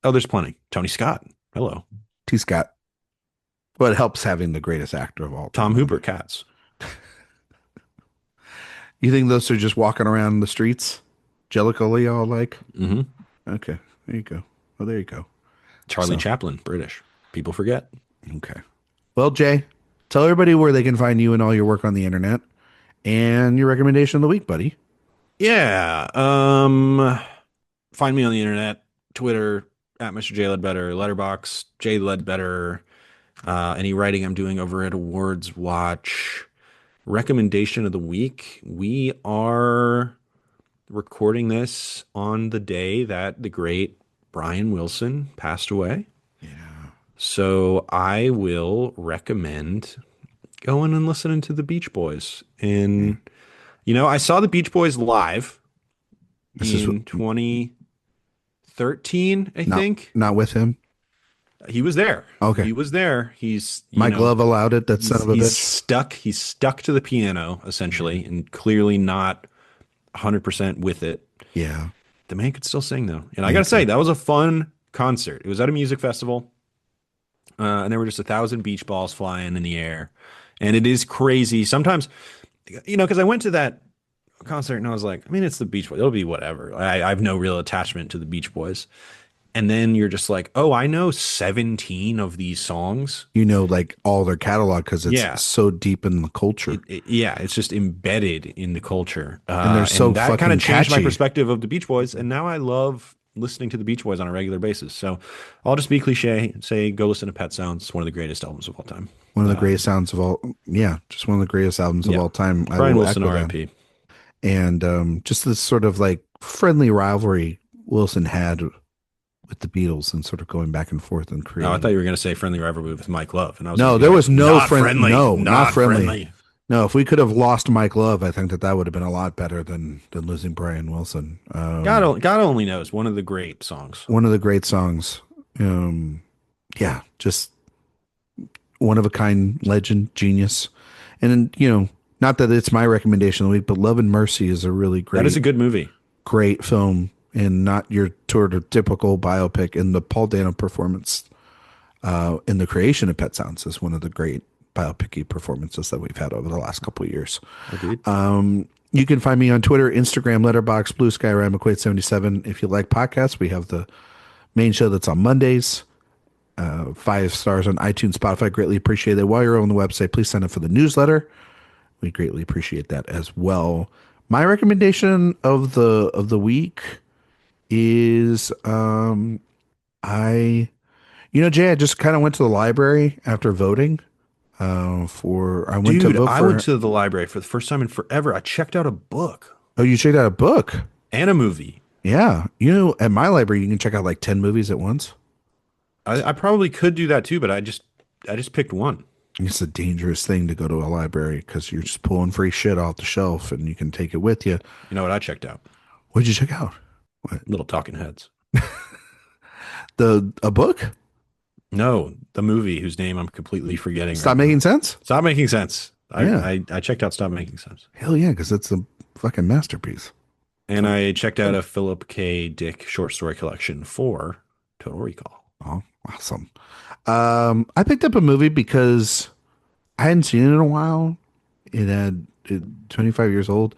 Oh, there's plenty. Tony Scott. Hello. T. Scott. But it helps having the greatest actor of all Tom time. Hooper, Cats. You think those are just walking around the streets, jellically all like? Hmm. Okay, there you go. Well, there you go. Charlie So, Chaplin, British. People forget. okay. Well, Jay, tell everybody where they can find you and all your work on the internet and your recommendation of the week, buddy. Yeah. Find me on the internet, Twitter at Mr. J Ledbetter, Letterbox J Ledbetter. Any writing I'm doing over at AwardsWatch. Recommendation of the week. We are recording this on the day that the great Brian Wilson passed away. Yeah. So I will recommend going and listening to the Beach Boys. And, I saw the Beach Boys live This is in 2013, I not think. not with him. He was there. Okay. He was there. He's, My glove allowed it. That son of a he's bitch. stuck. He's stuck to the piano essentially, and clearly not 100% with it. Yeah. The man could still sing though, and I gotta say that was a fun concert. It was at a music festival, and there were just 1,000 beach balls flying in the air, and it is crazy sometimes. Because I went to that concert and I was like, I mean, it's the Beach Boys. It'll be whatever. I have no real attachment to the Beach Boys. And then you're just like, oh, I know 17 of these songs. Like all their catalog because it's Yeah. so deep in the culture. Yeah, it's just embedded in the culture. And they're so that kind fucking of changed my catchy. perspective of the Beach Boys. And now I love listening to the Beach Boys on a regular basis. So I'll just be cliche, say go listen to Pet Sounds. It's one of the greatest albums of all time. One of the greatest sounds of all. Yeah, just one of the greatest albums of all time. Brian will Wilson, echo that. R.I.P. And just this sort of like friendly rivalry Wilson had with the Beatles and sort of going back and forth and creating. Oh, I thought you were going to say friendly rivalry with Mike Love. And I was No, like, there was no not friendly. No, not friendly. friendly. No, if we could have lost Mike Love, I think that would have been a lot better than losing Brian Wilson. God only knows. One of the great songs. One of the great songs. Yeah, just one of a kind, legend, genius. And not that it's my recommendation of the week, but Love and Mercy is a really great. That is a good movie. Great film, and not your sort of typical biopic. And the Paul Dano performance in the creation of Pet Sounds is one of the great biopic-y performances that we've had over the last couple of years. Agreed. You can find me on Twitter, Instagram, Letterbox, Blue Sky, Ryan McQuade77. If you like podcasts, we have the main show that's on Mondays. 5 stars on iTunes, Spotify. Greatly appreciate it. While you're on the website, please sign up for the newsletter. We greatly appreciate that as well. My recommendation of the week is Jay, I just kind of went to the library after voting. I went to the library for the first time in forever. I checked out a book. Oh, you checked out a book and a movie. Yeah, at my library you can check out like 10 movies at once. I probably could do that too, but I just picked one. It's a dangerous thing to go to a library because you're just pulling free shit off the shelf and you can take it with you. You know what I checked out? What'd you check out? What? Little Talking Heads. A book? No, the movie whose name I'm completely forgetting. Stop Making Sense? Stop Making Sense. Yeah. I checked out Stop Making Sense. Hell yeah, because it's a fucking masterpiece. And I checked out a Philip K. Dick short story collection for Total Recall. Oh, awesome. I picked up a movie because I hadn't seen it in a while. It's 25 years old.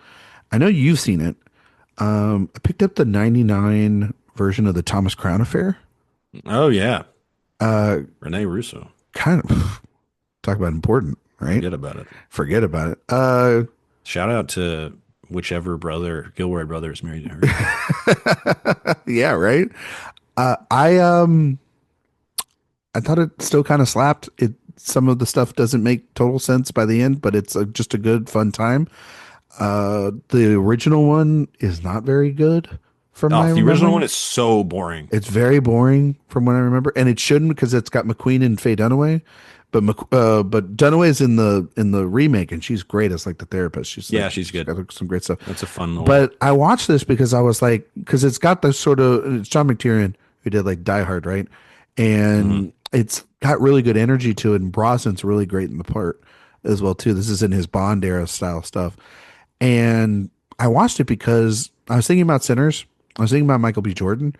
I know you've seen it. I picked up the 99 version of the Thomas Crown Affair. Oh, yeah. Rene Russo. Kind of. Talk about important, right? Forget about it. Shout out to whichever brother, Gilroy brothers, married her. Yeah, right. I thought it still kind of slapped. Some of the stuff doesn't make total sense by the end, but it's just a good, fun time. The original one is not very good. The original one is so boring. It's very boring from what I remember, and it shouldn't because it's got McQueen and Faye Dunaway. But Dunaway's in the remake, and she's great as like the therapist. She's good. She's got some great stuff. That's a fun little. But I watched this because I was like, because it's got the sort of, it's John McTiernan who did like Die Hard, right? And it's got really good energy to it, and Brosnan's really great in the part as well too. This is in his Bond era style stuff, and I watched it because I was thinking about Sinners, I was thinking about Michael B. Jordan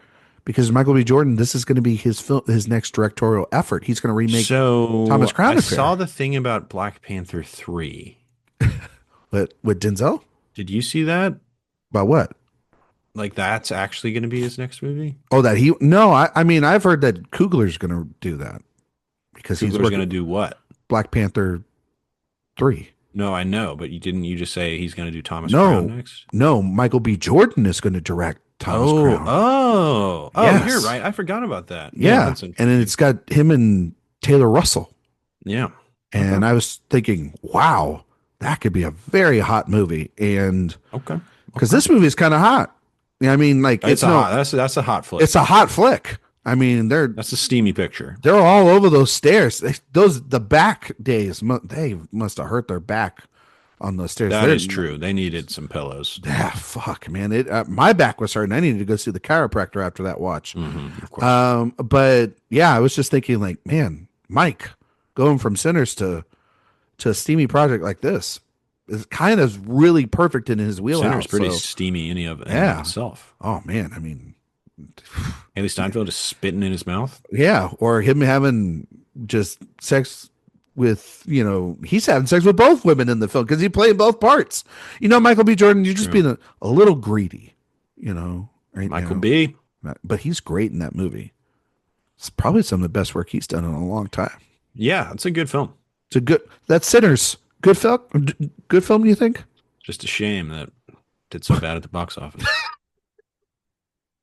because Michael B. Jordan, this is going to be his next directorial effort. He's going to remake Thomas So Crown I saw Affair. the thing about Black Panther 3. But with Denzel? Did you see that? About what? Like that's actually going to be his next movie? Oh, that he no, I mean I've heard that Coogler's going to do that because he's Coogler's going working to do what? Black Panther 3. No, I know, but you just say he's going to do Thomas Crown No, next? no, Michael B. Jordan is going to direct Thomas Crown. You're Yes. right. I forgot about that. Yeah, Yeah. that's And then interesting. it's got him and Taylor Russell. Yeah. Okay. And I was thinking, wow, that could be a very hot movie. And Okay. because Okay. this movie is kind of hot. Yeah, I mean, like It's a hot. That's a hot flick. it's a hot flick. I mean, That's a steamy picture. they're all over those stairs. The back days, they must have hurt their back on those stairs. That is true. They needed some pillows. Yeah, fuck, man. My back was hurting. I needed to go see the chiropractor after that watch. Of course. But yeah, I was just thinking, like, man, Mike, going from Sinners to a steamy project like this is kind of really perfect in his wheelhouse. Sinner's pretty So, steamy in of yeah. itself. Oh man, I mean, Haley Steinfeld is spitting in his mouth. yeah, or him having just sex with, he's having sex with both women in the film because he played both parts. Michael B. Jordan, you're just True. being a little greedy, right Michael now. B. But he's great in that movie. It's probably some of the best work he's done in a long time. Yeah, it's a good film. That's Sinners. Good film. Good film, do you think? Just a shame that it did so bad at the box office.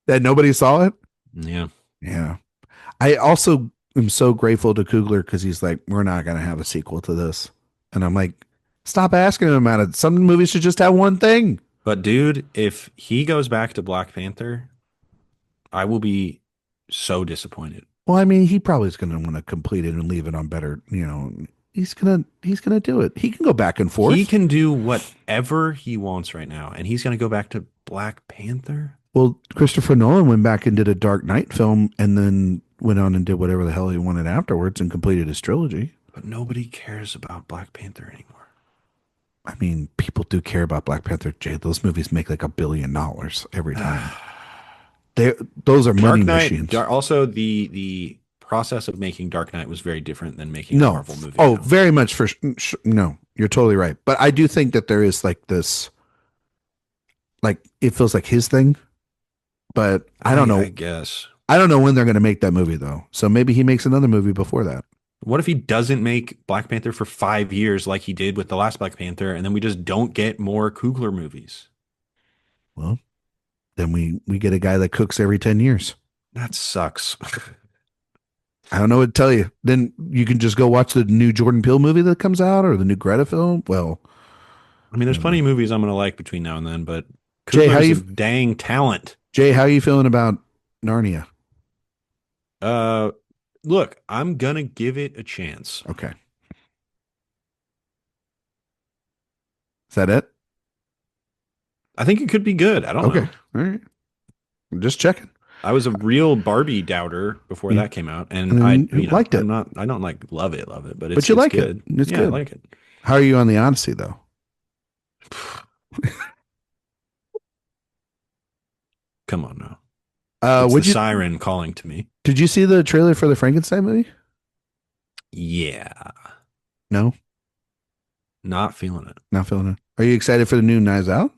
That nobody saw it? Yeah. Yeah. I also am so grateful to Coogler because he's like, we're not going to have a sequel to this. And I'm like, stop asking him about it. Some movies should just have one thing. But dude, if he goes back to Black Panther, I will be so disappointed. Well, I mean, he probably is going to want to complete it and leave it on better, he's gonna do it. He can go back and forth. He can do whatever he wants right now, and he's going to go back to Black Panther. Well, Christopher Nolan went back and did a Dark Knight film and then went on and did whatever the hell he wanted afterwards and completed his trilogy. But nobody cares about Black Panther anymore. I mean, people do care about Black Panther, Jay. Those movies make like $1 billion every time. Those are money machines. Also, the process of making Dark Knight was very different than making a No. Marvel movie. Oh, now. very much no, you're totally right. But I do think that there is like this, like it feels like his thing, but I don't know. I guess. I don't know when they're going to make that movie though. So maybe he makes another movie before that. What if he doesn't make Black Panther for 5 years like he did with the last Black Panther, and then we just don't get more Coogler movies? Well, then we get a guy that cooks every 10 years. That sucks. I don't know what to tell you. Then you can just go watch the new Jordan Peele movie that comes out or the new Greta film. Well, I mean, there's plenty of movies I'm going to like between now and then, but Jay, Coogler's a dang talent. Jay, how are you feeling about Narnia? Look, I'm going to give it a chance. Okay. Is that it? I think it could be good. I don't know. All right. I'm just checking. I was a real Barbie doubter before that came out, and I liked it. I don't like love it, but but you like good. it. It's yeah, good. I like it. How are you on the Odyssey though? Come on now. It's Would the you siren calling to me. Did you see the trailer for the Frankenstein movie? Yeah, No, not feeling it. not feeling it. Are you excited for the new Knives Out?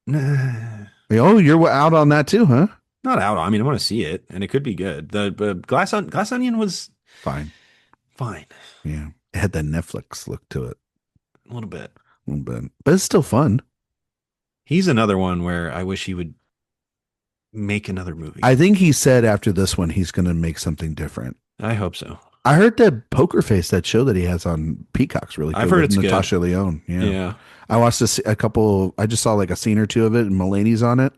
Nah, Oh, you're out on that too, huh? not out. I mean, I want to see it, and it could be good. The Glass Onion was Fine. fine, Yeah, it had that Netflix look to it a little bit. a little bit, but it's still fun. He's another one where I wish he would make another movie. I think he said after this one he's going to make something different. I hope so. I heard that Poker Face, that show that he has on Peacock's really good. I've heard with it's good. Natasha Lyonne. Yeah. Yeah. I watched a couple. I just saw like a scene or two of it, and Mulaney's on it.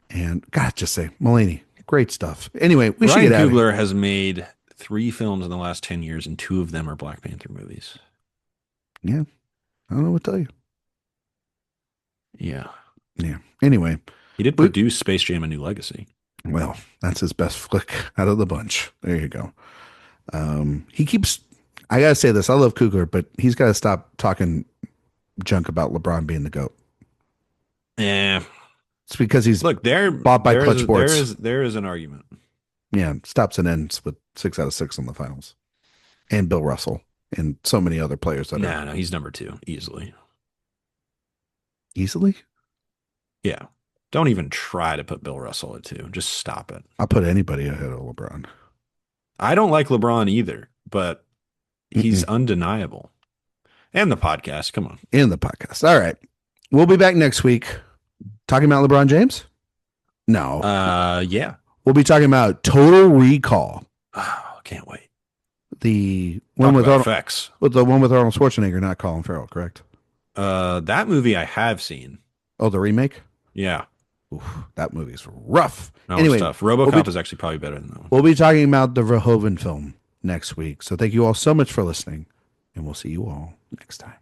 And God, just say Mulaney, great stuff. Anyway, we should Ryan get out of here. Coogler has made 3 films in the last 10 years, and 2 of them are Black Panther movies. Yeah, I don't know what to tell you. Yeah. Yeah. Anyway, He did produce Space Jam: A New Legacy. well, that's his best flick out of the bunch. There you go. He keeps. I gotta say this. I love Coogler, but he's got to stop talking junk about LeBron being the GOAT. Yeah. It's because he's Look, there bought by there Clutch is Sports. there is an argument. Yeah, stops and ends with 6 out of 6 in the finals, and Bill Russell and so many other players that are No, he's number 2 easily. easily. Yeah. Don't even try to put Bill Russell at 2. Just stop it. I'll put anybody ahead of LeBron. I don't like LeBron either, but he's Mm-mm. undeniable. And the podcast, come on. In the podcast. All right. We'll be back next week talking about LeBron James. No. Yeah. We'll be talking about Total Recall. Oh, can't wait. The one with Arnold, effects. with the one with Arnold Schwarzenegger, not Colin Farrell, correct? That movie I have seen. Oh, the remake? Yeah. Oof, that movie's rough. That Anyway, was tough. Robocop is actually probably better than that one. we'll be talking about the Verhoeven film next week. So thank you all so much for listening, and we'll see you all next time.